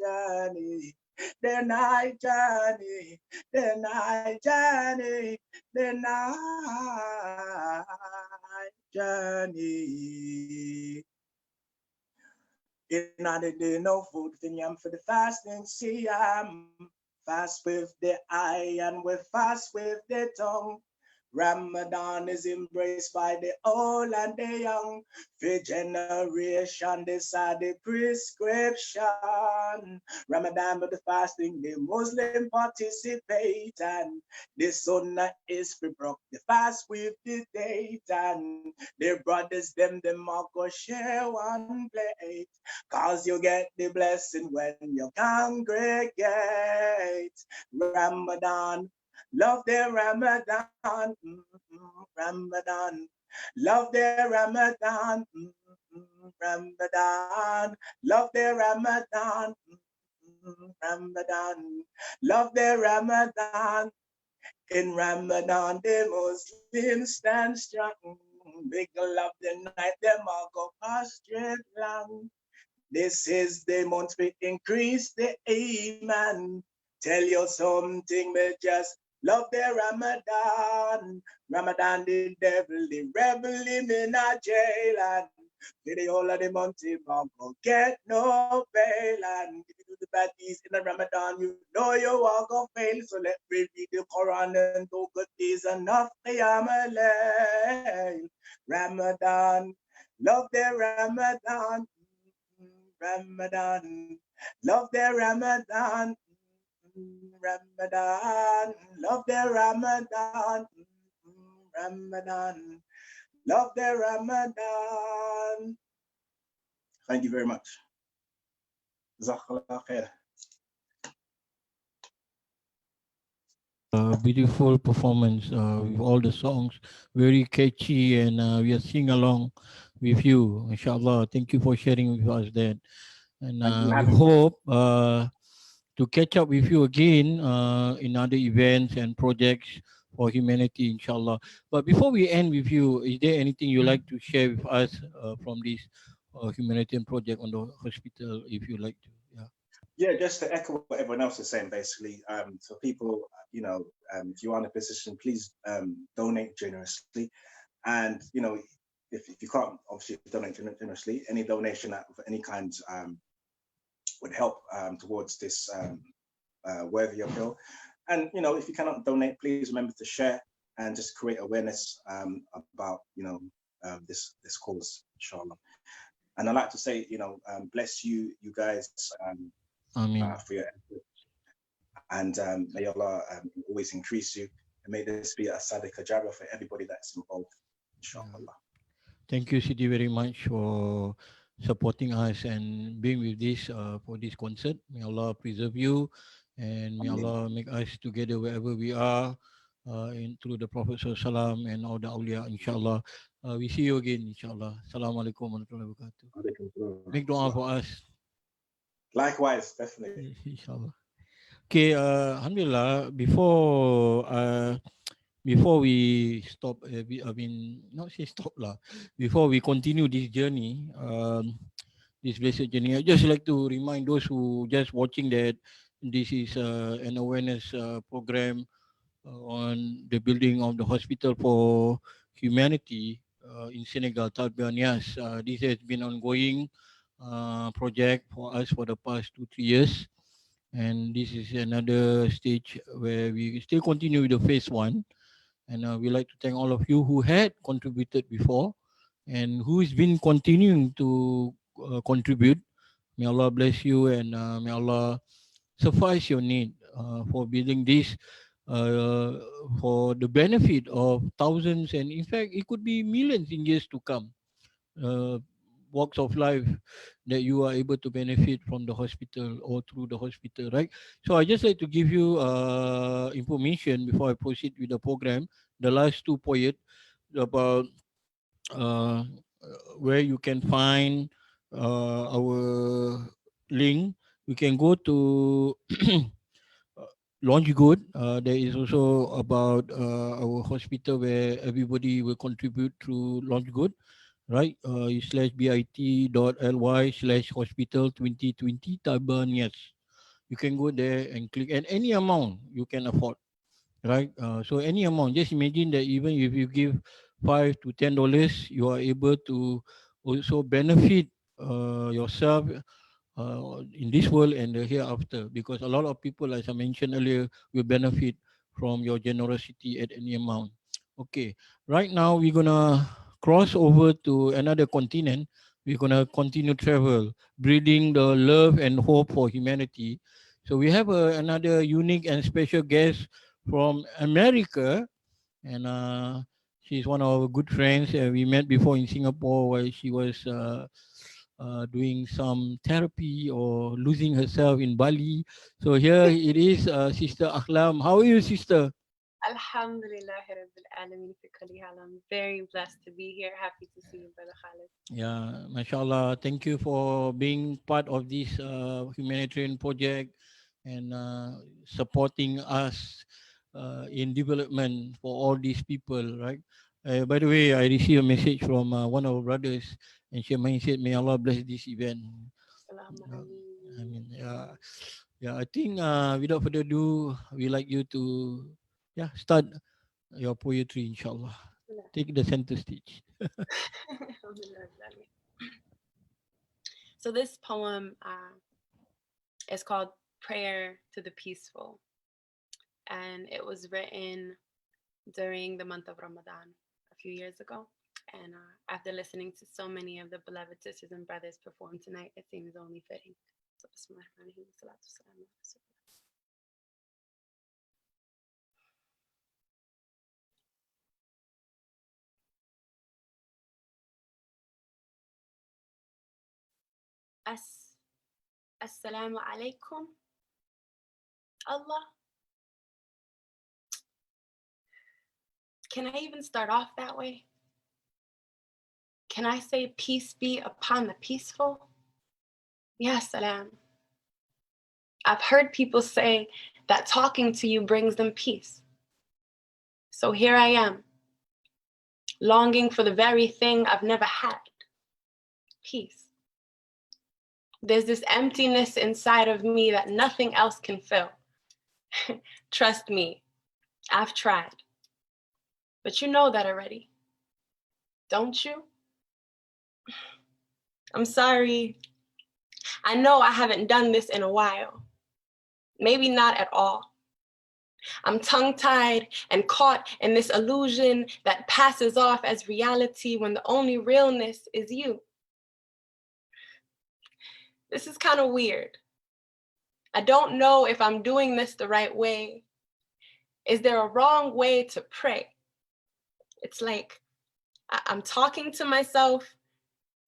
S11: journey. The night journey, the night journey, the night journey. In another day, no food for yam for the fasting. See, I'm fast with the eye and we fast with the tongue. Ramadan is embraced by the old and the young. For generation, this are the prescription. Ramadan with the fasting, the Muslim participate, and the sunnah is for broke the fast with the date, and their brothers them all go share one plate, cause you get the blessing when you congregate. Ramadan, love the Ramadan, Ramadan, love the Ramadan, Ramadan, love the Ramadan, Ramadan, love the Ramadan. In Ramadan, the Muslims stand strong. Big love the night, them all go prostrate long. This is the month we increase the iman. Tell you something, but just love the Ramadan. Ramadan, the devil, the rebel, him in a jail. And for the whole of the month, he won't go get no bail. And if you do the bad deeds in the Ramadan, you know you won't go fail. So let me read the Quran and do good deeds enough. Qiyam al-layl. Ramadan, love the Ramadan. Ramadan, love the Ramadan, Ramadan, love the Ramadan, Ramadan, love the Ramadan. Thank you very much. Jazakallah khair.
S2: Beautiful performance with all the songs, very catchy, and we are singing along with you. Inshallah, thank you for sharing with us that. And we hope to catch up with you again in other events and projects for humanity, inshallah. But before we end with you, is there anything you like to share with us from this humanitarian project on the hospital, if you like to?
S11: Yeah, just to echo what everyone else is saying, basically. So people, if you are in a position, please donate generously. And, if you can't obviously donate generously, any donation of any kind would help towards this worthy appeal. And, if you cannot donate, please remember to share and just create awareness about, this cause, inshallah. And I'd like to say, bless you guys for your effort. And may Allah always increase you, and may this be a sadaqah jarah for everybody that's involved, inshallah.
S2: Thank you, Sidi, very much for supporting us and being with this for this concert. May Allah preserve you, and may Allah make us together wherever we are through the Prophet Sallallahu and all the awliya, inshallah. We see you again, inshallah. Assalamu alaikum warahmatullahi wabarakatuh. Make dua for us.
S11: Likewise, definitely.
S2: Inshallah. Okay, Alhamdulillah, before we stop, I mean, not say stop lah, before we continue this journey, this blessed journey, I just like to remind those who just watching that this is an awareness program on the building of the hospital for humanity in Senegal, Talbianias. This has been ongoing project for us for the past 2-3 years. And this is another stage where we still continue with the phase 1. And we'd like to thank all of you who had contributed before and who's been continuing to contribute. May Allah bless you and may Allah suffice your need for building this for the benefit of thousands, and in fact it could be millions in years to come. Walks of life that you are able to benefit from the hospital or through the hospital, right? So I just like to give you information before I proceed with the program. The last 2 points about uh, where you can find our link. You can go to Launch Good. There is also about our hospital where everybody will contribute through Launch Good, right? /bit.ly/hospital 2020 Tabanias. You can go there and click, and any amount you can afford, right? So any amount, just imagine that even if you give $5 to $10, you are able to also benefit yourself in this world and the hereafter, because a lot of people, as I mentioned earlier, will benefit from your generosity at any amount. Okay, right now we're gonna cross over to another continent. We're gonna continue travel, breeding the love and hope for humanity. So we have another unique and special guest from America, and she's one of our good friends. We met before in Singapore while she was doing some therapy or losing herself in Bali. So here it is, Sister Ahlaam. How are you, sister?
S12: Alhamdulillah Rabbil Alameen fi kulli hal. I'm very blessed to be here. Happy to see you, Brother Khalid.
S2: Yeah, mashallah. Thank you for being part of this humanitarian project and supporting us in development for all these people, right? By the way, I received a message from one of our brothers, and she said, "May Allah bless this event." I mean, yeah. I think without further ado, we like you to, start your poetry, inshallah. Take the center stage.
S12: So this poem is called Prayer to the Peaceful, and it was written during the month of Ramadan a few years ago. And after listening to so many of the beloved sisters and brothers perform tonight, it seems only fitting. So Bismillahirrahmanirrahim. Salatu salam ala Rasulillah. Assalamu alaikum. Allah. Can I even start off that way? Can I say peace be upon the peaceful? Ya salam. I've heard people say that talking to you brings them peace. So here I am, longing for the very thing I've never had, peace. There's this emptiness inside of me that nothing else can fill. Trust me, I've tried. But you know that already, don't you? I'm sorry. I know I haven't done this in a while. Maybe not at all. I'm tongue-tied and caught in this illusion that passes off as reality when the only realness is you. This is kind of weird. I don't know if I'm doing this the right way. Is there a wrong way to pray? It's like I'm talking to myself,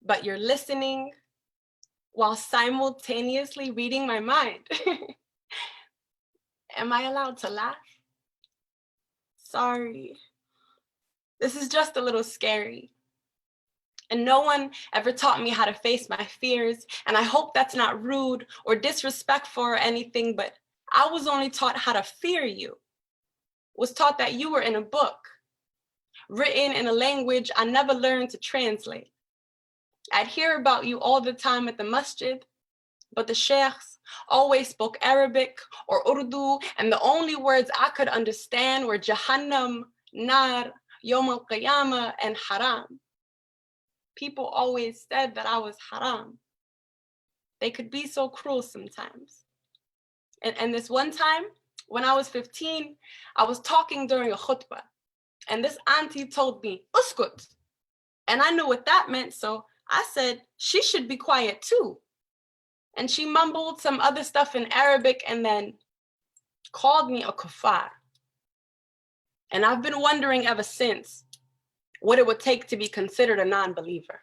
S12: but you're listening while simultaneously reading my mind. Am I allowed to laugh? Sorry. This is just a little scary. And no one ever taught me how to face my fears, and I hope that's not rude or disrespectful or anything, but I was only taught how to fear you, was taught that you were in a book, written in a language I never learned to translate. I'd hear about you all the time at the masjid, but the sheikhs always spoke Arabic or Urdu, and the only words I could understand were Jahannam, Nar, Yom al-Qiyamah, and Haram. People always said that I was haram. They could be so cruel sometimes. And this one time, when I was 15, I was talking during a khutbah, and this auntie told me, uskut. And I knew what that meant, so I said, she should be quiet too. And she mumbled some other stuff in Arabic and then called me a kuffar. And I've been wondering ever since what it would take to be considered a non-believer.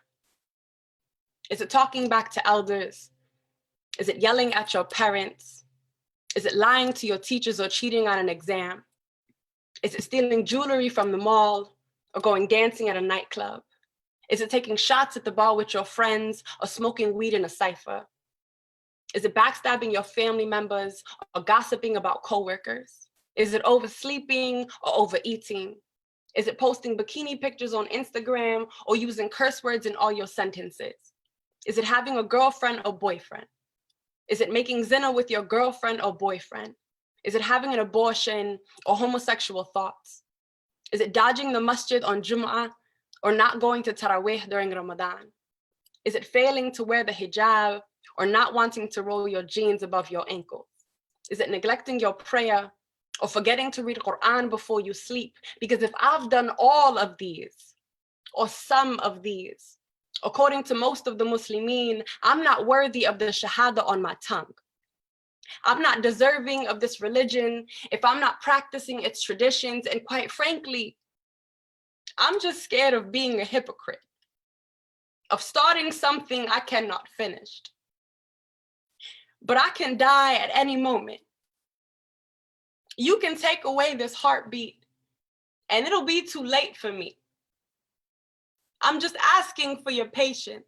S12: Is it talking back to elders? Is it yelling at your parents? Is it lying to your teachers or cheating on an exam? Is it stealing jewelry from the mall or going dancing at a nightclub? Is it taking shots at the bar with your friends or smoking weed in a cypher? Is it backstabbing your family members or gossiping about coworkers? Is it oversleeping or overeating? Is it posting bikini pictures on Instagram or using curse words in all your sentences? Is it having a girlfriend or boyfriend? Is it making zina with your girlfriend or boyfriend? Is it having an abortion or homosexual thoughts? Is it dodging the masjid on Jum'ah or not going to Taraweeh during Ramadan? Is it failing to wear the hijab or not wanting to roll your jeans above your ankles? Is it neglecting your prayer or forgetting to read Quran before you sleep? Because if I've done all of these or some of these, according to most of the Muslimin, I'm not worthy of the shahada on my tongue. I'm not deserving of this religion if I'm not practicing its traditions. And quite frankly, I'm just scared of being a hypocrite, of starting something I cannot finish. But I can die at any moment. You can take away this heartbeat and it'll be too late for me. I'm just asking for your patience,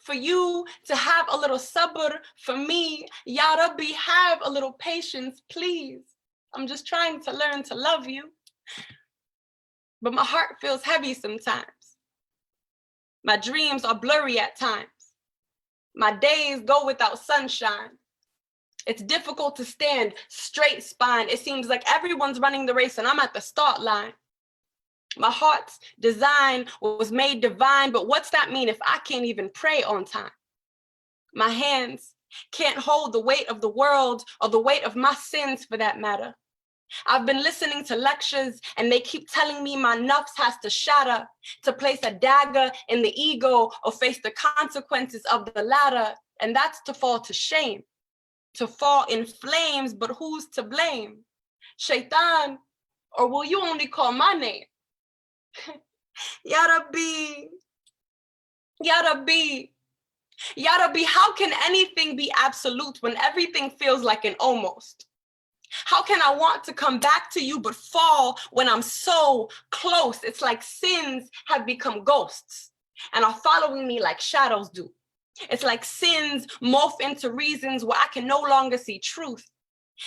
S12: for you to have a little sabr for me. Ya Rabbi, have a little patience, please. I'm just trying to learn to love you. But my heart feels heavy sometimes. My dreams are blurry at times. My days go without sunshine. It's difficult to stand straight spine. It seems like everyone's running the race and I'm at the start line. My heart's design was made divine, but what's that mean if I can't even pray on time? My hands can't hold the weight of the world or the weight of my sins for that matter. I've been listening to lectures and they keep telling me my nafs has to shatter, to place a dagger in the ego or face the consequences of the latter. And that's to fall to shame, to fall in flames, but who's to blame? Shaitan, or will you only call my name? Ya Rabbi, Ya Rabbi, Ya Rabbi, how can anything be absolute when everything feels like an almost? How can I want to come back to you but fall when I'm so close? It's like sins have become ghosts and are following me like shadows do. It's like sins morph into reasons where I can no longer see truth.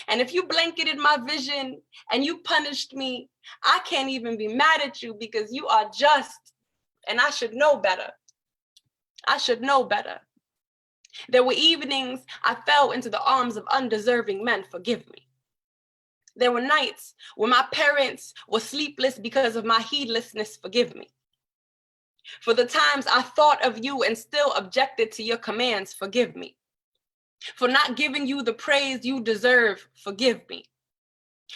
S12: And if you blanketed my vision and you punished me, I can't even be mad at you because you are just, and I should know better. I should know better. There were evenings I fell into the arms of undeserving men, forgive me. There were nights when my parents were sleepless because of my heedlessness, forgive me. For the times I thought of you and still objected to your commands, forgive me. For not giving you the praise you deserve, forgive me.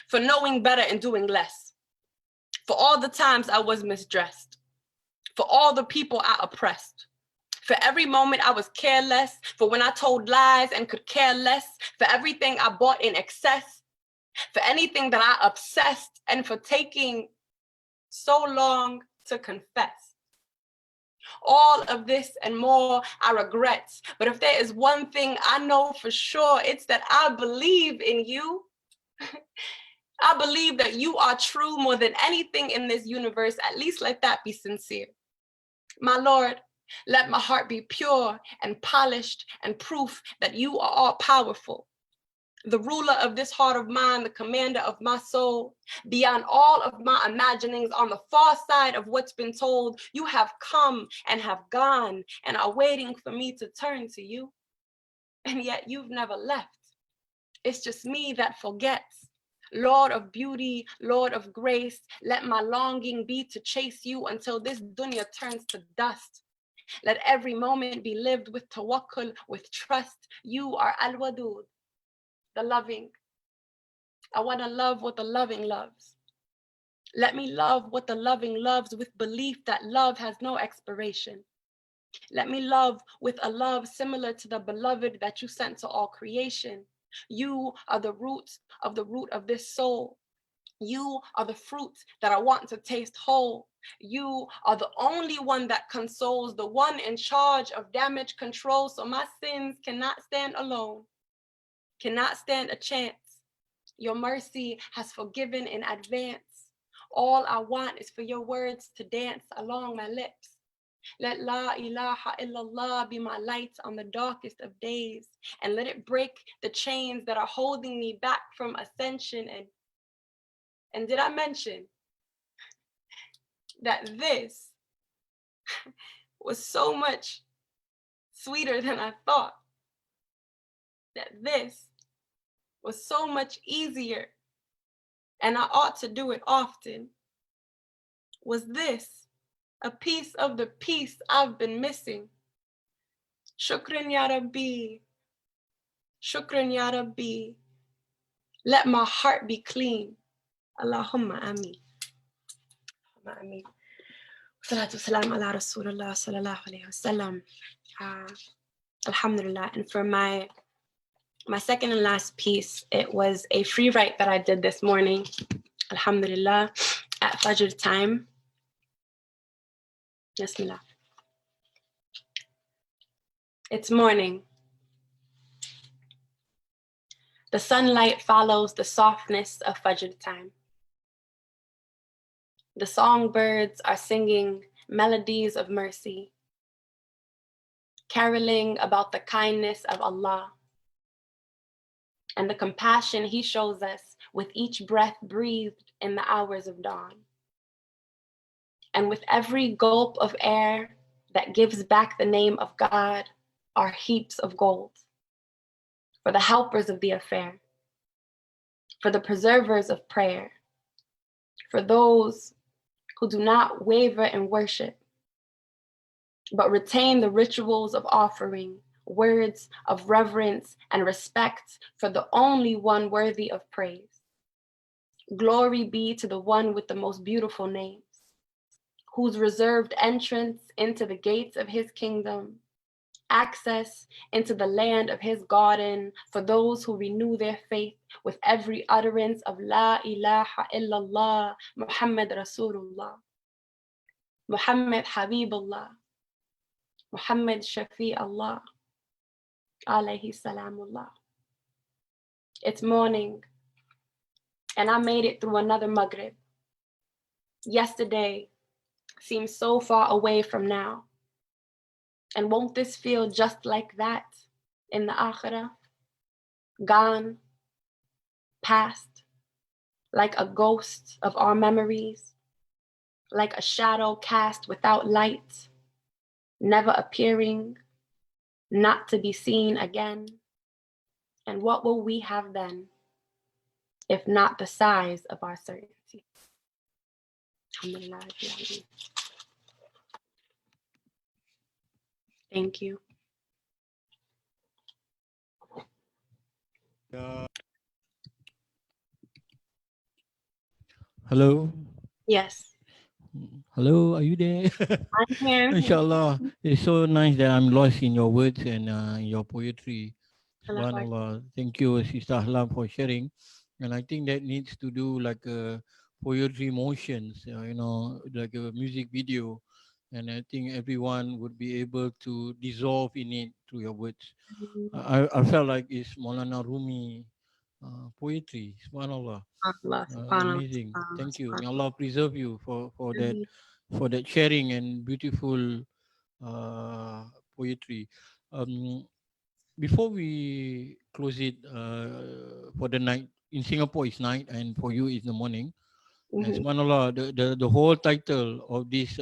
S12: For knowing better and doing less. For all the times I was misdressed. For all the people I oppressed. For every moment I was careless. For when I told lies and could care less. For everything I bought in excess. For anything that I obsessed, and for taking so long to confess. All of this and more I regret, but if there is one thing I know for sure, it's that I believe in you. I believe that you are true more than anything in this universe. At least let that be sincere. My Lord, let my heart be pure and polished and proof that you are all powerful. the ruler of this heart of mine, the commander of my soul, beyond all of my imaginings, on the far side of what's been told, you have come and have gone and are waiting for me to turn to you. And yet you've never left. It's just me that forgets. Lord of beauty, Lord of grace, let my longing be to chase you until this dunya turns to dust. Let every moment be lived with tawakkul, with trust. You are al-wadud, the loving. I want to love what the loving loves. Let me love what the loving loves with belief that love has no expiration. Let me love with a love similar to the beloved that you sent to all creation. You are the root of this soul. You are the fruit that I want to taste whole. You are the only one that consoles, the one in charge of damage control. So my sins cannot stand alone, cannot stand a chance. Your mercy has forgiven in advance. All I want is for your words to dance along my lips. Let La ilaha illallah be my light on the darkest of days, and let it break the chains that are holding me back from ascension. And did I mention that this was so much sweeter than I thought? That this was so much easier, and I ought to do it often. Was this a piece of the peace I've been missing? Shukran ya Rabbi, shukran ya Rabbi. Let my heart be clean. Allahumma ameen. Allahumma ameen. Salatu salam ala Rasulullah sallallahu alayhi wa sallam. Alhamdulillah. And for my second and last piece, it was a free write that I did this morning, alhamdulillah, at Fajr time. Bismillah. It's morning. The sunlight follows the softness of Fajr time. The songbirds are singing melodies of mercy, caroling about the kindness of Allah and the compassion He shows us with each breath breathed in the hours of dawn. And with every gulp of air that gives back the name of God are heaps of gold for the helpers of the affair, for the preservers of prayer, for those who do not waver in worship, but retain the rituals of offering, words of reverence and respect for the only one worthy of praise. Glory be to the one with the most beautiful names, whose reserved entrance into the gates of His kingdom, access into the land of His garden for those who renew their faith with every utterance of La ilaha illallah, Muhammad Rasulullah, Muhammad Habibullah, Muhammad Shafi Allah, alayhi salamullah. It's morning, and I made it through another Maghrib. Yesterday seems so far away from now. And won't this feel just like that in the Akhirah? Gone, past, like a ghost of our memories, like a shadow cast without light, never appearing, not to be seen again. And what will we have then, if not the size of our certainty? Alhamdulillah. Thank you.
S2: Hello.
S12: Yes.
S2: Hello, are you there?
S12: I'm here.
S2: Inshallah. It's so nice that I'm lost in your words and your poetry. Subhanallah. Thank you, Sister Ahlaam, for sharing. And I think that needs to do like a poetry motions, like a music video. And I think everyone would be able to dissolve in it through your words. I felt like it's Maulana Rumi poetry. Subhanallah. Amazing. Thank you. May Allah preserve you for that sharing and beautiful poetry. before we close it for the night, in Singapore it's night and for you it's the morning. And subhanallah, the whole title of this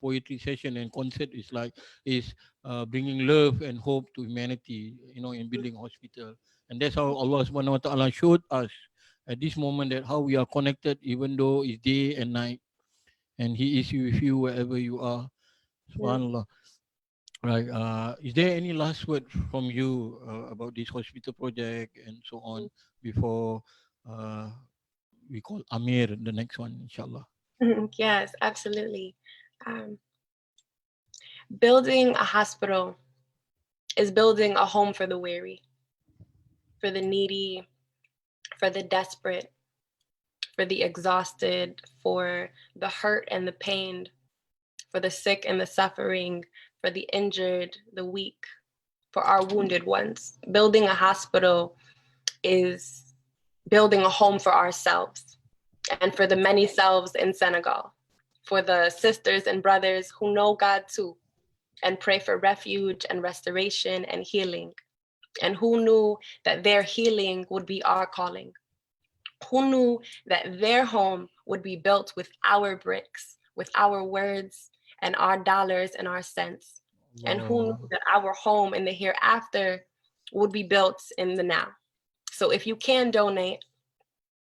S2: poetry session and concert is bringing love and hope to humanity, in building hospital. And that's how Allah subhanahu wa ta'ala showed us at this moment that how we are connected even though it's day and night. And He is with you wherever you are. Subhanallah. Right. Is there any last word from you about this hospital project and so on before we call Amir the next one, inshallah?
S12: Yes, absolutely. Building a hospital is building a home for the weary, for the needy, for the desperate, for the exhausted, for the hurt and the pained, for the sick and the suffering, for the injured, the weak, for our wounded ones. Building a hospital is building a home for ourselves and for the many selves in Senegal, for the sisters and brothers who know God too and pray for refuge and restoration and healing, and who knew that their healing would be our calling, who knew that their home would be built with our bricks, with our words and our dollars and our cents, and who knew that our home in the hereafter would be built in the now. So if you can donate,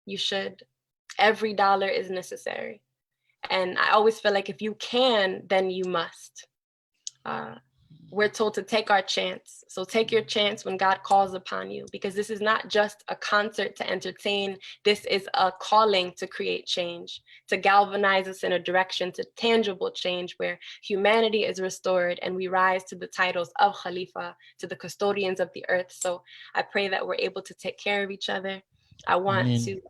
S12: you should. Every dollar is necessary. And I always feel like if you can, then you must. We're told to take our chance. So take your chance when God calls upon you, because this is not just a concert to entertain. This is a calling to create change, to galvanize us in a direction to tangible change where humanity is restored and we rise to the titles of Khalifa, to the custodians of the earth. So I pray that we're able to take care of each other. I want to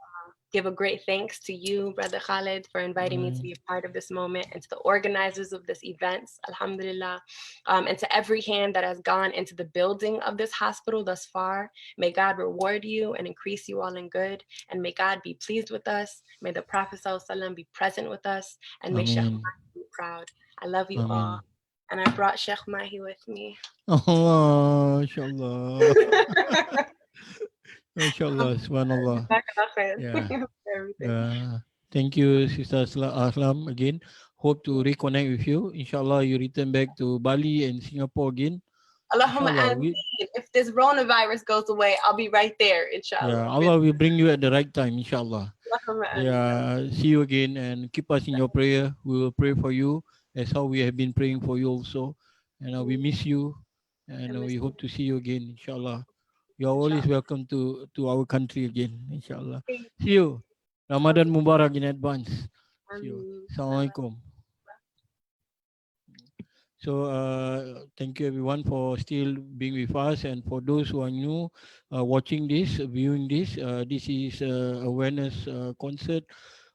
S12: give a great thanks to you, Brother Khalid, for inviting me to be a part of this moment, and to the organizers of this event, alhamdulillah, and to every hand that has gone into the building of this hospital thus far. May God reward you and increase you all in good, and may God be pleased with us. May the Prophet ﷺ be present with us, and may Sheikh Mahi be proud. I love you all, and I brought Sheikh Mahi with me.
S2: Oh, inshallah. Inshallah, subhanallah. Yeah. Thank you, Sister Ahlaam, again. Hope to reconnect with you. Inshallah, you return back to Bali and Singapore again.
S12: Allahumma ameen. If this coronavirus goes away, I'll be right there, inshallah.
S2: Yeah, Allah will bring you at the right time, inshallah. Yeah, see you again and keep us in your prayer. We will pray for you as how we have been praying for you also. And we miss you, and we hope to see you again, inshallah. You are always welcome to our country again, inshallah. See you. Ramadan Mubarak in advance. See you. Assalamualaikum. So thank you everyone for still being with us, and for those who are new watching this, viewing this, this is awareness concert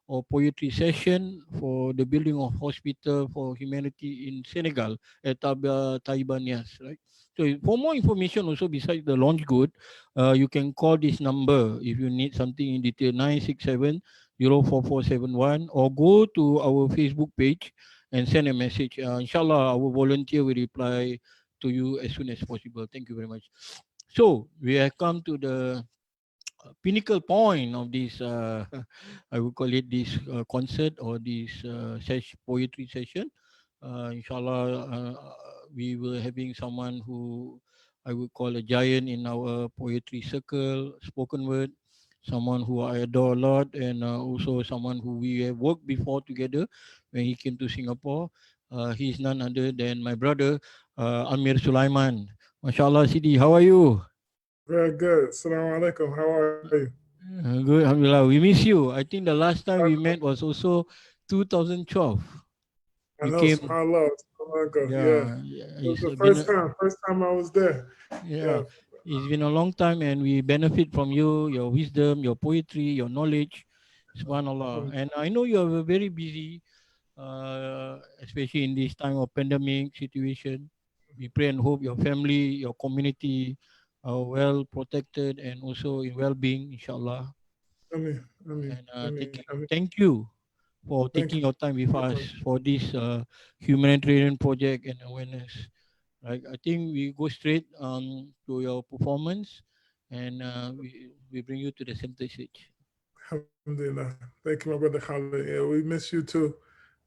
S2: or poetry session for the building of hospital for humanity in Senegal at Taibanias, right? So for more information also besides the launch good, you can call this number if you need something in detail, 967-04471, or go to our Facebook page and send a message. Inshallah, our volunteer will reply to you as soon as possible. Thank you very much. So we have come to the pinnacle point of this, I would call it this concert or this poetry session. Inshallah, we were having someone who I would call a giant in our poetry circle, spoken word, someone who I adore a lot, and also someone who we have worked before together when he came to Singapore. He is none other than my brother, Amir Sulaiman. MashaAllah, Sidi, how are you?
S13: Very good. Assalamu alaikum. How are you?
S2: Good, alhamdulillah. We miss you. I think the last time we met was also 2012.
S13: I know, subhanAllah. Yeah. It was the first time I was there.
S2: Yeah. It's been a long time, and we benefit from you, your wisdom, your poetry, your knowledge. Subhanallah. And I know you are very busy, especially in this time of pandemic situation. We pray and hope your family, your community are well protected and also in well-being, inshallah.
S13: Ameen.
S2: And thank you for taking your time with us for this humanitarian project and awareness. I think we go straight to your performance, and we bring you to the center stage.
S13: Alhamdulillah. Thank you, my brother Khalid. Yeah, we miss you too.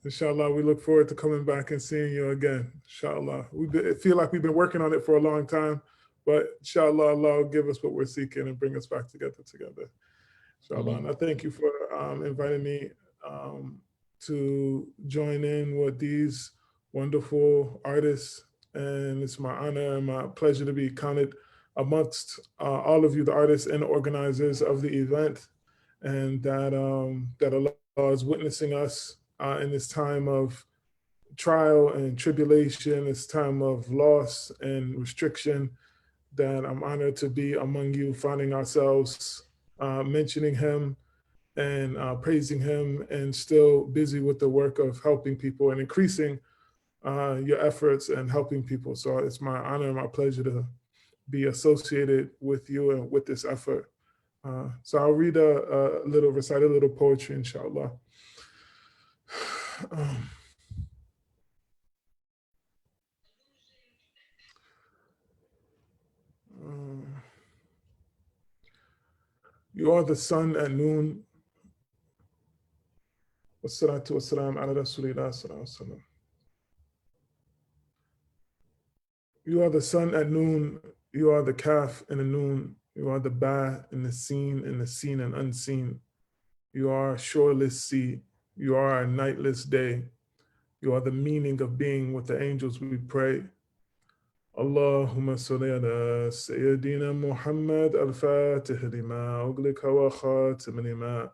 S13: Inshallah, we look forward to coming back and seeing you again. Inshallah. It feel like we've been working on it for a long time, but inshallah, Allah will give us what we're seeking and bring us back together. Inshallah. And I thank you for inviting me to join in with these wonderful artists. And it's my honor and my pleasure to be counted amongst all of you, the artists and organizers of the event, and that Allah is witnessing us in this time of trial and tribulation, this time of loss and restriction, that I'm honored to be among you, finding ourselves mentioning him and praising him, and still busy with the work of helping people and increasing your efforts and helping people. So it's my honor and my pleasure to be associated with you and with this effort. So I'll read recite a little poetry, inshallah. You are the sun at noon. Wassalatu wassalam ala rasulillah sallallahu alaihi wasallam. You are the sun at noon. You are the kaf in the noon. You are the ba in the seen and unseen. You are a shoreless sea. You are a nightless day. You are the meaning of being. With the angels we pray. Allahumma salli ala Sayyidina Muhammad al-Fatih lima uglika wa khatim lima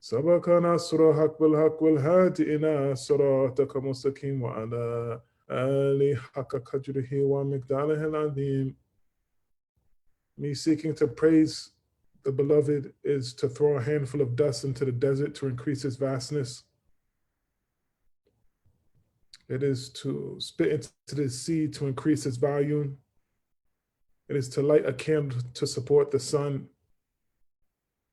S13: sabaka nasra haq bil haq wal hadi ila sirataka mustaqim wa ala ali haqqa qadrihi wa miqdarihi al-azim. Me seeking to praise the beloved is to throw a handful of dust into the desert to increase its vastness. It is to spit into the sea to increase its volume. It is to light a candle to support the sun.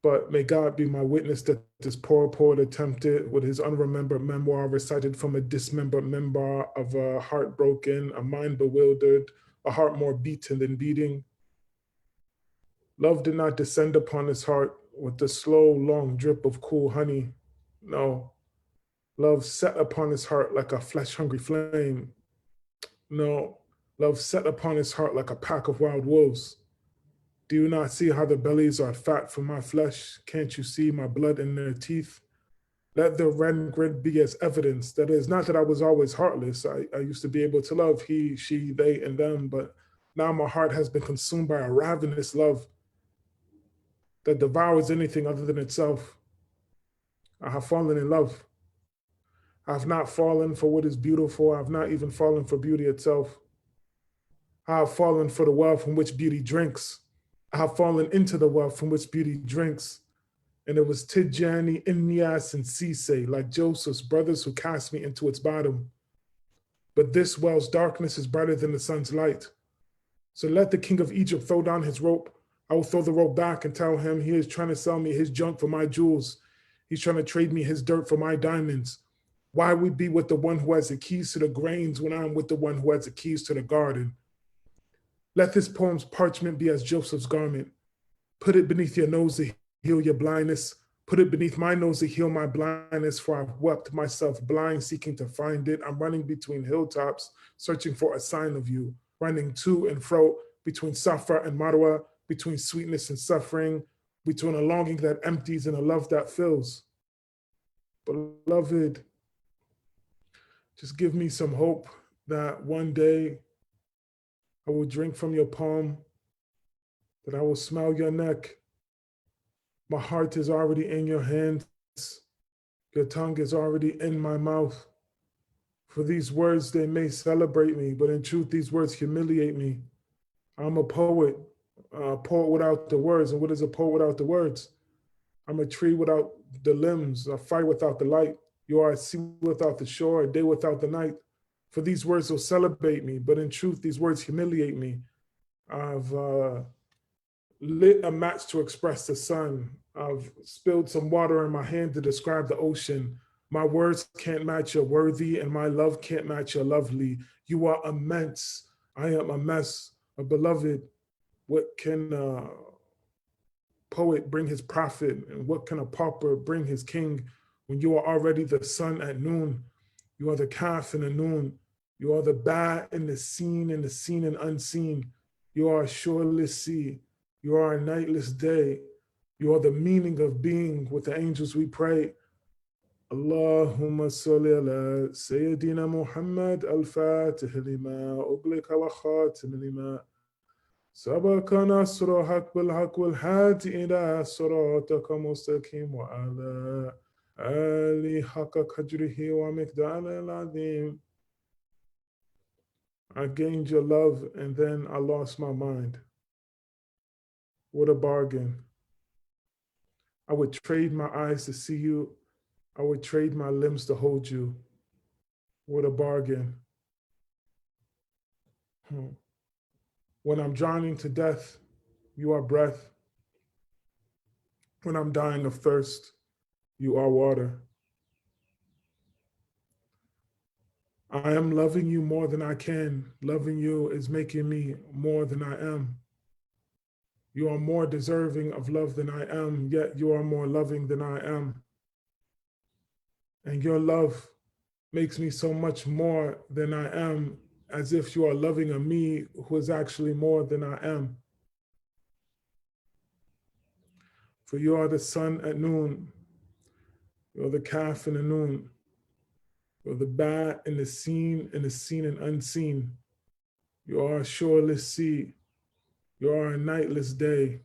S13: But may God be my witness that this poor poet attempted with his unremembered memoir recited from a dismembered member of a heart broken, a mind bewildered, a heart more beaten than beating. Love did not descend upon his heart with the slow, long drip of cool honey. No. Love set upon his heart like a flesh-hungry flame. No, love set upon his heart like a pack of wild wolves. Do you not see how their bellies are fat from my flesh? Can't you see my blood in their teeth? Let the red grid be as evidence that it is not that I was always heartless. I used to be able to love he, she, they, and them, but now my heart has been consumed by a ravenous love that devours anything other than itself. I have fallen in love. I have not fallen for what is beautiful. I have not even fallen for beauty itself. I have fallen for the well from which beauty drinks. I have fallen into the well from which beauty drinks. And it was Tijani, Inyas, and Sise, like Joseph's brothers, who cast me into its bottom. But this well's darkness is brighter than the sun's light. So let the king of Egypt throw down his rope. I will throw the rope back and tell him he is trying to sell me his junk for my jewels. He's trying to trade me his dirt for my diamonds. Why we be with the one who has the keys to the grains when I'm with the one who has the keys to the garden? Let this poem's parchment be as Joseph's garment. Put it beneath your nose to heal your blindness. Put it beneath my nose to heal my blindness, for I've wept myself blind, seeking to find it. I'm running between hilltops, searching for a sign of you, running to and fro between Safa and Marwa, between sweetness and suffering, between a longing that empties and a love that fills. Beloved, just give me some hope that one day I will drink from your palm, that I will smell your neck. My heart is already in your hands. Your tongue is already in my mouth. For these words, they may celebrate me, but in truth, these words humiliate me. I'm a poet without the words. And what is a poet without the words? I'm a tree without the limbs, a fire without the light. You are a sea without the shore, a day without the night. For these words will celebrate me, but in truth, these words humiliate me. I've lit a match to express the sun. I've spilled some water in my hand to describe the ocean. My words can't match your worthy, and my love can't match your lovely. You are immense. I am a mess, a beloved. What can a poet bring his prophet? And what can a pauper bring his king? When you are already the sun at noon, you are the kaf in the noon. You are the ba in the seen and unseen. You are a shoreless sea. You are a nightless day. You are the meaning of being. With the angels we pray. Allahumma salli ala Sayyidina Muhammad al-Fatih lima uglika wa khatim lima سبق نصر حق بالحق والهادي إلى صراطك مستقيم وعلى آله حق قدره ومقداره العظيم. I gained your love and then I lost my mind. What a bargain. I would trade my eyes to see you. I would trade my limbs to hold you. What a bargain. When I'm drowning to death, you are breath. When I'm dying of thirst, you are water. I am loving you more than I can. Loving you is making me more than I am. You are more deserving of love than I am, yet you are more loving than I am. And your love makes me so much more than I am, as if you are loving a me who is actually more than I am. For you are the sun at noon. You are the kaf in the noon. You are the ba in the seen and unseen. You are a shoreless sea. You are a nightless day.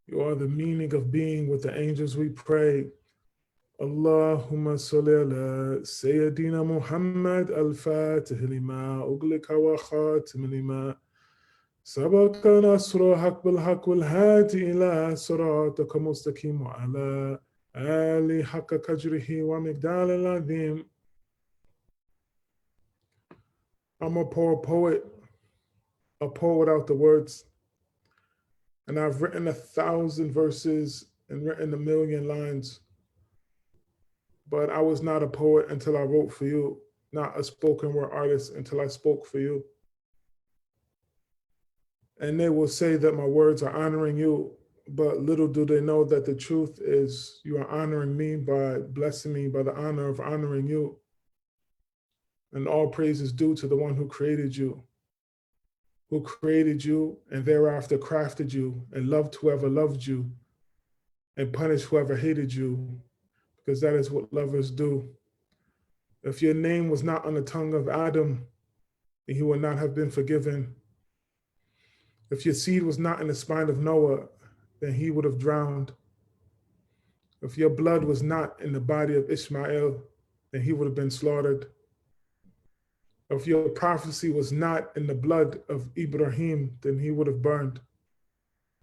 S13: You are the meaning of being. With the angels we pray. Allahumma salli ala Sayyidina Muhammad al-Fatih lima uglika wa khatim lima سبق نصر حق بالحق والهادي إلى صراطك مستقيم وعلى آله حق قدره ومقداره العظيم. I'm a poor poet, a poet without the words. And I've written 1,000 verses and written 1,000,000 lines. But I was not a poet until I wrote for you, not a spoken word artist until I spoke for you. And they will say that my words are honoring you, but little do they know that the truth is you are honoring me by blessing me by the honor of honoring you. And all praise is due to the one who created you and thereafter crafted you and loved whoever loved you and punished whoever hated you, because that is what lovers do. If your name was not on the tongue of Adam, then he would not have been forgiven. If your seed was not in the spine of Noah, then he would have drowned. If your blood was not in the body of Ishmael, then he would have been slaughtered. If your prophecy was not in the blood of Ibrahim, then he would have burned.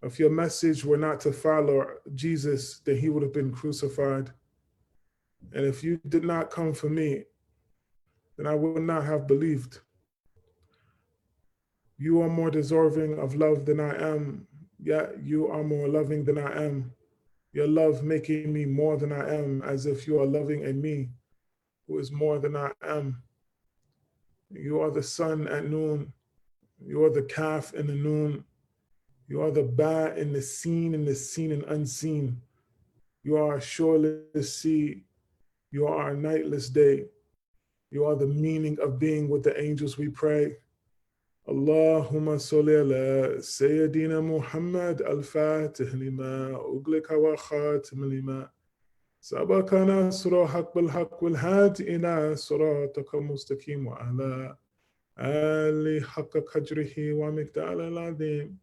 S13: If your message were not to follow Jesus, then he would have been crucified. And if you did not come for me, then I would not have believed. You are more deserving of love than I am, yet you are more loving than I am. Your love making me more than I am, as if you are loving a me who is more than I am. You are the sun at noon. You are the kaf in the noon. You are the ba in the seen and unseen. You are a shoreless sea. You are a nightless day. You are the meaning of being. With the angels we pray. Allahumma salli ala Sayyidina Muhammad al-Fatih lima uglika wa khatim lima سبق نصر حق بالحق والهادي إلى صراطك مستقيم وعلى آله حق قدره ومقداره العظيم.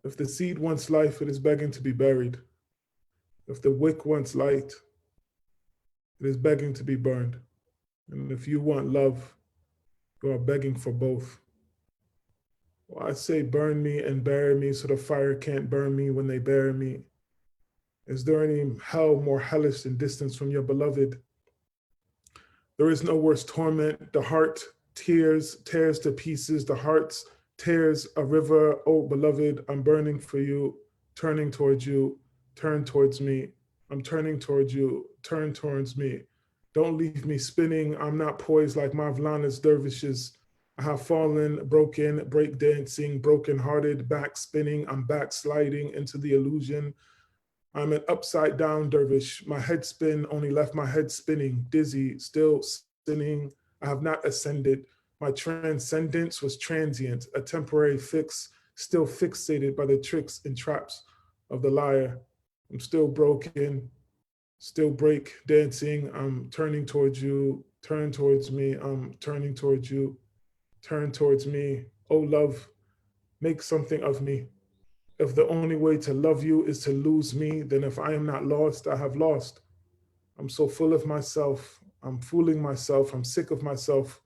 S13: If the seed wants life, it is begging to be buried. If the wick wants light, it is begging to be burned. And if you want love, you are begging for both. Well, I say burn me and bury me so the fire can't burn me when they bury me. Is there any hell more hellish than distance from your beloved? There is no worse torment. The heart tears to pieces. The heart tears a river. Oh, beloved, I'm burning for you, turning towards you. Turn towards me. I'm turning towards you. Turn towards me. Don't leave me spinning. I'm not poised like Mavlana's dervishes. I have fallen, broken, break dancing, broken hearted, back spinning. I'm backsliding into the illusion. I'm an upside down dervish. My head spin only left my head spinning, dizzy, still sinning. I have not ascended. My transcendence was transient, a temporary fix, still fixated by the tricks and traps of the liar. I'm still broken, still break dancing. I'm turning towards you, turn towards me. I'm turning towards you, turn towards me. Oh, love, make something of me. If the only way to love you is to lose me, then if I am not lost, I have lost. I'm so full of myself. I'm fooling myself. I'm sick of myself.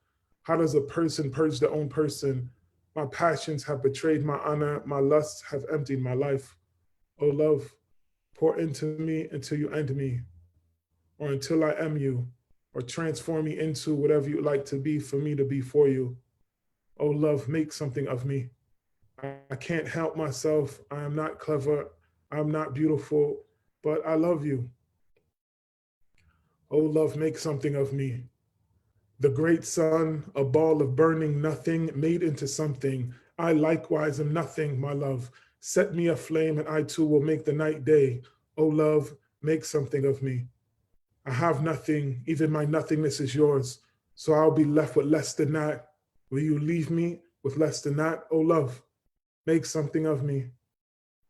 S13: How does a person purge their own person? My passions have betrayed my honor. My lusts have emptied my life. Oh, love, pour into me until you end me, or until I am you, or transform me into whatever you like to be for me to be for you. Oh, love, make something of me. I can't help myself. I am not clever. I'm not beautiful, but I love you. Oh, love, make something of me. The great sun, a ball of burning nothing made into something. I likewise am nothing, my love. Set me aflame and I too will make the night day. Oh, love, make something of me. I have nothing. Even my nothingness is yours. So I'll be left with less than that. Will you leave me with less than that? Oh, love, make something of me.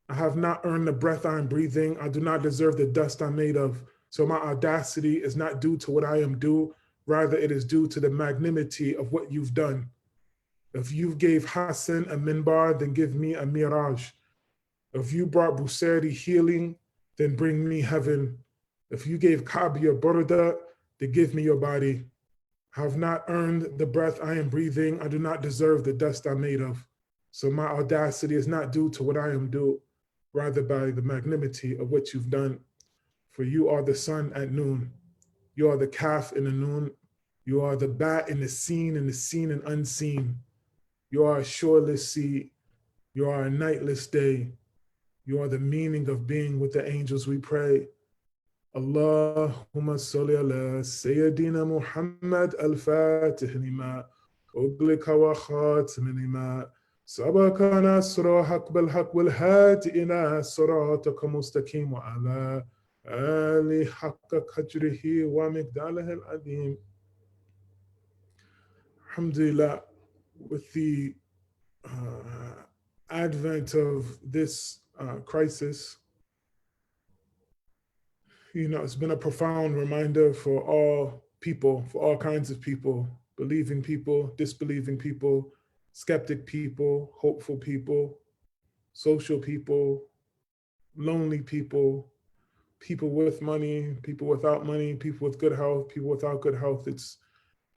S13: I have not earned the breath I am breathing. I do not deserve the dust I'm made of. So my audacity is not due to what I am due. Rather, it is due to the magnanimity of what you've done. If you gave Hassen a minbar, then give me a mirage. If you brought Buseri healing, then bring me heaven. If you gave Kabi your burda, then give me your body. I have not earned the breath I am breathing. I do not deserve the dust I'm made of. So my audacity is not due to what I am due, rather by the magnanimity of what you've done. For you are the sun at noon. You are the calf in the noon. You are the bat in the seen and unseen. You are a shoreless sea. You are a nightless day. You are the meaning of being with the angels we pray. Allahumma salli ala Sayyidina Muhammad al-Fatih lima uglika wa khatim lima sabaka nasra haq bil haq wal hadi ila sirataka mustaqim wa ala ali haqqa qadrihi wa miqdarihi al-azim. Alhamdulillah, with the advent of this crisis, it's been a profound reminder for all people, for all kinds of people, believing people, disbelieving people, skeptic people, hopeful people, social people, lonely people, people with money, people without money, people with good health, people without good health. It's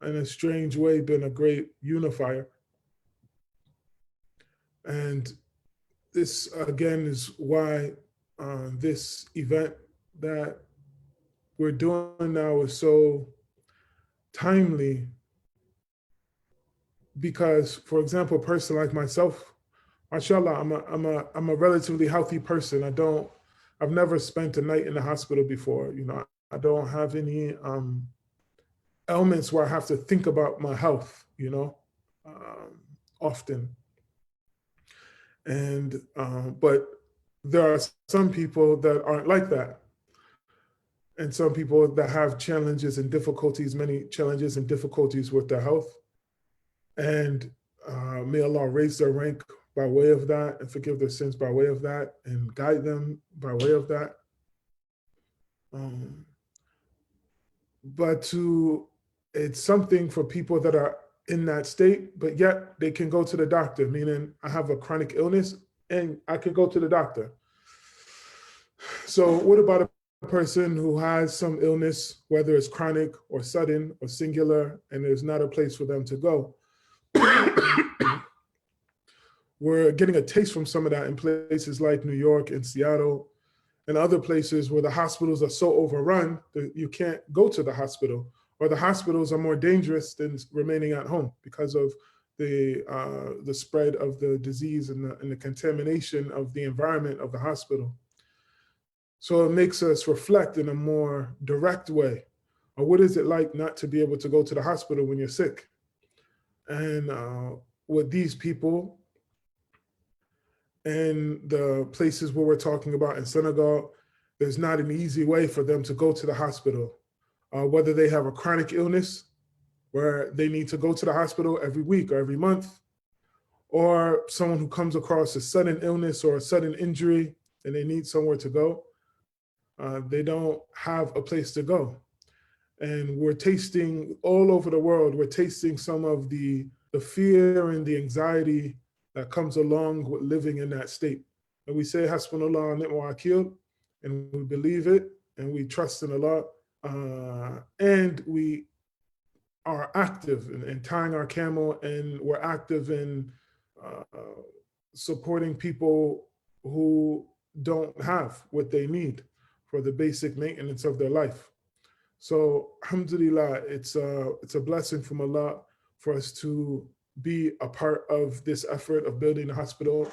S13: in a strange way been a great unifier. And this again is why this event that we're doing now is so timely, because, for example, a person like myself, mashallah, I'm a relatively healthy person. I've never spent a night in the hospital before. I don't have any ailments where I have to think about my health, often. And but there are some people that aren't like that. And some people that have challenges and difficulties, many challenges and difficulties with their health. And may Allah raise their rank by way of that and forgive their sins by way of that and guide them by way of that. But it's something for people that are in that state, but yet they can go to the doctor, meaning I have a chronic illness and I can go to the doctor. So what about a person who has some illness, whether it's chronic or sudden or singular, and there's not a place for them to go? We're getting a taste from some of that in places like New York and Seattle and other places where the hospitals are so overrun that you can't go to the hospital, or the hospitals are more dangerous than remaining at home because of the spread of the disease and the contamination of the environment of the hospital. So it makes us reflect in a more direct way. Or what is it like not to be able to go to the hospital when you're sick? And with these people and the places where we're talking about in Senegal, there's not an easy way for them to go to the hospital, whether they have a chronic illness where they need to go to the hospital every week or every month, or someone who comes across a sudden illness or a sudden injury and they need somewhere to go. They don't have a place to go. And we're tasting all over the world, we're tasting some of the fear and the anxiety that comes along with living in that state. And we say, Hasbunallah wa ni'mal wakil, and we believe it, and we trust in Allah, and we are active in tying our camel, and we're active in supporting people who don't have what they need for the basic maintenance of their life. So alhamdulillah, it's a blessing from Allah for us to be a part of this effort of building a hospital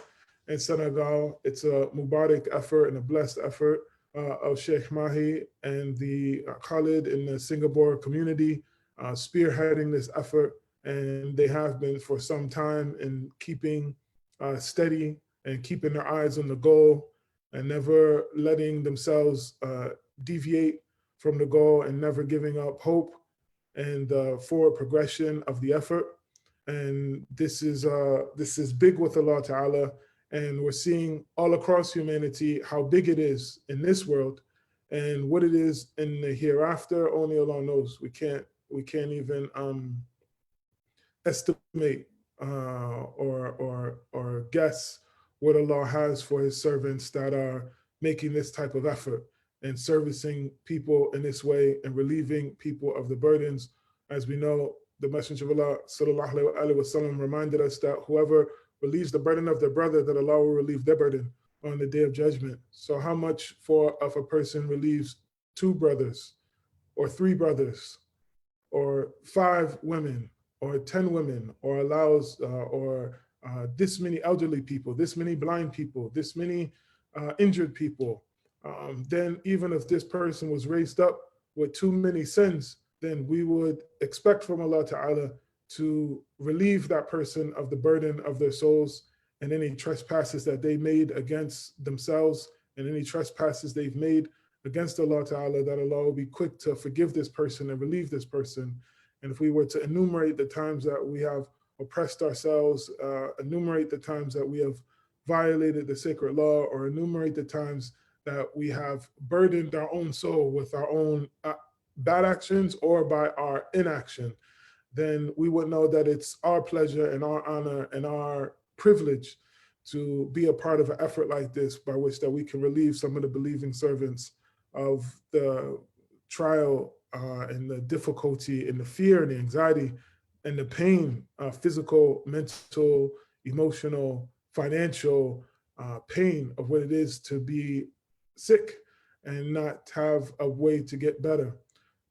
S13: in Senegal. It's a Mubarak effort and a blessed effort of Sheikh Mahi and the Khalid in the Singapore community spearheading this effort. And they have been for some time in keeping steady and keeping their eyes on the goal and never letting themselves deviate from the goal and never giving up hope and the forward progression of the effort. And this is big with Allah Ta'ala. And we're seeing all across humanity how big it is in this world, and what it is in the hereafter, only Allah knows. We can't even estimate or guess what Allah has for his servants that are making this type of effort and servicing people in this way and relieving people of the burdens. As we know, the Messenger of Allah sallallahu alaihi wasallam reminded us that whoever relieves the burden of their brother, that Allah will relieve their burden on the day of judgment. So how much if a person relieves 2 brothers or 3 brothers or 5 women or 10 women, or allows this many elderly people, this many blind people, this many injured people, then even if this person was raised up with too many sins, then we would expect from Allah Ta'ala to relieve that person of the burden of their souls and any trespasses that they made against themselves and any trespasses they've made against Allah Ta'ala, that Allah will be quick to forgive this person and relieve this person. And if we were to enumerate the times that we have oppressed ourselves, enumerate the times that we have violated the sacred law, or enumerate the times that we have burdened our own soul with our own bad actions or by our inaction, then we would know that it's our pleasure and our honor and our privilege to be a part of an effort like this, by which that we can relieve some of the believing servants of the trial and the difficulty and the fear and the anxiety and the pain, physical, mental, emotional, financial pain of what it is to be sick and not have a way to get better.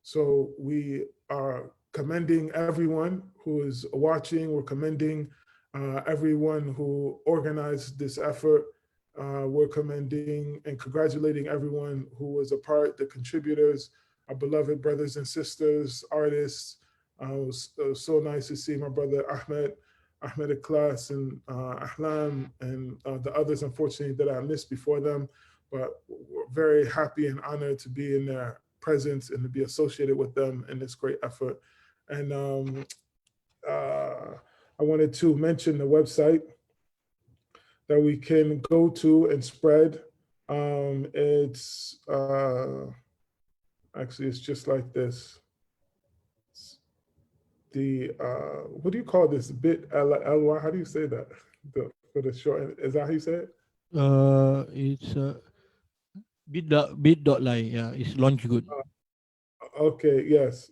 S13: So we are commending everyone who is watching. We're commending everyone who organized this effort. We're commending and congratulating everyone who was a part, the contributors, our beloved brothers and sisters, artists. It was so nice to see my brother Ahmed Ikhlas and Ahlaam and the others, unfortunately, that I missed before them. But we're very happy and honored to be in their presence and to be associated with them in this great effort. And I wanted to mention the website that we can go to and spread. It's actually, it's just like this. The what do you call this? Bit.ly? How do you say that? For the short, is that how you say it?
S2: It's bit.ly. Yeah, it's launch good.
S13: Okay, yes.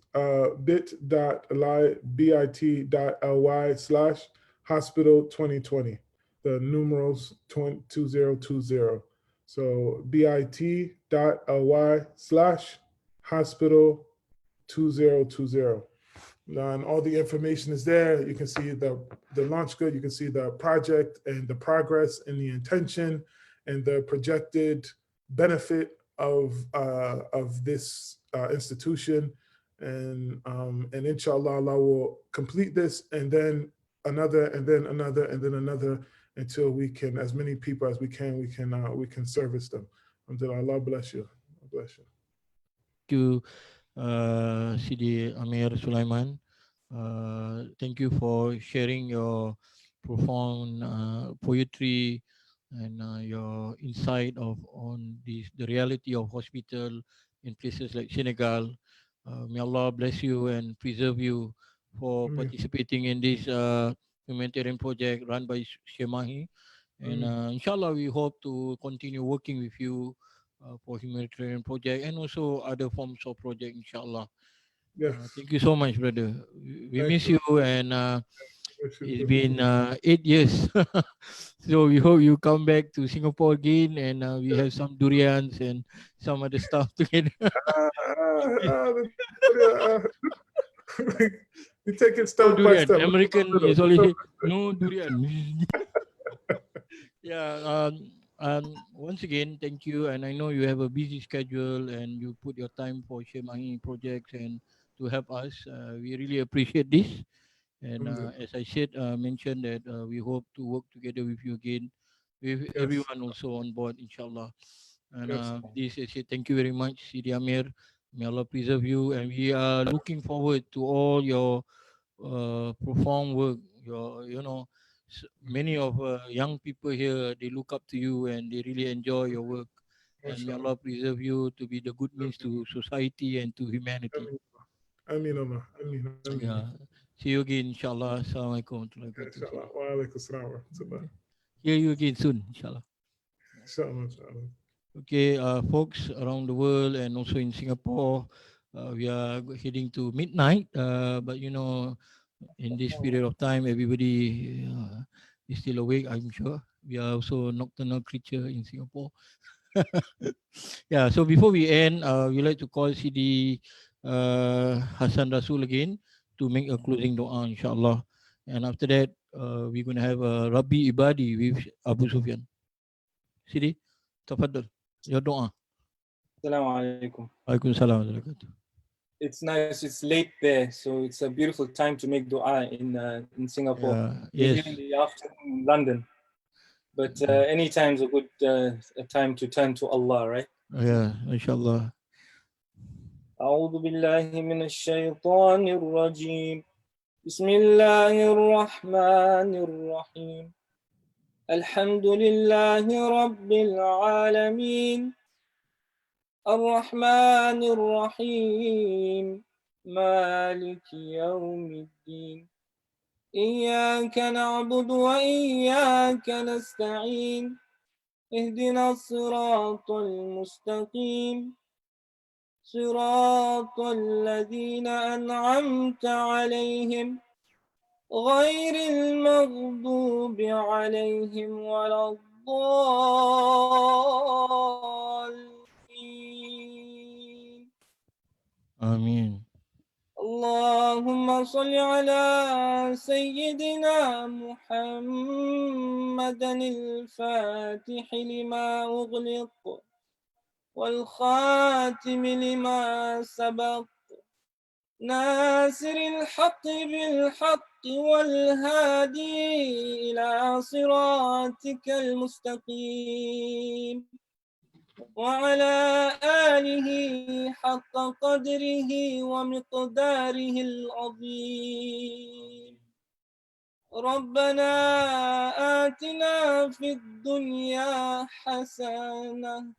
S13: Bit.ly, bit.ly/hospital 2020. The numerals 2020. So bit.ly/hospital 2020. And all the information is there. You can see the launch good. You can see the project and the progress and the intention and the projected benefit of this institution. And inshallah, Allah will complete this, and then another, and then another, and then another, until we can, as many people as we can service them. Until Allah bless you. Bless you.
S2: Thank you, Sidi Amir Sulaiman. Thank you for sharing your profound poetry and your insight on the reality of hospital in places like Senegal. May Allah bless you and preserve you for participating in this humanitarian project run by Shemahi. And inshallah, we hope to continue working with you for humanitarian project and also other forms of project, inshallah.
S13: Yes.
S2: Thank you so much, brother. We
S13: Thank
S2: miss
S13: you.
S2: you, and it's been 8 years. So we hope you come back to Singapore again, and we have some durians and some other stuff together.
S13: We take it
S2: No
S13: step by
S2: durian.
S13: step.
S2: American is always no durian. Yeah. Once again, thank you. And I know you have a busy schedule and you put your time for Shemahi projects and to help us. We really appreciate this. And as I said, mentioned that we hope to work together with you again, with everyone also on board, inshallah. And this, I say thank you very much, Sidi Amir. May Allah preserve you. And we are looking forward to all your profound work. Many of young people here, they look up to you and they really enjoy your work. And may Allah preserve you to be the good means to society and to humanity.
S13: Ameen, Allah. Ameen.
S2: Yeah. See you again, inshallah. Assalamualaikum warahmatullahi wabarakatuh.
S13: Inshallah. Wa alaikum assalam wa rahmatullah.
S2: Hear you again soon, inshallah.
S13: Inshallah. Inshallah.
S2: Okay, folks around the world and also in Singapore, we are heading to midnight. But in this period of time, everybody is still awake, I'm sure. We are also a nocturnal creature in Singapore. Yeah, so before we end, we like to call Sidi Hassen Rasool again to make a closing dua, inshallah. And after that, we're going to have a Rabbi Ibadi with Abu Sofian. Sidi, tafaddal, your dua.
S7: Assalamu alaikum.
S2: Alaikum salam.
S7: It's nice. It's late there, so it's a beautiful time to make dua in Singapore.
S2: Yes.
S7: Here in the afternoon in London, but any time is a good time to turn to Allah, right?
S2: Yeah, inshallah.
S7: أعوذ بالله من الشيطان الرجيم. بسم الله الرحمن الرحيم. الحمد لله رب العالمين. الرحمن الرحيم. مالك يوم الدين. إياك نعبد وإياك نستعين. اهدنا الصراط المستقيم. صراط الذين أنعمت عليهم غير المغضوب عليهم ولا الضالين.
S2: آمين.
S7: اللهم صل على سيدنا محمد الفاتح لما أغلق والخاتم لما سبق ناصر الحق بالحق والهادي إلى صراطك المستقيم وعلى آله حق قدره ومقداره العظيم. ربنا آتنا في الدنيا حسنة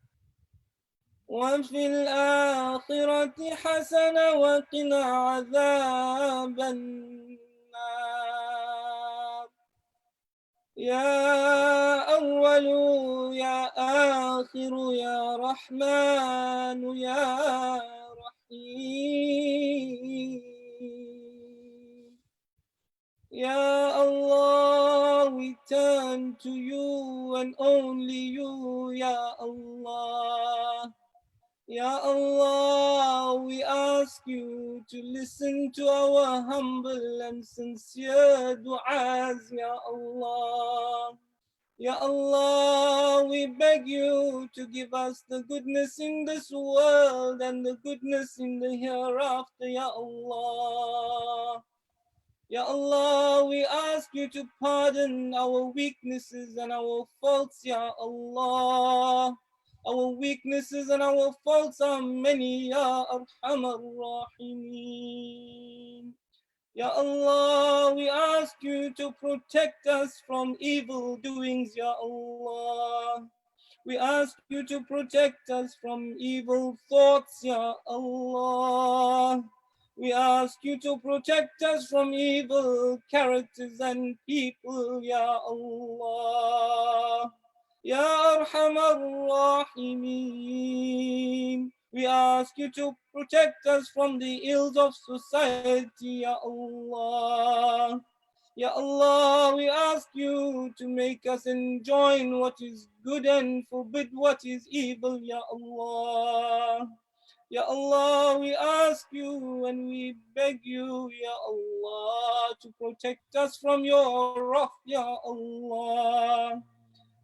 S7: وفي الآخرة حسنة وقنا عذاب النار. يا أول يا آخر يا رحمن يا رحيم. Ya Allah, we turn to you and only you, Ya Allah. Ya Allah, we ask you to listen to our humble and sincere du'as, Ya Allah. Ya Allah, we beg you to give us the goodness in this world and the goodness in the hereafter, Ya Allah. Ya Allah, we ask you to pardon our weaknesses and our faults, Ya Allah. Our weaknesses and our faults are many, Ya Arhamar Rahimin. Ya Allah, we ask you to protect us from evil doings, Ya Allah. We ask you to protect us from evil thoughts, Ya Allah. We ask you to protect us from evil characters and people, Ya Allah. Ya Arhamar Rahimin. We ask you to protect us from the ills of society, Ya Allah. Ya Allah, we ask you to make us enjoy what is good and forbid what is evil, Ya Allah. Ya Allah, we ask you and we beg you, Ya Allah, to protect us from your wrath, Ya Allah.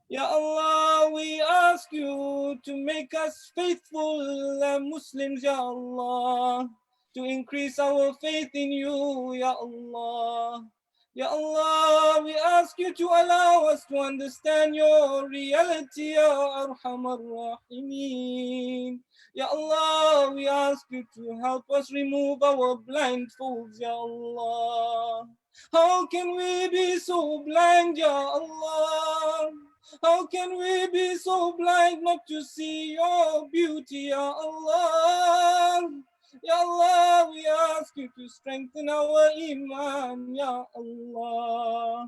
S7: Ya Allah, we ask you to make us faithful Muslims, Ya Allah, to increase our faith in you, Ya Allah. Ya Allah, we ask you to allow us to understand your reality, Ya Arhamar Rahimin. Ya Allah, we ask you to help us remove our blindfolds, Ya Allah. How can we be so blind, Ya Allah? How can we be so blind not to see your beauty, Ya Allah? Ya Allah, we ask you to strengthen our iman, Ya Allah.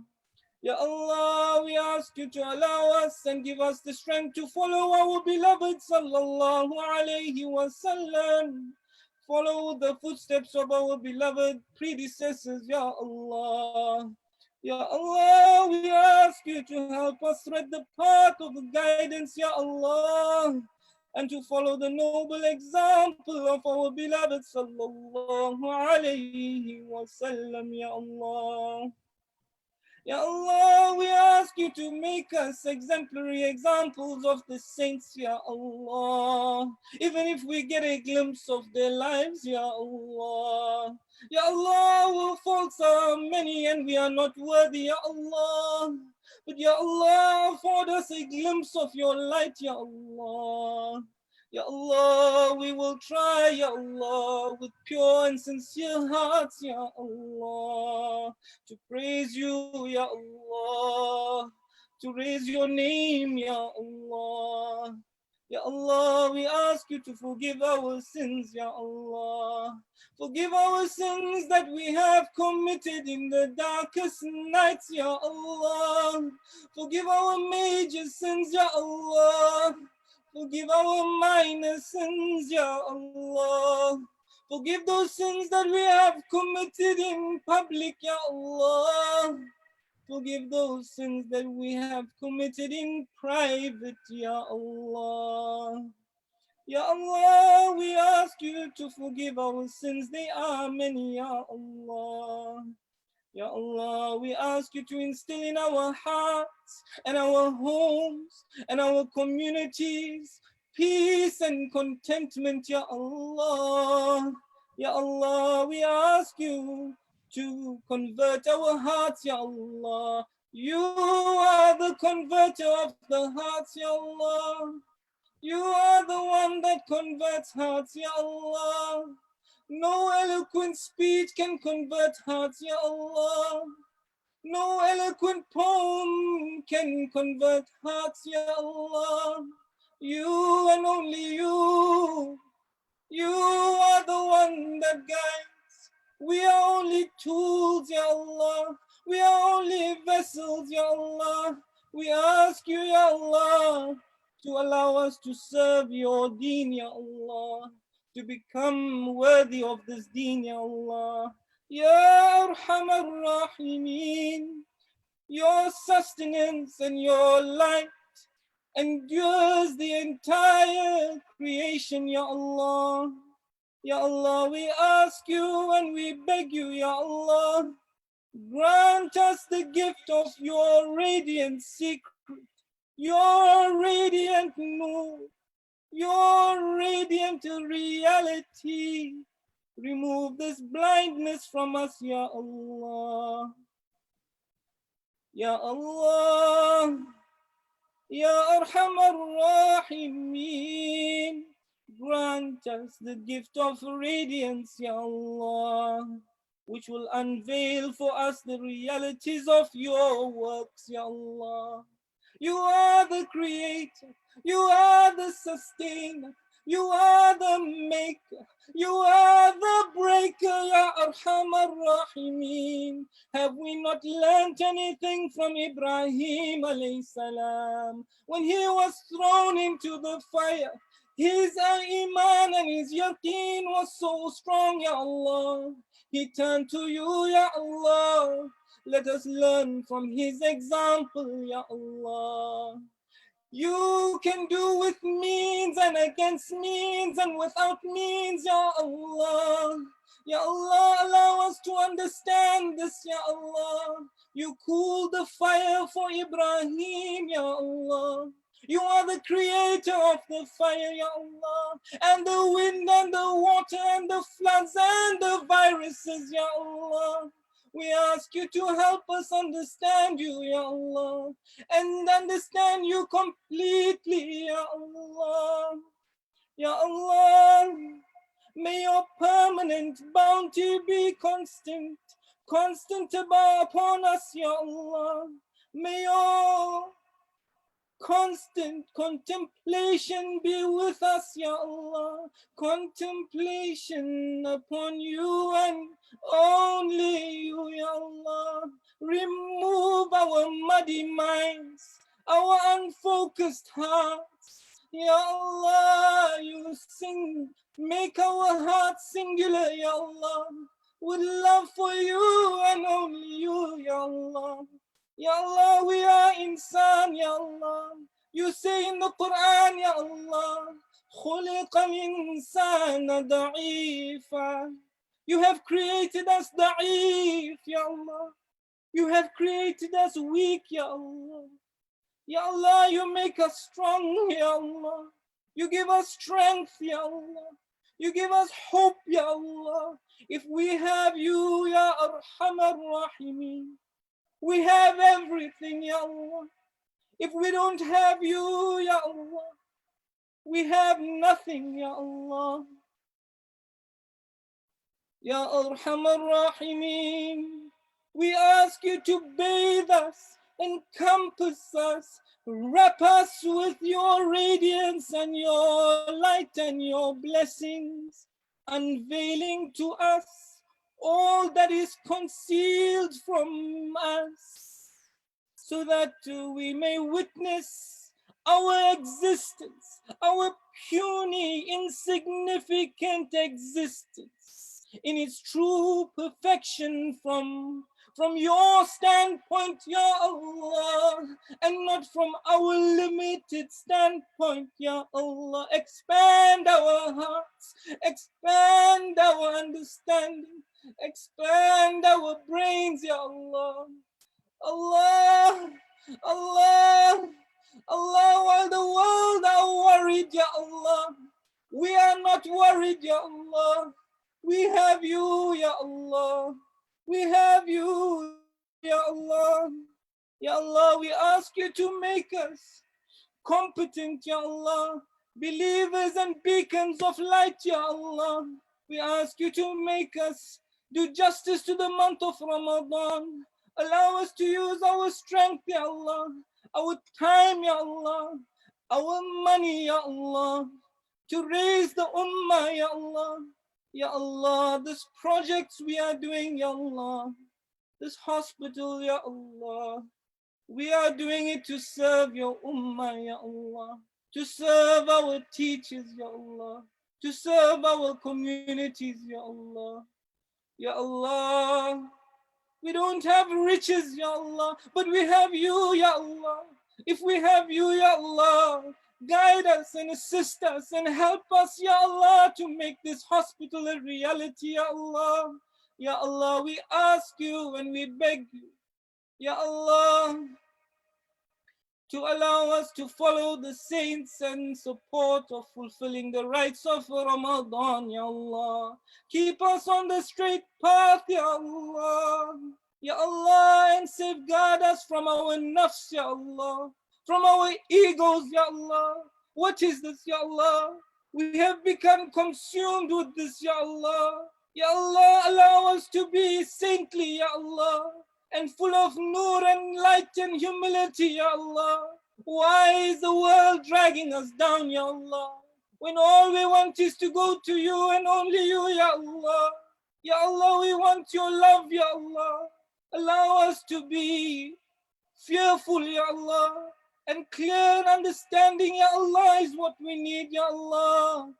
S7: Ya Allah, we ask you to allow us and give us the strength to follow our beloved Sallallahu Alaihi Wasallam. Follow the footsteps of our beloved predecessors, Ya Allah. Ya Allah, we ask you to help us thread the path of guidance, Ya Allah, and to follow the noble example of our beloved Sallallahu Alaihi Wasallam, Ya Allah. Ya Allah, we ask you to make us exemplary examples of the saints, Ya Allah. Even if we get a glimpse of their lives, Ya Allah. Ya Allah, our faults are many and we are not worthy, Ya Allah. But Ya Allah, afford us a glimpse of your light, Ya Allah. Ya Allah, we will try, Ya Allah, with pure and sincere hearts, Ya Allah, to praise you, Ya Allah, to raise your name, Ya Allah. Ya Allah, we ask you to forgive our sins, Ya Allah. Forgive our sins that we have committed in the darkest nights, Ya Allah. Forgive our major sins, Ya Allah. Forgive our minor sins, Ya Allah. Forgive those sins that we have committed in public, Ya Allah. Forgive those sins that we have committed in private, Ya Allah. Ya Allah, we ask you to forgive our sins. They are many, Ya Allah. Ya Allah, we ask you to instill in our hearts and our homes and our communities peace and contentment, Ya Allah. Ya Allah, we ask you to convert our hearts, Ya Allah. You are the converter of the hearts, Ya Allah. You are the one that converts hearts, Ya Allah. No eloquent speech can convert hearts, Ya Allah. No eloquent poem can convert hearts, Ya Allah. You and only you. You are the one that guides. We are only tools, Ya Allah. We are only vessels, Ya Allah. We ask you, Ya Allah, to allow us to serve your deen, Ya Allah, to become worthy of this deen, Ya Allah. Ya Arhamar Rahimin, your sustenance and your light endures the entire creation, Ya Allah. Ya Allah, we ask you and we beg you, Ya Allah, Grant us the gift of your radiant secret, your radiant nur, your radiant reality. Remove this blindness from us, Ya Allah. Ya Allah, Ya Arhamar Rahimeen. Grant us the gift of radiance, Ya Allah, which will unveil for us the realities of your works, Ya Allah. You are the creator, you are the sustainer, you are the maker, you are the breaker, Ya Arhamar Rahimeen. Have we not learned anything from Ibrahim alayhi salam when he was thrown into the fire? His iman and his yaqeen was so strong, Ya Allah. He turned to you, Ya Allah. Let us learn from his example, Ya Allah. You can do with means and against means and without means, Ya Allah. Ya Allah, allow us to understand this, Ya Allah. You cooled the fire for Ibrahim, Ya Allah. You are the creator of the fire, Ya Allah, and the wind and the water and the floods and the viruses, Ya Allah. We ask you to help us understand you, Ya Allah, and understand you completely, Ya Allah. Ya Allah, may your permanent bounty be constant upon us, Ya Allah. May your constant contemplation be with us, Ya Allah. Contemplation upon you and only you, Ya Allah. Remove our muddy minds, our unfocused hearts. Ya Allah, you sing, make our hearts singular, Ya Allah, with love for you and only you, Ya Allah. Ya Allah, we are insan, Ya Allah. You say in the Quran, Ya Allah, خُلِقَ الْإِنسَانَ ضَعِيفًا. You have created us da'if, Ya Allah. You have created us weak, Ya Allah. Ya Allah, you make us strong, Ya Allah. You give us strength, Ya Allah. You give us hope, Ya Allah. If we have you, Ya Arhamar Rahimeen, we have everything, Ya Allah. If we don't have you, Ya Allah, we have nothing, Ya Allah. Ya Arhamar Rahimeen, we ask you to bathe us, encompass us, wrap us with your radiance and your light and your blessings, unveiling to us all that is concealed from us, so that we may witness our existence, our puny, insignificant existence in its true perfection from your standpoint, Ya Allah, and not from our limited standpoint, Ya Allah. Expand our hearts, expand our understanding, expand our brains, Ya Allah. Allah, Allah, Allah, while the world are worried, Ya Allah, we are not worried, Ya Allah. We have you, Ya Allah. We have you, Ya Allah. Ya Allah, we ask you to make us competent, Ya Allah, believers and beacons of light, Ya Allah. We ask you to make us do justice to the month of Ramadan. Allow us to use our strength, Ya Allah, our time, Ya Allah, our money, Ya Allah, to raise the ummah, Ya Allah. Ya Allah, this projects we are doing, Ya Allah, this hospital, Ya Allah, we are doing it to serve your ummah, Ya Allah, to serve our teachers, Ya Allah, to serve our communities, Ya Allah. Ya Allah, we don't have riches, Ya Allah, but we have you, Ya Allah. If we have you, Ya Allah, guide us and assist us and help us, Ya Allah, to make this hospital a reality, Ya Allah. Ya Allah, we ask you and we beg you, Ya Allah, to allow us to follow the saints and support of fulfilling the rights of Ramadan, Ya Allah. Keep us on the straight path, Ya Allah. Ya Allah, and safeguard us from our nafs, Ya Allah, from our egos, Ya Allah. What is this, Ya Allah? We have become consumed with this, Ya Allah. Ya Allah, allow us to be saintly, Ya Allah, and full of nur and light and humility, Ya Allah. Why is the world dragging us down, Ya Allah, when all we want is to go to you and only you, Ya Allah. Ya Allah, we want your love, Ya Allah. Allow us to be fearful, Ya Allah, and clear understanding, Ya Allah, is what we need, Ya Allah.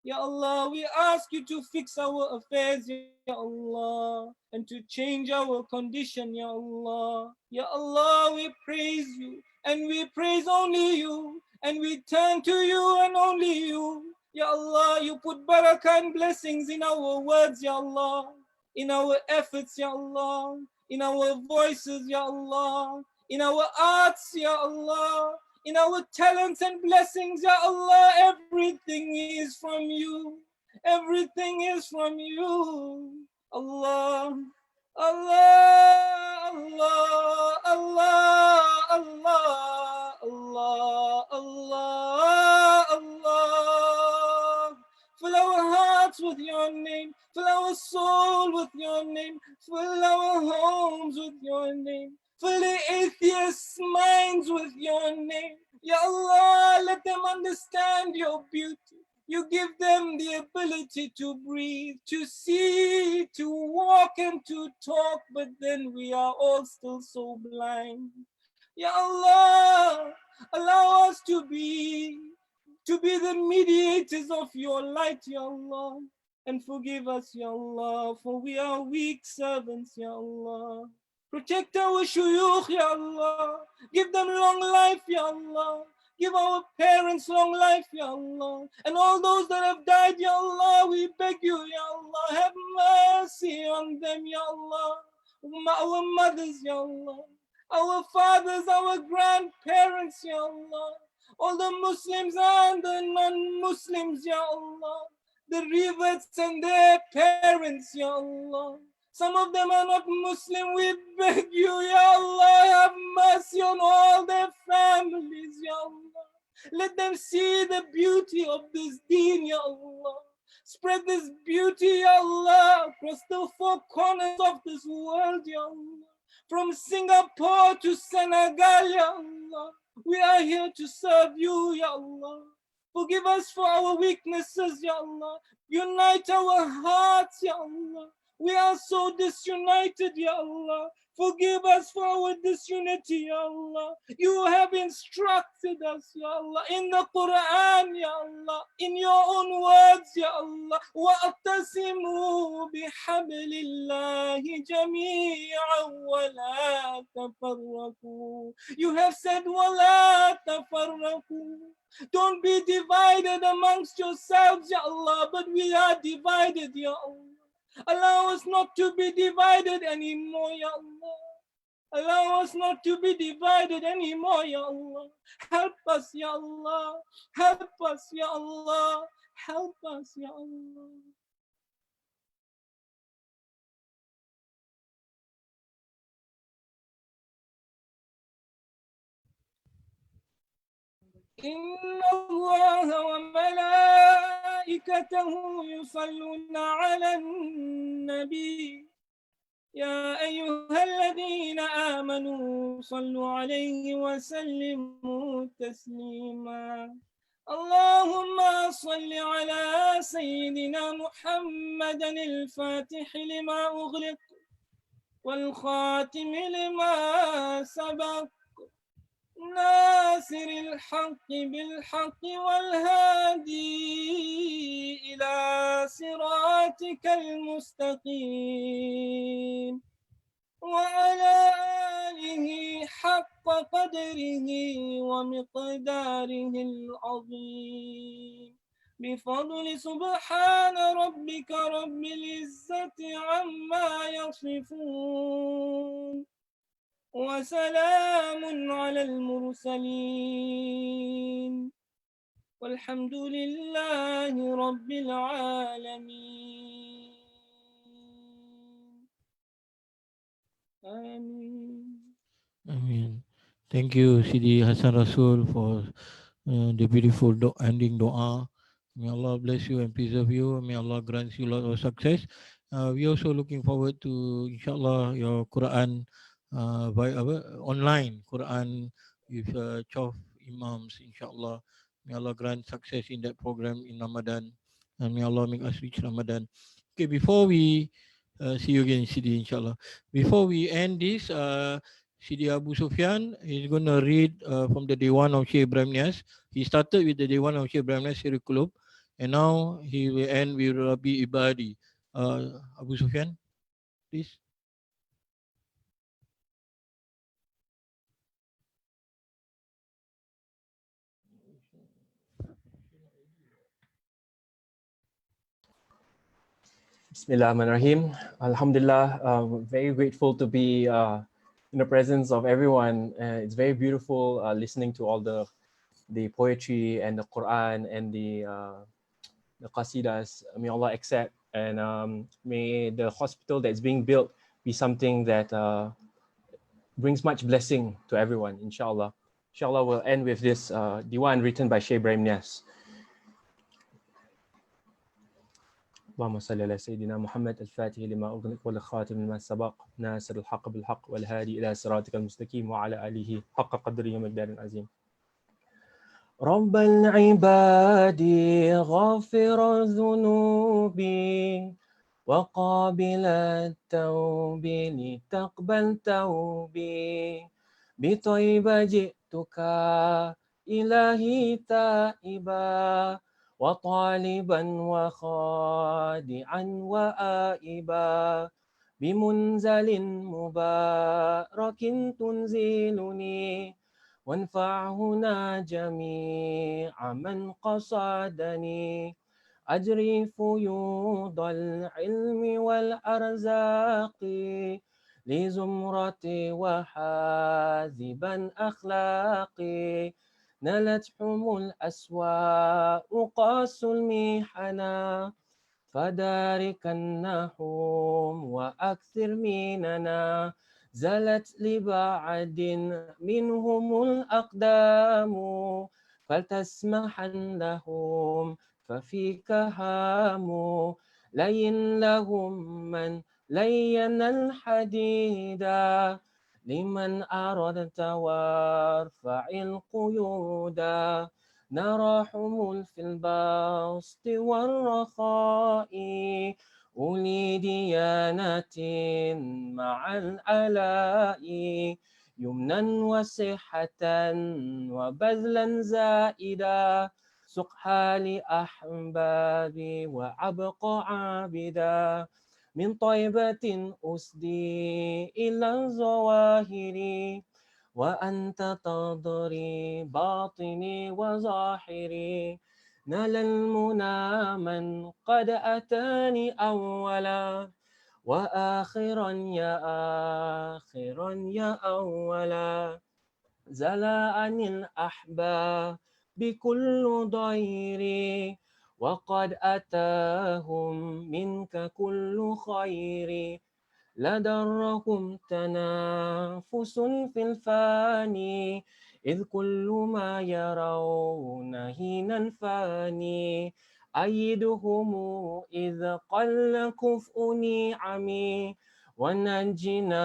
S7: Ya Allah, we ask you to fix our affairs, Ya Allah, and to change our condition, Ya Allah. Ya Allah, we praise you, and we praise only you, and we turn to you and only you. Ya Allah, you put barakah and blessings in our words, Ya Allah, in our efforts, Ya Allah, in our voices, Ya Allah, in our arts, Ya Allah, in our talents and blessings, Ya Allah. Everything is from you. Everything is from you. Allah, Allah, Allah, Allah, Allah, Allah, Allah, Allah. Fill our hearts with your name. Fill our soul with your name. Fill our homes with your name. Fill the atheists' minds with your name. Ya Allah, let them understand your beauty. You give them the ability to breathe, to see, to walk, and to talk, but then we are all still so blind. Ya Allah, allow us to be the mediators of your light, Ya Allah, and forgive us, Ya Allah, for we are weak servants, Ya Allah. Protect our shuyukh, Ya Allah. Give them long life, Ya Allah. Give our parents long life, Ya Allah. And all those that have died, Ya Allah, we beg you, Ya Allah, have mercy on them, Ya Allah. Our mothers, Ya Allah. Our fathers, our grandparents, Ya Allah. All the Muslims and the non-Muslims, Ya Allah. The reverts and their parents, Ya Allah. Some of them are not Muslim. We beg you, Ya Allah, have mercy on all their families, Ya Allah. Let them see the beauty of this deen, Ya Allah. Spread this beauty, Ya Allah, across the four corners of this world, Ya Allah. From Singapore to Senegal, Ya Allah. We are here to serve you, Ya Allah. Forgive us for our weaknesses, Ya Allah. Unite our hearts, Ya Allah. We are so disunited, Ya Allah. Forgive us for our disunity, Ya Allah. You have instructed us, Ya Allah, in the Quran, Ya Allah, in your own words, Ya Allah. وَأَعْتَصِمُوا بِحَبْلِ اللَّهِ جَمِيعًا وَلَا تَفَرَّقُوا. You have said, وَلَا تَفَرَّقُوا. Don't be divided amongst yourselves, Ya Allah, but we are divided, Ya Allah. Allow us not to be divided anymore, Ya Allah. Allow us not to be divided anymore, Ya Allah. Help us, Ya Allah. Help us, Ya Allah. Help us, Ya Allah. إن الله وملائكته يصلون على النبي يا أيها الذين آمنوا صلوا عليه وسلموا تسليما اللهم صل على سيدنا محمد الفاتح لما أغلق والخاتم لما سبق ناصر الحق بالحق والهادي إلى صراطك المستقيم وعلى آله حق قدره ومقداره العظيم بفضل سبحان ربك رب العزة عما يصفون وسلام على المرسلين والحمد لله رب العالمين. آمين.
S2: Amin. Thank you, Sidi Hassen Rasool, for the beautiful ending dua. May Allah bless you and preserve you. May Allah grant you a lot of success. We also looking forward to, inshallah, your Quran online Quran with 12 imams, inshallah. May Allah grant success in that program in Ramadan, and may Allah make us reach Ramadan. Okay, before we see you again, Sidi, inshallah. Before we end this, Sidi Abu Sofian is going to read from the Day 1 of Syekh Ibrahim Nias. He started with the Day 1 of Syekh Ibrahim Nias curriculum, and now he will end with Rabi Ibadi. Abu Sofian, please.
S1: Bismillahirrahmanirrahim. Alhamdulillah, very grateful to be in the presence of everyone. It's very beautiful listening to all the poetry and the Quran and the qasidas. May Allah accept, and may the hospital that's being built be something that brings much blessing to everyone, inshallah. Inshallah, we'll end with this diwan written by Syekh Ibrahim Nias. اللهم صل على سيدنا محمد الفاتح لما أغلق والخاتم لما سبق ناصر الحق بالحق والهادي إلى صراطك المستقيم وعلى آله حق قدره ومقدار عظيم. رب العباد غافر الذنوب وقابل التوب لتقبل توبي بطيبة جئتك إلهي تائبا وطالبا وخادعا وآئبا بمنزل مبارك تنزلني وانفع هنا جميع من قصدني أجري فيوض العلم والأرزاق لزمرة وحاذبا أخلاقي نلتهم الأسواء قاس المحنا فداركنهم وأكثر مننا زلت لبعد منهم الأقدام فلتسمحن لهم ففيك هام لين لهم من لين الحديدا لمن أردت وارفع القيودا نراحم في البسط والرخاء أولي ديانة مع العلاء يمنا وصحة وبذلا زائدا سقحا لأحبابي وأبقى عابدا من طيبة أسدي إلى الظواهر وأنت تضري باطني وظاهري نال المنى من قد أتاني أولا وآخرا يا آخرا يا أولا زلا عن الأحباب بكل ضير وقد أتاهم منك كل خير لدرهم تنافس في الفاني إذ كل ما يرون هينا فاني أيدهم إذ قل كفء نعمي ونجنا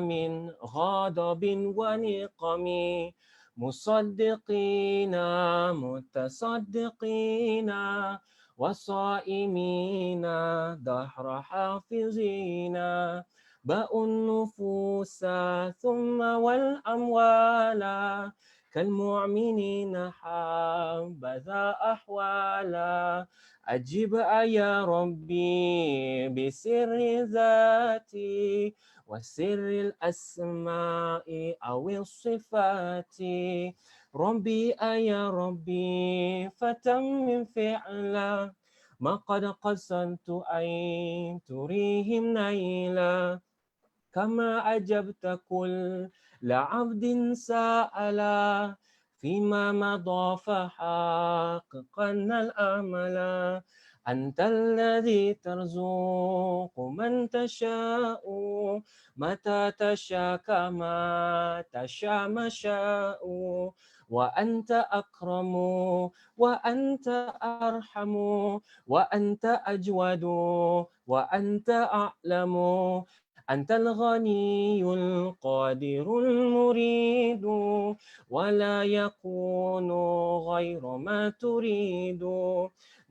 S1: من غضب ونقم مصدقين متصدقين وصائمين دهر حافظين باء النفوس ثم والأموال كالمؤمنين حبذا أحوالا أجب يا ربي بسر ذاتي وسر الأسماء أو الصفات ربي أيا ربي فتمم فعلا ما قد قصدت أن تريهم نيلا كما أجبت كل عبد سألا فيما مضى فحققنا الأمل أنت الذي ترزق من تشاء متى تشاء كما تشاء مشاء وأنت أكرم وأنت أرحم وأنت أجود وأنت أعلم أنت الغني القادر المريد ولا يكون غير ما تريد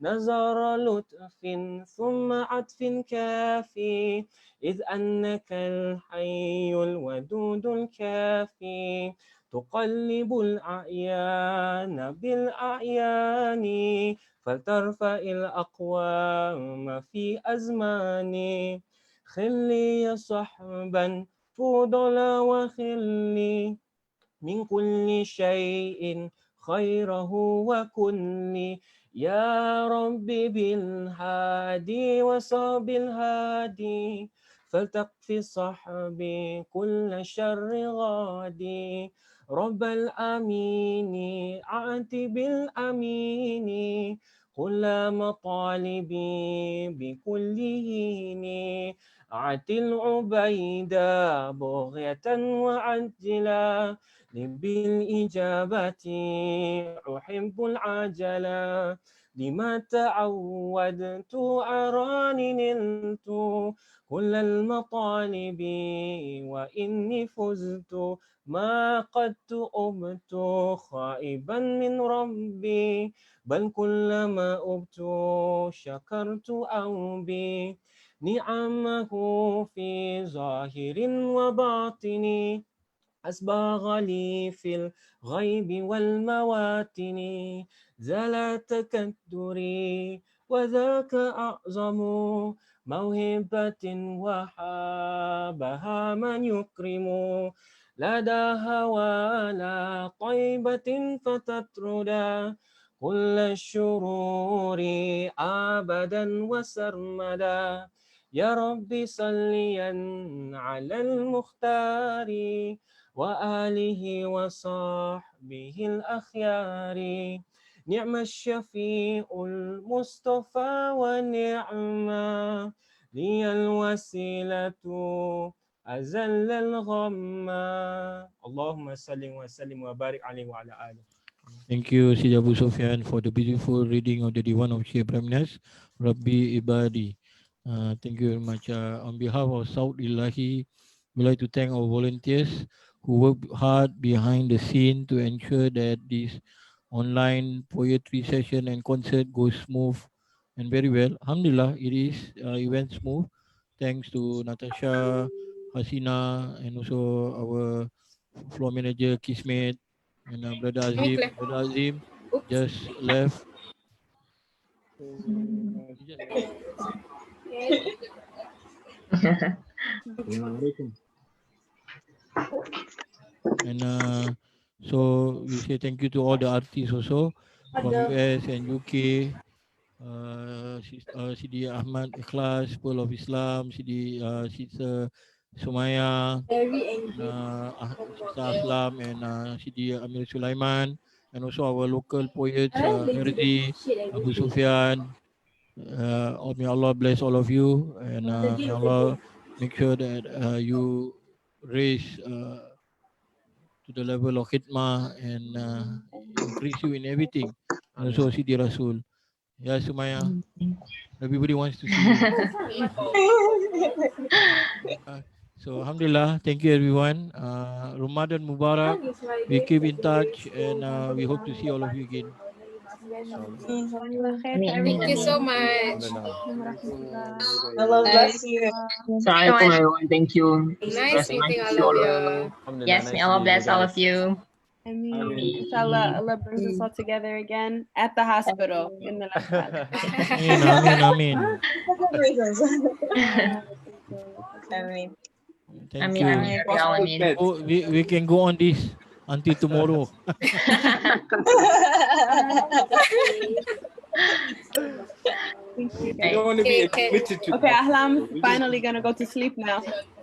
S1: نظر لطف ثم عطف كافي إذ أنك الحي الودود الكافي تقلب الأعيان بالأعيان فلترفع الأقوام في أزماني خلي صحبا فضلا وخلي من كل شيء خيره وكن يا رب بالهادي وصحب الهادي فلتكفي صحبي كل شر غادي رب الأمين أعت بالأمين كل مطالبي بكل هين أعت العبيدا بغية وعجلا بالإجابة أحب العجلة لما تعودت أراني نلت كل المطالب وإني فزت ما قد أبت خائبا من ربي بل كلما أبت شكرت أو بي نعمه في ظاهر وباطن أسبغ لي في الغيب والمواتن زال تكدري وذاك أعظم موهبة وحابها من يكرم لدى هوانا طيبة فتطردا كل الشرور أبدا وسرمدا يا رب صليا على المختار وآله وصحبه الأخيار نعم الشفيع المصطفى ونعمة لي الوسيلة أزل الغم اللهم صل وسلم وبارك عليه وعلى آله.
S2: Thank you, Sidi Abu Sofian, for the beautiful reading of the Diwan of Syekh Ibrahim Niasse, Rabbi Ibadi. Thank you very much. On behalf of South Ilahi, we'd like to thank our volunteers who work hard behind the scene to ensure that this online poetry session and concert goes smooth and very well. Alhamdulillah, it went smooth. Thanks to Natasha, Hasina, and also our floor manager, Kismet, and Brother Azim just left. And so we say thank you to all the artists also from US and UK. Sidi Ahmed Ikhlas, Pearl of Islam, Sidi Sister Soumaya, Sister Ahlaam, and Sidi Amir Sulaiman, and also our local poets, Herzy, Abu Sofian. May Allah bless all of you, and may Allah make sure that you raise to the level of khidmah and increase you in everything. And also Sidi Rasool. Yeah, Soumaya. Everybody wants to see you. So Alhamdulillah, thank you everyone. Ramadan Mubarak. We keep in touch and we hope to see all of you again.
S12: Thank you so much.
S9: Allah bless you.
S4: Assalamualaikum everyone. Thank you.
S12: Nice meeting all of you.
S14: Yes, may Allah bless all of you.
S15: Inshallah, Allah brings us all together again at the hospital in the next one.
S2: Amin.
S9: Amin.
S2: Thank you. We can go on this until tomorrow.
S15: Thank you,
S7: You don't want to be admitted to
S15: Okay,
S7: that.
S15: Ahlaam's finally gonna go to sleep now.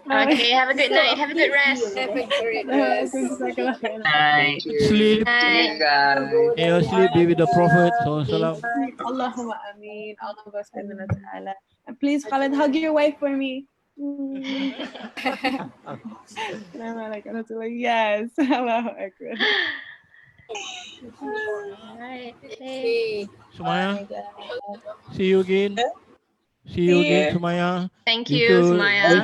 S14: Okay, have a good night. Have a good rest.
S12: Have a great rest.
S3: Thank you.
S2: Sleep.
S3: See you guys.
S2: May your sleep be with the Prophet. Sallallahu.
S15: Allahumma ameen. Allah subhanahu wa ta'ala. And please, Khalid, hug your wife for me. Yes. Allahu Akbar.
S14: Alright. Hey.
S2: Soumaya, see you again. See you again, Soumaya.
S14: Thank you, Soumaya.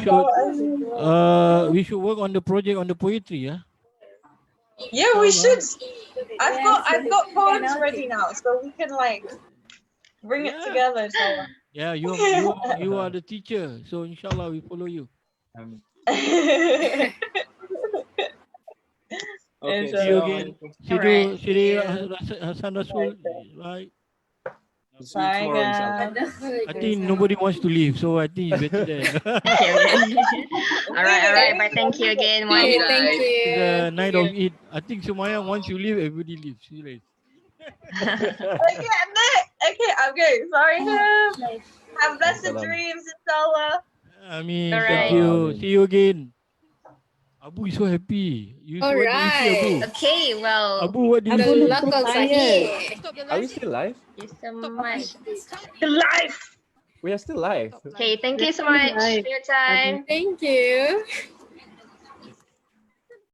S2: We should work on the project on the poetry, yeah?
S9: Yeah, we should. I've got poems ready now, so we can like bring it together. So.
S2: Yeah, you are the teacher, so inshallah we follow you.
S7: Okay,
S2: See you again. See you, Hassen Rasool. Right.
S7: See you tomorrow, inshallah.
S2: I think nobody wants to leave, so I think it's better there.
S14: All right. But thank you again.
S12: Okay, thank you.
S2: It's the night of Eid. I think Soumaya, once you leave, everybody leaves. Serious.
S9: Okay, I'm going. Sorry. Have blessed dreams, inshallah.
S2: I mean,
S14: All
S2: thank
S14: right.
S2: you. See you again. Abu is so happy.
S12: All
S2: What do you
S12: right.
S2: see, Abu?
S14: Okay, well.
S2: Abu, what do you
S12: The
S2: see?
S12: luck of Sahih.
S1: Are we still live?
S14: Thank you so much.
S9: Life.
S1: We are still live.
S14: Okay, thank you so much for your time.
S12: Thank you.